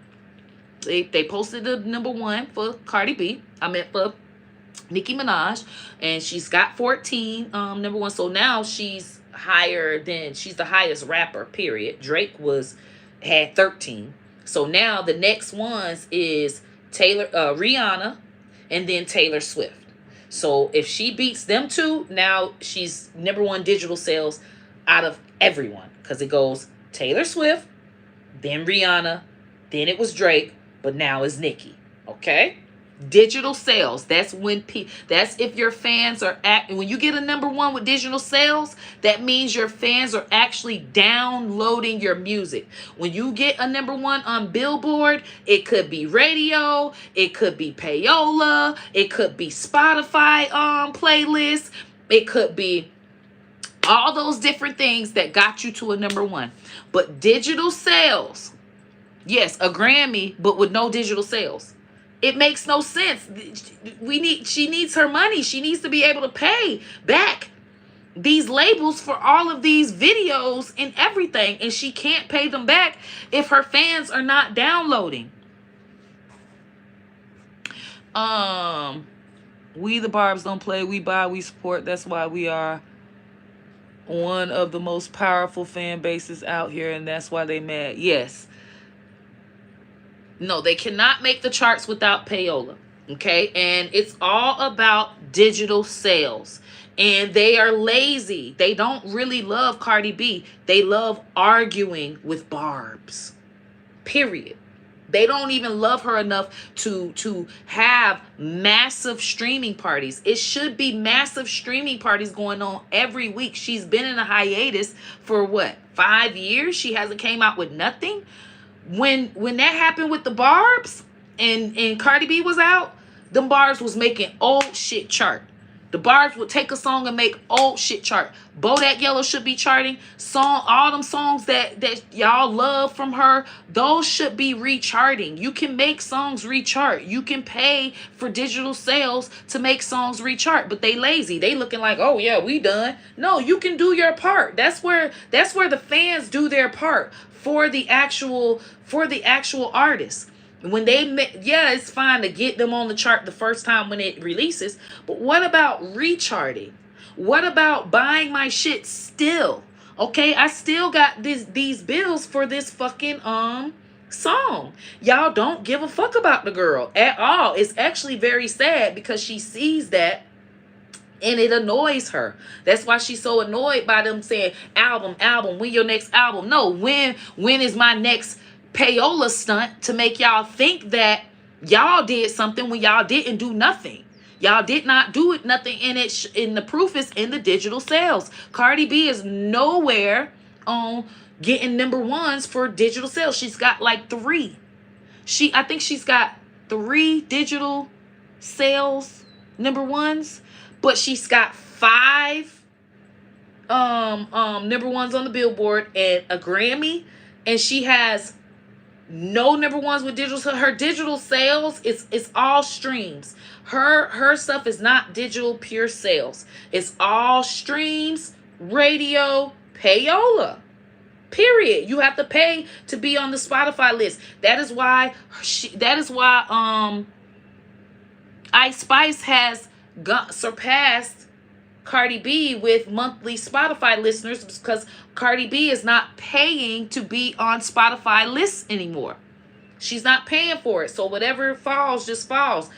Speaker 1: They posted the #1 for Cardi B. I meant for Nicki Minaj, and she's got 14 #1. So now she's the highest rapper, period. Drake had 13. So now the next ones is Rihanna, and then Taylor Swift. So if she beats them two, now she's #1 digital sales out of everyone, because it goes Taylor Swift, then Rihanna, then it was Drake, but now it's Nicki. Okay? Digital sales. That's if your fans are when you get a #1 with digital sales, that means your fans are actually downloading your music. When you get a #1 on Billboard, it could be radio, it could be payola, it could be Spotify playlists, it could be all those different things that got you to a #1. But digital sales, yes, a Grammy, but with no digital sales. It makes no sense. She needs her money. She needs to be able to pay back these labels for all of these videos and everything. And she can't pay them back if her fans are not downloading. We the Barbz don't play. We buy, we support. That's why we are one of the most powerful fan bases out here. And that's why they mad. Yes. No, they cannot make the charts without payola. Okay? And it's all about digital sales. And they are lazy. They don't really love Cardi B. They love arguing with Barbz. Period. They don't even love her enough to have massive streaming parties. It should be massive streaming parties going on every week. She's been in a hiatus for what? 5 years? She hasn't came out with nothing. When that happened with the Barbz and Cardi B was out, them Barbz was making old shit chart. The Barbz would take a song and make old shit chart. Bodak Yellow should be charting. All them songs that y'all love from her, those should be recharting. You can make songs rechart. You can pay for digital sales to make songs rechart, but they lazy. They looking like, oh yeah, we done. No, you can do your part. That's where the fans do their part for the actual artist. When it's fine to get them on the chart the first time when it releases, but what about recharting? What about buying my shit still? Okay, I still got these bills for this fucking song. Y'all don't give a fuck about the girl at all. It's actually very sad because she sees that and it annoys her. That's why she's so annoyed by them saying album, when your next album? No, when is my next payola stunt to make y'all think that y'all did something when y'all didn't do nothing. Y'all did not do it, nothing in it. In the proof is in the digital sales. Cardi B is nowhere on getting #1s for digital sales. She's got like 3. I think she's got 3 digital sales #1s, but she's got 5 #1s on the Billboard and a Grammy, and she has no #1s with digital. So her digital sales it's all streams. Her stuff is not digital pure sales. It's all streams, radio, payola. Period. You have to pay to be on the Spotify list. That is why Ice Spice has surpassed Cardi B with monthly Spotify listeners, because Cardi B is not paying to be on Spotify lists anymore. She's not paying for it. So whatever falls just falls.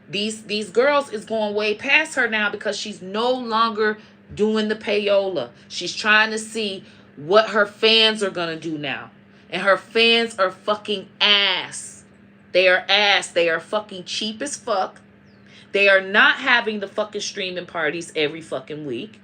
Speaker 1: These girls is going way past her now because she's no longer doing the payola. She's trying to see what her fans are going to do now. And her fans are fucking ass. They are ass. They are fucking cheap as fuck. They are not having the fucking streaming parties every fucking week.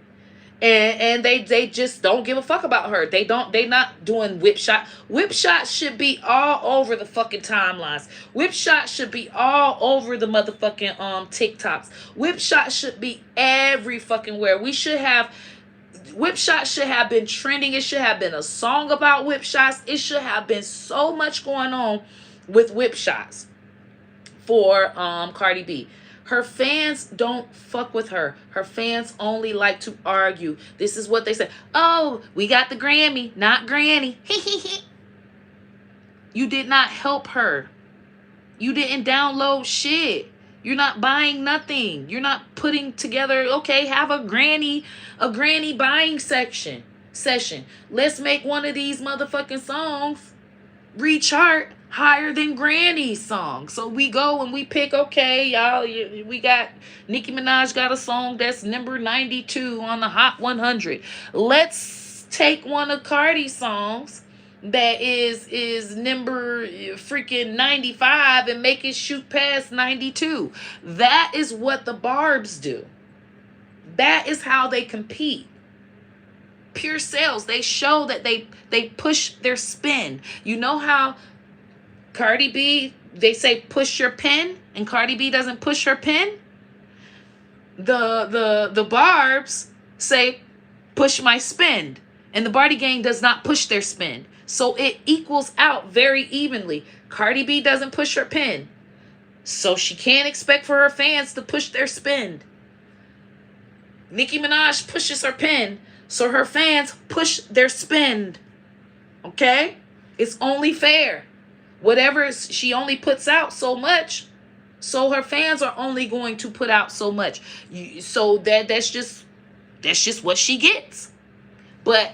Speaker 1: And they just don't give a fuck about her. They not doing whip shot. Whip shot should be all over the fucking timelines. Whip shot should be all over the motherfucking TikToks. Whip shot should be every fucking where. Whip shots should have been trending. It should have been a song about whip shots. It should have been so much going on with whip shots for Cardi B. Her fans don't fuck with her. Her fans only like to argue. This is what they say. Oh, we got the Grammy, not Granny. You did not help her. You didn't download shit. You're not buying nothing. You're not putting together, okay, have a granny buying session. Let's make one of these motherfucking songs rechart higher than Granny's song. So we go and we pick, okay, y'all, we got Nicki Minaj got a song that's number 92 on the Hot 100. Let's take one of Cardi's songs that is number freaking 95 and make it shoot past 92. That is what the Barbz do. That is how they compete. Pure sales. They show that they push their spin. You know how Cardi B, they say push your pen, and Cardi B doesn't push her pen? The Barbz say push my spend, and the Bardi Gang does not push their spend. So it equals out very evenly. Cardi B doesn't push her pen, so she can't expect for her fans to push their spend. Nicki Minaj pushes her pen, so her fans push their spend. Okay? It's only fair. Whatever she only puts out so much, so her fans are only going to put out so much. So that's just what she gets. But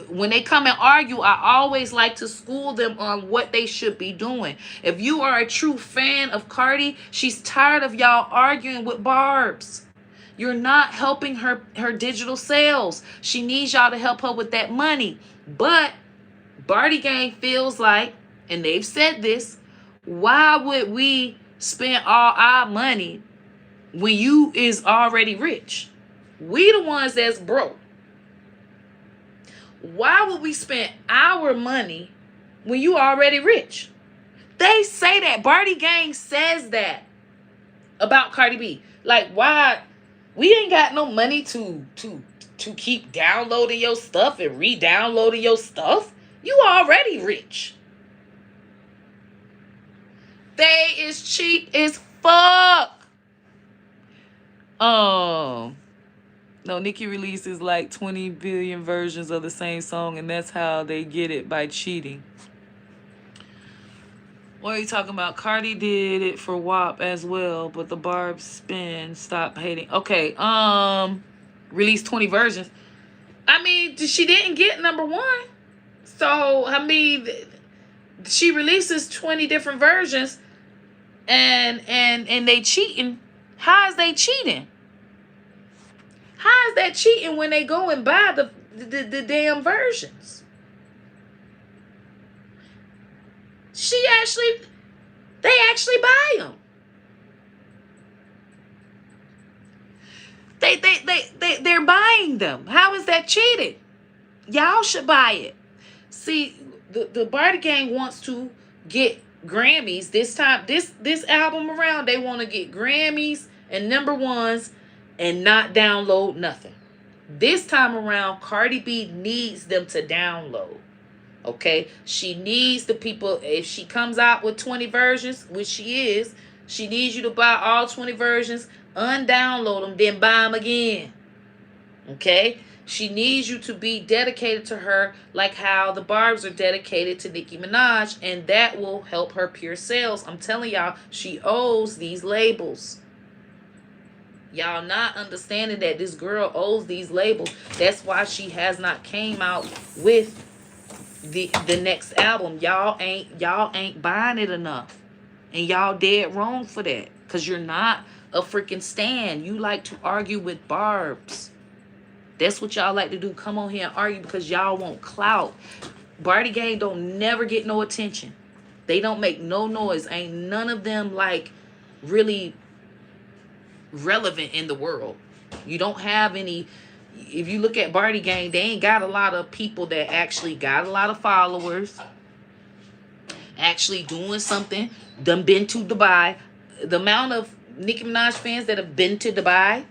Speaker 1: when they come and argue, I always like to school them on what they should be doing. If you are a true fan of Cardi, she's tired of y'all arguing with Barbz. You're not helping her digital sales. She needs y'all to help her with that money. But Bardi Gang feels like, and they've said this, why would we spend all our money when you is already rich? We the ones that's broke. Why would we spend our money when you already rich? They say that. Bardi Gang says that about Cardi B. Like, why? We ain't got no money to keep downloading your stuff and re-downloading your stuff. You already rich. They is cheap as fuck. No, Nicki releases like 20 billion versions of the same song, and that's how they get it, by cheating. What are you talking about? Cardi did it for WAP as well, but the Barbz spin, stop hating. Okay, released 20 versions. I mean, she didn't get number one. So, I mean, she releases 20 different versions and they cheating. How is they cheating? How is that cheating when they go and buy the damn versions? They actually buy them. They're buying them. How is that cheating? Y'all should buy it. See, the Bardi Gang wants to get Grammys this time. This album around, they want to get Grammys and number ones and not download nothing. This time around, Cardi B needs them to download. Okay? She needs the people, if she comes out with 20 versions, which she is, she needs you to buy all 20 versions, undownload them, then buy them again. Okay? She needs you to be dedicated to her like how the Barbz are dedicated to Nicki Minaj, and that will help her pure sales. I'm telling y'all, she owes these labels. Y'all not understanding that this girl owes these labels. That's why she has not came out with the next album. Y'all ain't buying it enough. And y'all dead wrong for that. Because you're not a freaking stan. You like to argue with Barbz. That's what y'all like to do. Come on here and argue because y'all want clout. Bardi Gang don't never get no attention. They don't make no noise. Ain't none of them like really relevant in the world. You don't have any. If you look at Bardi Gang, they ain't got a lot of people that actually got a lot of followers, actually doing something. Done been to Dubai. The amount of Nicki Minaj fans that have been to Dubai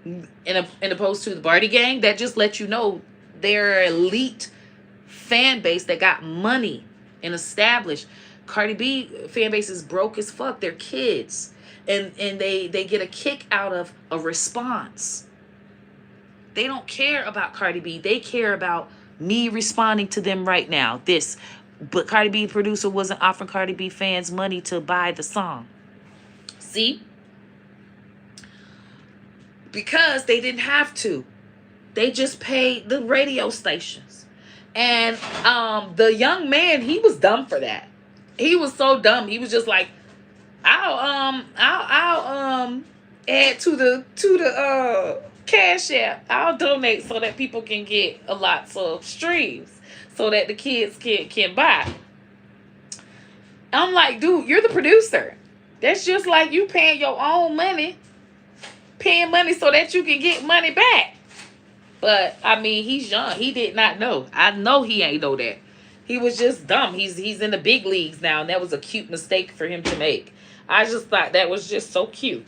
Speaker 1: in opposed to the Bardi Gang, that just lets you know they're an elite fan base that got money and established. Cardi B fan base is broke as fuck. They're kids. And they get a kick out of a response. They don't care about Cardi B. They care about me responding to them right now. This But Cardi B producer wasn't offering Cardi B fans money to buy the song. See? Because they didn't have to. They just paid the radio stations. And the young man, he was dumb for that. He was so dumb. He was just like, I'll add to the Cash App. I'll donate so that people can get a lot of streams so that the kids can buy. I'm like, dude, you're the producer. That's just like you paying your own money. Paying money so that you can get money back. But I mean, he's young. He did not know. I know he ain't know that. He was just dumb. He's in the big leagues now, and that was a cute mistake for him to make. I just thought that was just so cute.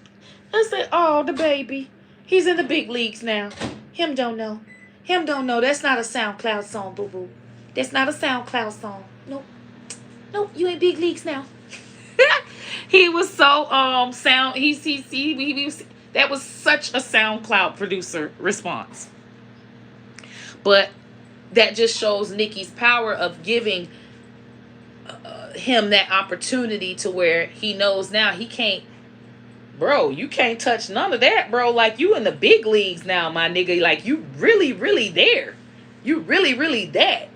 Speaker 1: I said, oh, the baby. He's in the big leagues now. Him don't know. Him don't know. That's not a SoundCloud song, boo-boo. That's not a SoundCloud song. Nope. Nope, you ain't big leagues now. He was so that was such a SoundCloud producer response. But that just shows Nicki's power of giving him that opportunity to where he knows now he can't. Bro, you can't touch none of that, bro. Like, you in the big leagues now, my nigga. Like, you really, really there. You really, really that.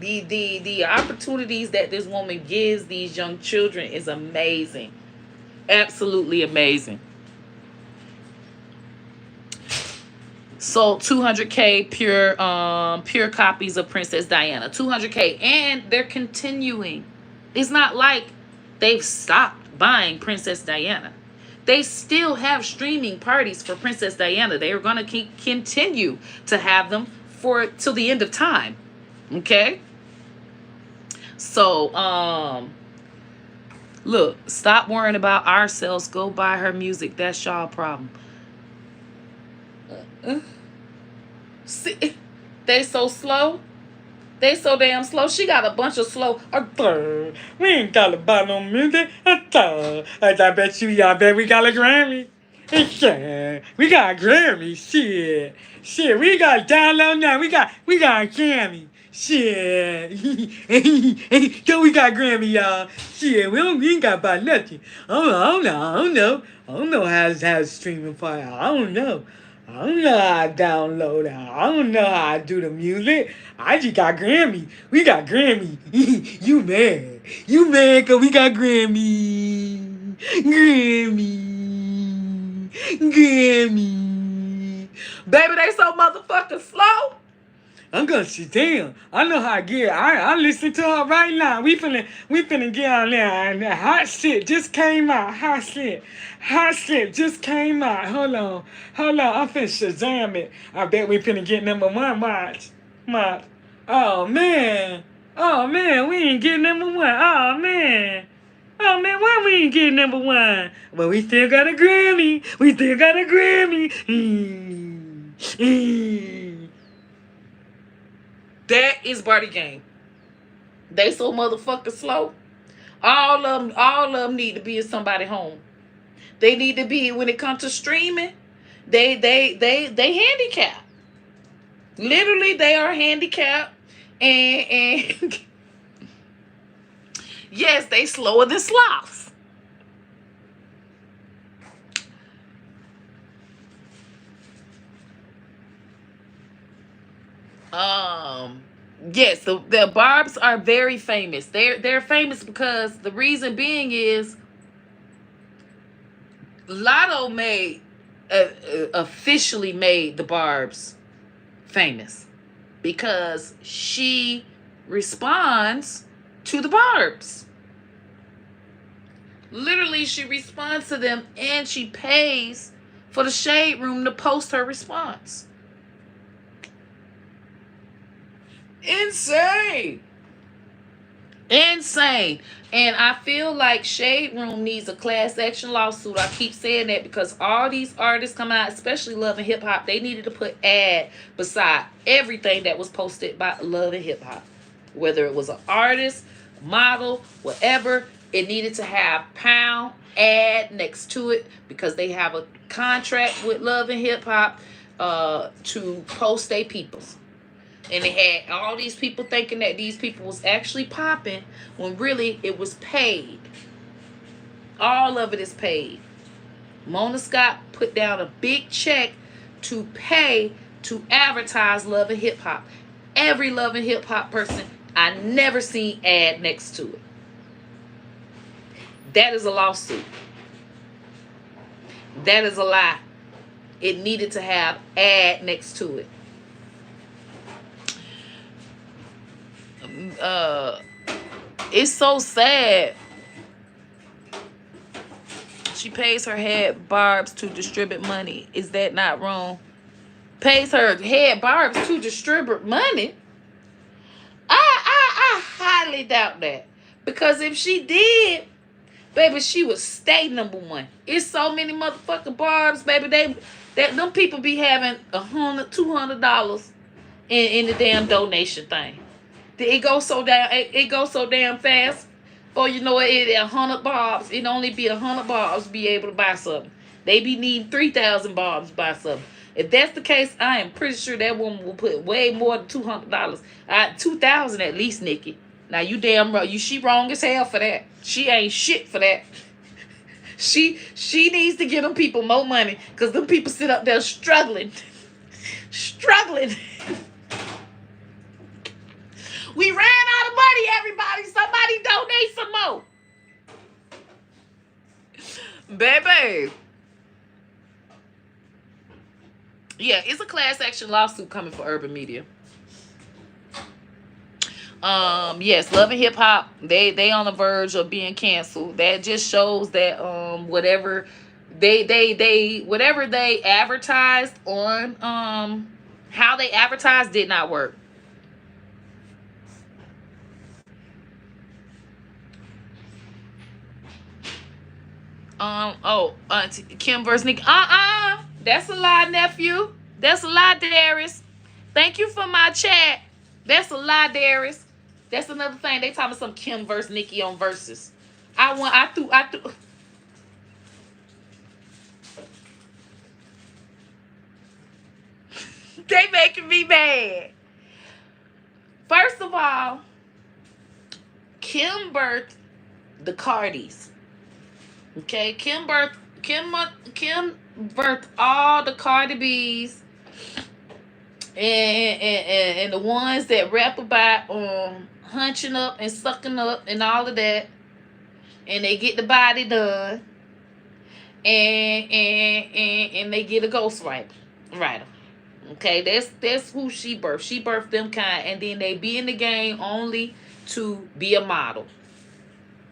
Speaker 1: The opportunities that this woman gives these young children is amazing. Absolutely amazing. Sold 200K pure copies of Princess Diana. 200K. And they're continuing. It's not like they've stopped buying Princess Diana. They still have streaming parties for Princess Diana. They are going to continue to have them till the end of time. Okay? So, look, stop worrying about ourselves. Go buy her music. That's y'all problem. See, they so slow. They so damn slow. She got a bunch of slow. We ain't got to buy no music. I bet we got a Grammy. We got a Grammy. Shit, we got a download now. We got a Grammy. Shit. Yo, we got Grammy, y'all. Shit, we ain't got to buy nothing. I don't know how to streaming fire. I don't know how to download it. I don't know how to do the music. I just got Grammy. We got Grammy. You mad. You mad because we got Grammy. Grammy. Baby, they so motherfucking slow. I'm gonna sit down. I know how to get. I listen to her right now. We finna get on there. And that hot shit just came out. Hot shit just came out. Hold on. I'm finna Shazam it. I bet we finna get number one. Watch. Oh man, we ain't get number one. Oh man, why we ain't get number one? But we still got a Grammy. That is Barty game. They so motherfucking slow. All of them need to be in somebody's home. They need to be, when it comes to streaming, they handicapped. Literally, they are handicapped. And yes, they slower than sloths. Yes, the Barbz are very famous. They're famous because the reason being is Lotto officially made the Barbz famous because she responds to the Barbz. Literally, she responds to them and she pays for the Shade Room to post her response. Insane. And I feel like Shade Room needs a class action lawsuit. I keep saying that because all these artists coming out, especially Love and Hip Hop, they needed to put ad beside everything that was posted by Love and Hip Hop. Whether it was an artist, model, whatever, it needed to have pound ad next to it because they have a contract with Love and Hip Hop to post their peoples. And it had all these people thinking that these people was actually popping when really it was paid. All of it is paid. Mona Scott put down a big check to pay to advertise Love and Hip Hop. Every Love and Hip Hop person, I never seen ad next to it. That is a lawsuit. That is a lie. It needed to have ad next to it. It's so sad. She pays her head Barbz to distribute money. Is that not wrong? Pays her head Barbz to distribute money? I highly doubt that. Because if she did, baby, she would stay #1. It's so many motherfucking Barbz, baby. Them people be having $100, $200 in the damn donation thing. It goes so damn fast. Or you know it 100 Barbz. It only be 100 Barbz to be able to buy something. They be needing 3,000 Barbz to buy something. If that's the case, I am pretty sure that woman will put way more than $200. 2,000 at least, Nikki. Now you damn right. She wrong as hell for that. She ain't shit for that. She needs to give them people more money, because them people sit up there struggling. Struggling. We ran out of money, everybody. Somebody donate some more. Baby. Yeah, it's a class action lawsuit coming for Urban Media. Yes, Love and Hip Hop, they on the verge of being canceled. That just shows that whatever they advertised on how they advertised did not work. Kim versus Nick. That's a lie, nephew. That's a lie, Darius. Thank you for my chat. That's a lie, Darius. That's another thing. They talking about some Kim versus Nikki on Versus. I threw. They making me mad. First of all, Kim birthed the Cardis. Okay, Kim birthed all the Cardi B's and the ones that rap about hunching up and sucking up and all of that, and they get the body done, and they get a ghostwriter. Okay, that's who she birthed. She birthed them kind, and then they be in the game only to be a model.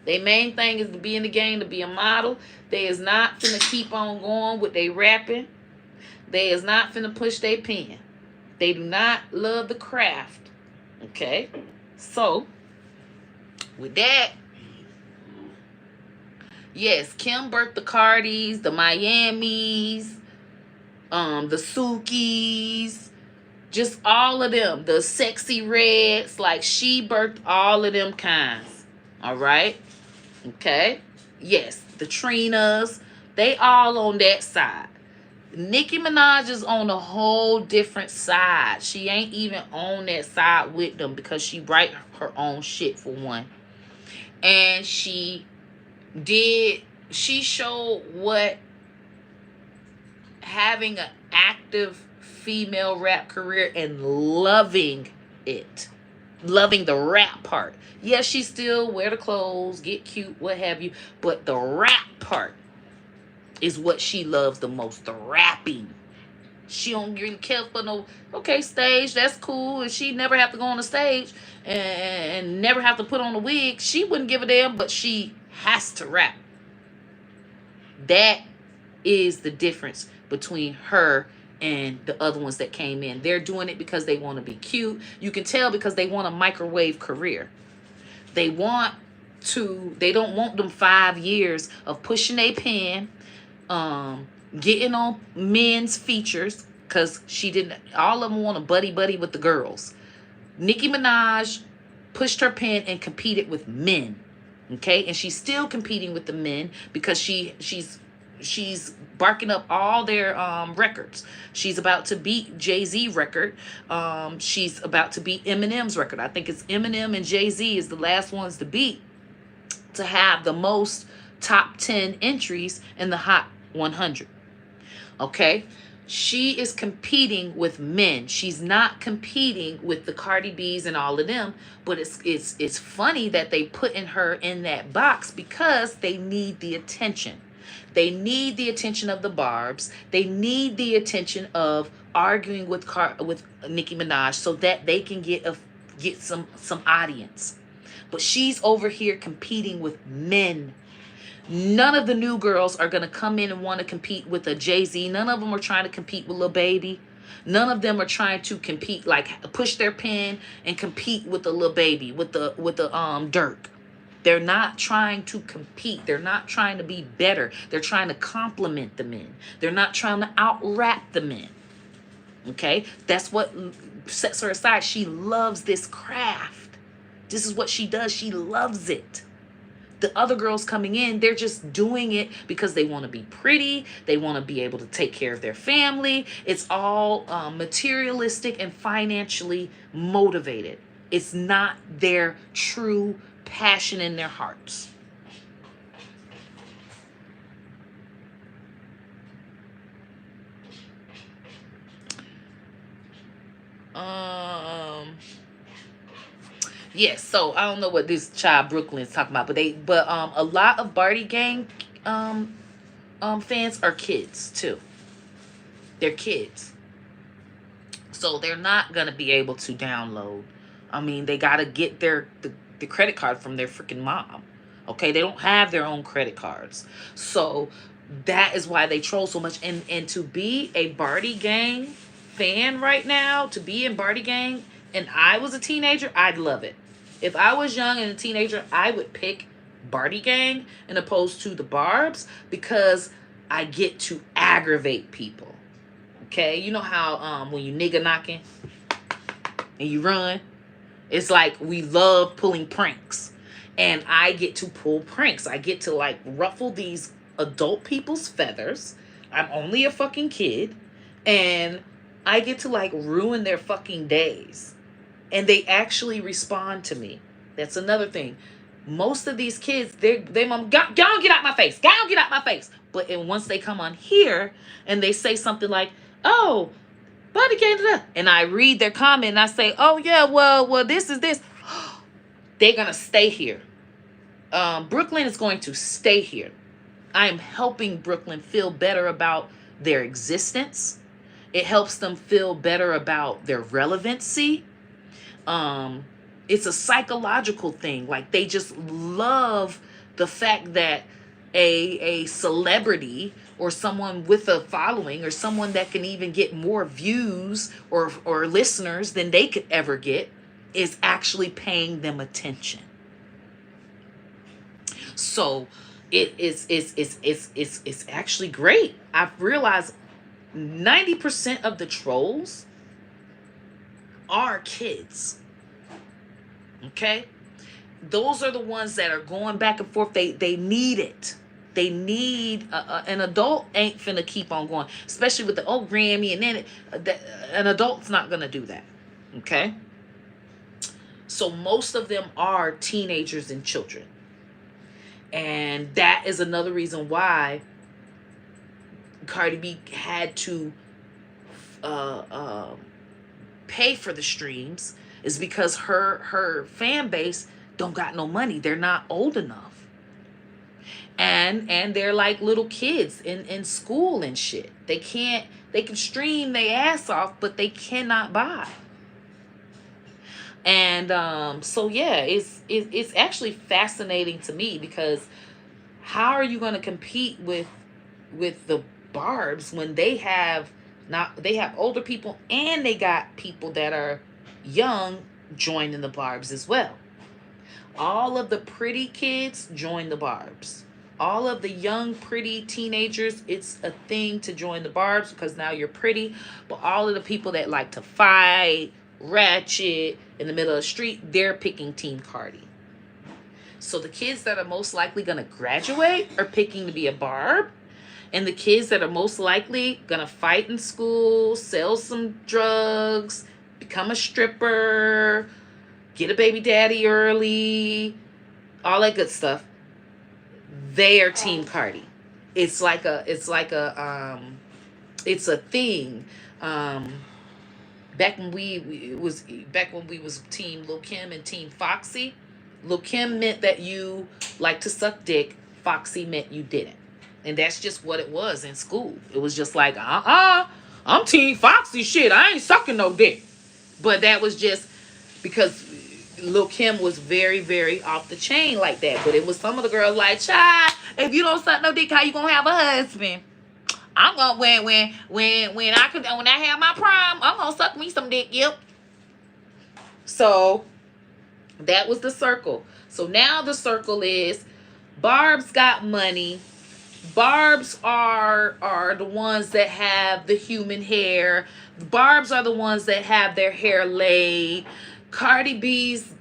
Speaker 1: Their main thing is to be in the game, to be a model. They is not finna keep on going with they rapping. They is not finna push their pen. They do not love the craft. Okay? So, with that, yes, Kim birthed the Cardis, the Miamis, the Sukis, just all of them. The Sexy Reds, like she birthed all of them kinds. All right? Okay? Yes, the Trinas, they all on that side. Nicki Minaj is on a whole different side. She ain't even on that side with them because she write her own shit, for one. And she showed what having an active female rap career and loving it. Loving the rap part. Yes, she still wear the clothes, get cute, what have you. But the rap part is what she loves the most. The rapping. She don't really care for no, okay, stage, that's cool. And she never have to go on the stage and never have to put on a wig. She wouldn't give a damn, but she has to rap. That is the difference between her and the other ones that came in. They're doing it because they want to be cute. You can tell because they want a microwave career. They don't want them 5 years of pushing a pen, getting on men's features, because all of them want to buddy with the girls. Nicki Minaj pushed her pen and competed with men. Okay? And she's still competing with the men because she's she's barking up all their records. She's about to beat Jay-Z record. She's about to beat Eminem's record. I think it's Eminem and Jay-Z is the last ones to beat, to have the most top 10 entries in the Hot 100. Okay? She is competing with men. She's not competing with the Cardi B's and all of them. But it's funny that they put her in that box because they need the attention. They need the attention of the Barbz. They need the attention of arguing with Nicki Minaj so that they can get some audience. But she's over here competing with men. None of the new girls are going to come in and want to compete with a Jay-Z. None of them are trying to compete with Lil Baby. None of them are trying to compete, like push their pen and compete with the Lil Baby, with the Dirk. They're not trying to compete. They're not trying to be better. They're trying to compliment the men. They're not trying to out-rap the men. Okay? That's what sets her aside. She loves this craft. This is what she does. She loves it. The other girls coming in, they're just doing it because they want to be pretty. They want to be able to take care of their family. It's all materialistic and financially motivated. It's not their true passion in their hearts. Yes, so I don't know what this child Brooklyn is talking about, but a lot of Barty Gang fans are kids too. They're kids. So they're not gonna be able to download. I mean, they gotta get the credit card from their freaking mom. Okay, they don't have their own credit cards. So that is why they troll so much. And to be a Barty Gang fan right now, to be in Barty Gang, and I was a teenager, I'd love it. If I was young and a teenager, I would pick Barty Gang and opposed to the Barbz because I get to aggravate people. Okay, you know how when you nigga knocking and you run, it's like we love pulling pranks, and I get to pull pranks. I get to like ruffle these adult people's feathers. I'm only a fucking kid, and I get to like ruin their fucking days. And they actually respond to me. That's another thing. Most of these kids, they mom, go get out my face. Go get out my face. But once they come on here and they say something like, oh, Buddy gave it up. And I read their comment and I say, oh yeah, well, this is this. They're going to stay here. Brooklyn is going to stay here. I am helping Brooklyn feel better about their existence. It helps them feel better about their relevancy. It's a psychological thing. Like they just love the fact that a celebrity or someone with a following or someone that can even get more views or listeners than they could ever get is actually paying them attention. So it's actually great. I've realized 90% of the trolls are kids. Okay? Those are the ones that are going back and forth. They need it. They need an adult ain't finna keep on going, especially with the old Grammy, and then an adult's not gonna do that. Okay? So most of them are teenagers and children. And that is another reason why Cardi B had to pay for the streams, is because her fan base don't got no money. They're not old enough. And they're like little kids in school and shit. They can stream their ass off, but they cannot buy. And so yeah, it's actually fascinating to me, because how are you going to compete with the Barbz when they have older people and they got people that are young joining the Barbz as well. All of the pretty kids join the Barbz. All of the young, pretty teenagers, it's a thing to join the Barbz because now you're pretty. But all of the people that like to fight, ratchet, in the middle of the street, they're picking Team Cardi. So the kids that are most likely going to graduate are picking to be a Barb. And the kids that are most likely gonna fight in school, sell some drugs, become a stripper, get a baby daddy early, all that good stuff, they are Team Cardi. It's like a it's a thing. Um, back when we was Team Lil Kim and Team Foxy. Lil Kim meant that you like to suck dick. Foxy meant you didn't. And that's just what it was in school. It was just like, I'm Team Foxy shit. I ain't sucking no dick. But that was just because Lil Kim was very, very off the chain like that. But it was some of the girls like, child, if you don't suck no dick, how you gonna have a husband? I'm gonna when I have my prime, I'm gonna suck me some dick. Yep. So that was the circle. So now the circle is Barbz got money. Barbz are the ones that have the human hair. Barbz are the ones that have their hair laid. Cardi B's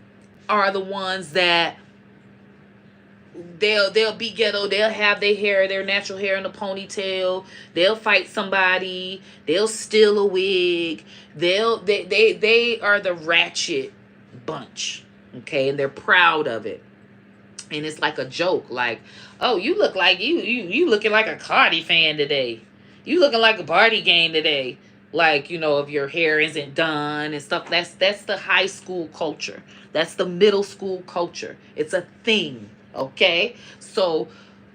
Speaker 1: are the ones that they'll be ghetto. They'll have their natural hair in a ponytail. They'll fight somebody. They'll steal a wig. They are the ratchet bunch. Okay, and they're proud of it. And it's like a joke, like, oh, you look like you looking like a Cardi fan today. You looking like a Barty gang today. Like, if your hair isn't done and stuff. That's the high school culture. That's the middle school culture. It's a thing. Okay? So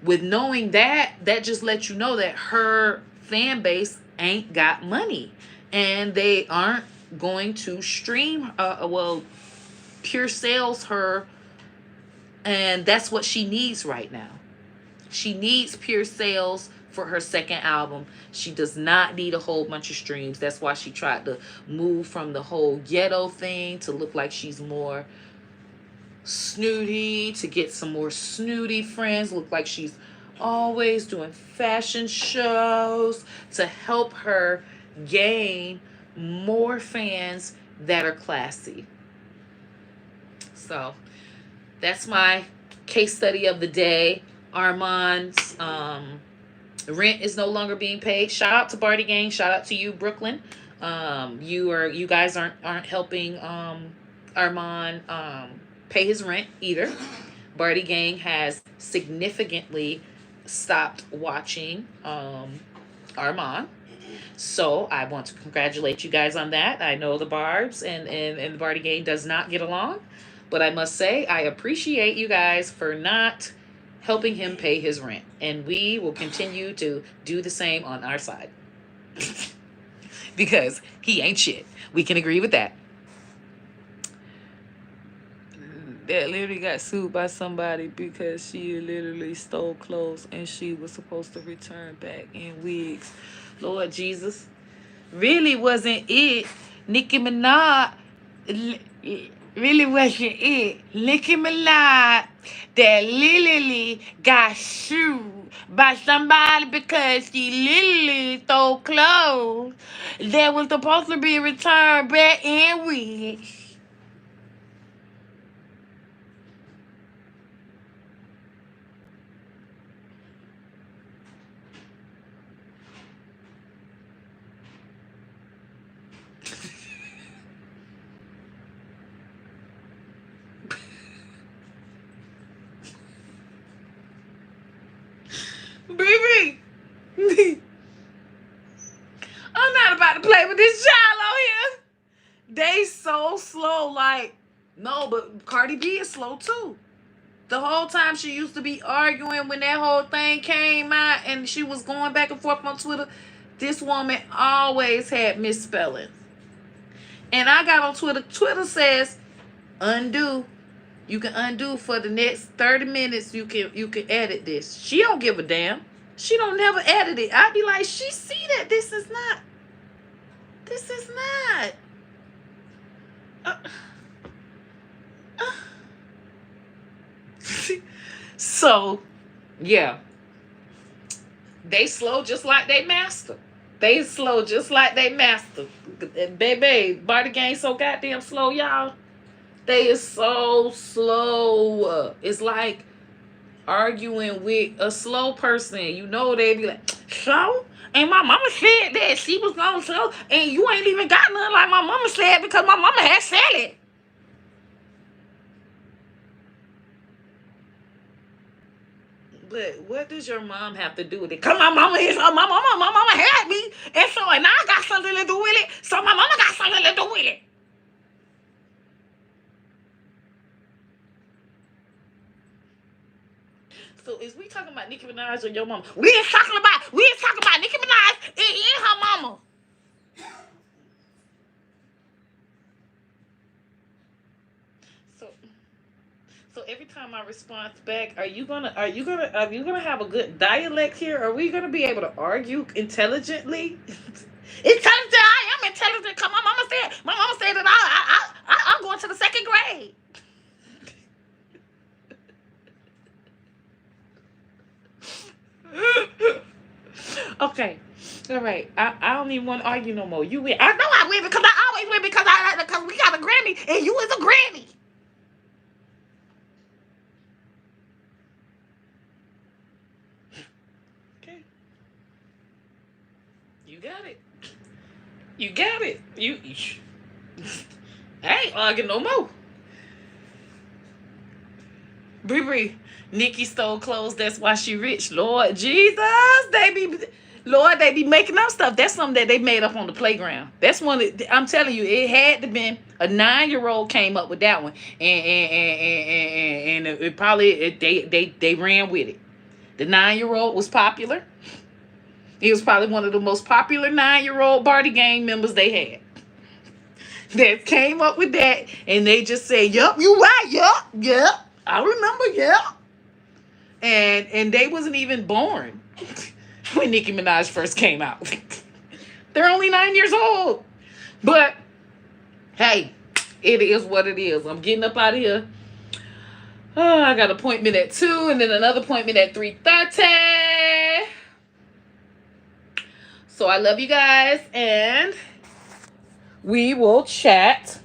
Speaker 1: with knowing that just lets you know that her fan base ain't got money. And they aren't going to stream pure sales her. And that's what she needs right now. She needs pure sales for her second album. She does not need a whole bunch of streams. That's why she tried to move from the whole ghetto thing to look like she's more snooty, to get some more snooty friends, look like she's always doing fashion shows, to help her gain more fans that are classy. So that's my case study of the day. Armon's rent is no longer being paid. Shout out to Barty Gang. Shout out to you, Brooklyn. You guys aren't helping Armon pay his rent either. Barty Gang has significantly stopped watching Armon. So I want to congratulate you guys on that. I know the Barbz and the Barty Gang does not get along. But I must say, I appreciate you guys for not helping him pay his rent. And we will continue to do the same on our side. Because he ain't shit. We can agree with that. That literally got sued by somebody because she literally stole clothes and she was supposed to return back in wigs. Lord Jesus. Really wasn't it. Nicki Minaj really wasn't it. Nicki Minaj that literally got sued by somebody because she literally stole clothes that was supposed to be returned back in wigs. Baby, I'm not about to play with this child on here. They so slow. Like, no, but Cardi B is slow too. The whole time she used to be arguing when that whole thing came out and she was going back and forth on Twitter. This woman always had misspellings. And I got on Twitter. Twitter says undo. You can undo for the next 30 minutes. You can edit this. She don't give a damn. She don't never edit it. I'd be like, she see that this is not. So, yeah. They slow just like they master. They slow just like they master. Baby, Barty Gang so goddamn slow, y'all. They is so slow. It's like arguing with a slow person. They be like, So, and my mama said that she was gonna sell, and you ain't even got nothing like my mama said because my mama had said it. But what does your mom have to do with it? Cause my mama had me, and so and I got something to do with it. So my mama got something to do with it. So is we talking about Nicki Minaj or your mama? We ain't talking about Nicki Minaj and her mama. So so every time I respond back, are you gonna have a good dialect here? Are we gonna be able to argue intelligently? Intelligent, I am intelligent. Cause my mama said that I'm going to the second grade. Okay. All right. I don't even want to argue no more. You win. I know I win because I always win because we got a Grammy and you is a Grammy. Okay. You got it. You got it. I ain't arguing no more. Bree, Nikki stole clothes. That's why she rich. Lord Jesus, they be making up stuff. That's something that they made up on the playground. That's one that, I'm telling you, it had to been a 9-year-old came up with that one, and it probably they ran with it. The 9-year-old was popular. He was probably one of the most popular 9-year-old party gang members they had. That came up with that, and they just said, "Yup, you right, yup." I remember, yeah. And they wasn't even born when Nicki Minaj first came out. They're only 9 years old. But, hey, it is what it is. I'm getting up out of here. Oh, I got an appointment at 2 and then another appointment at 3:30. So I love you guys, and we will chat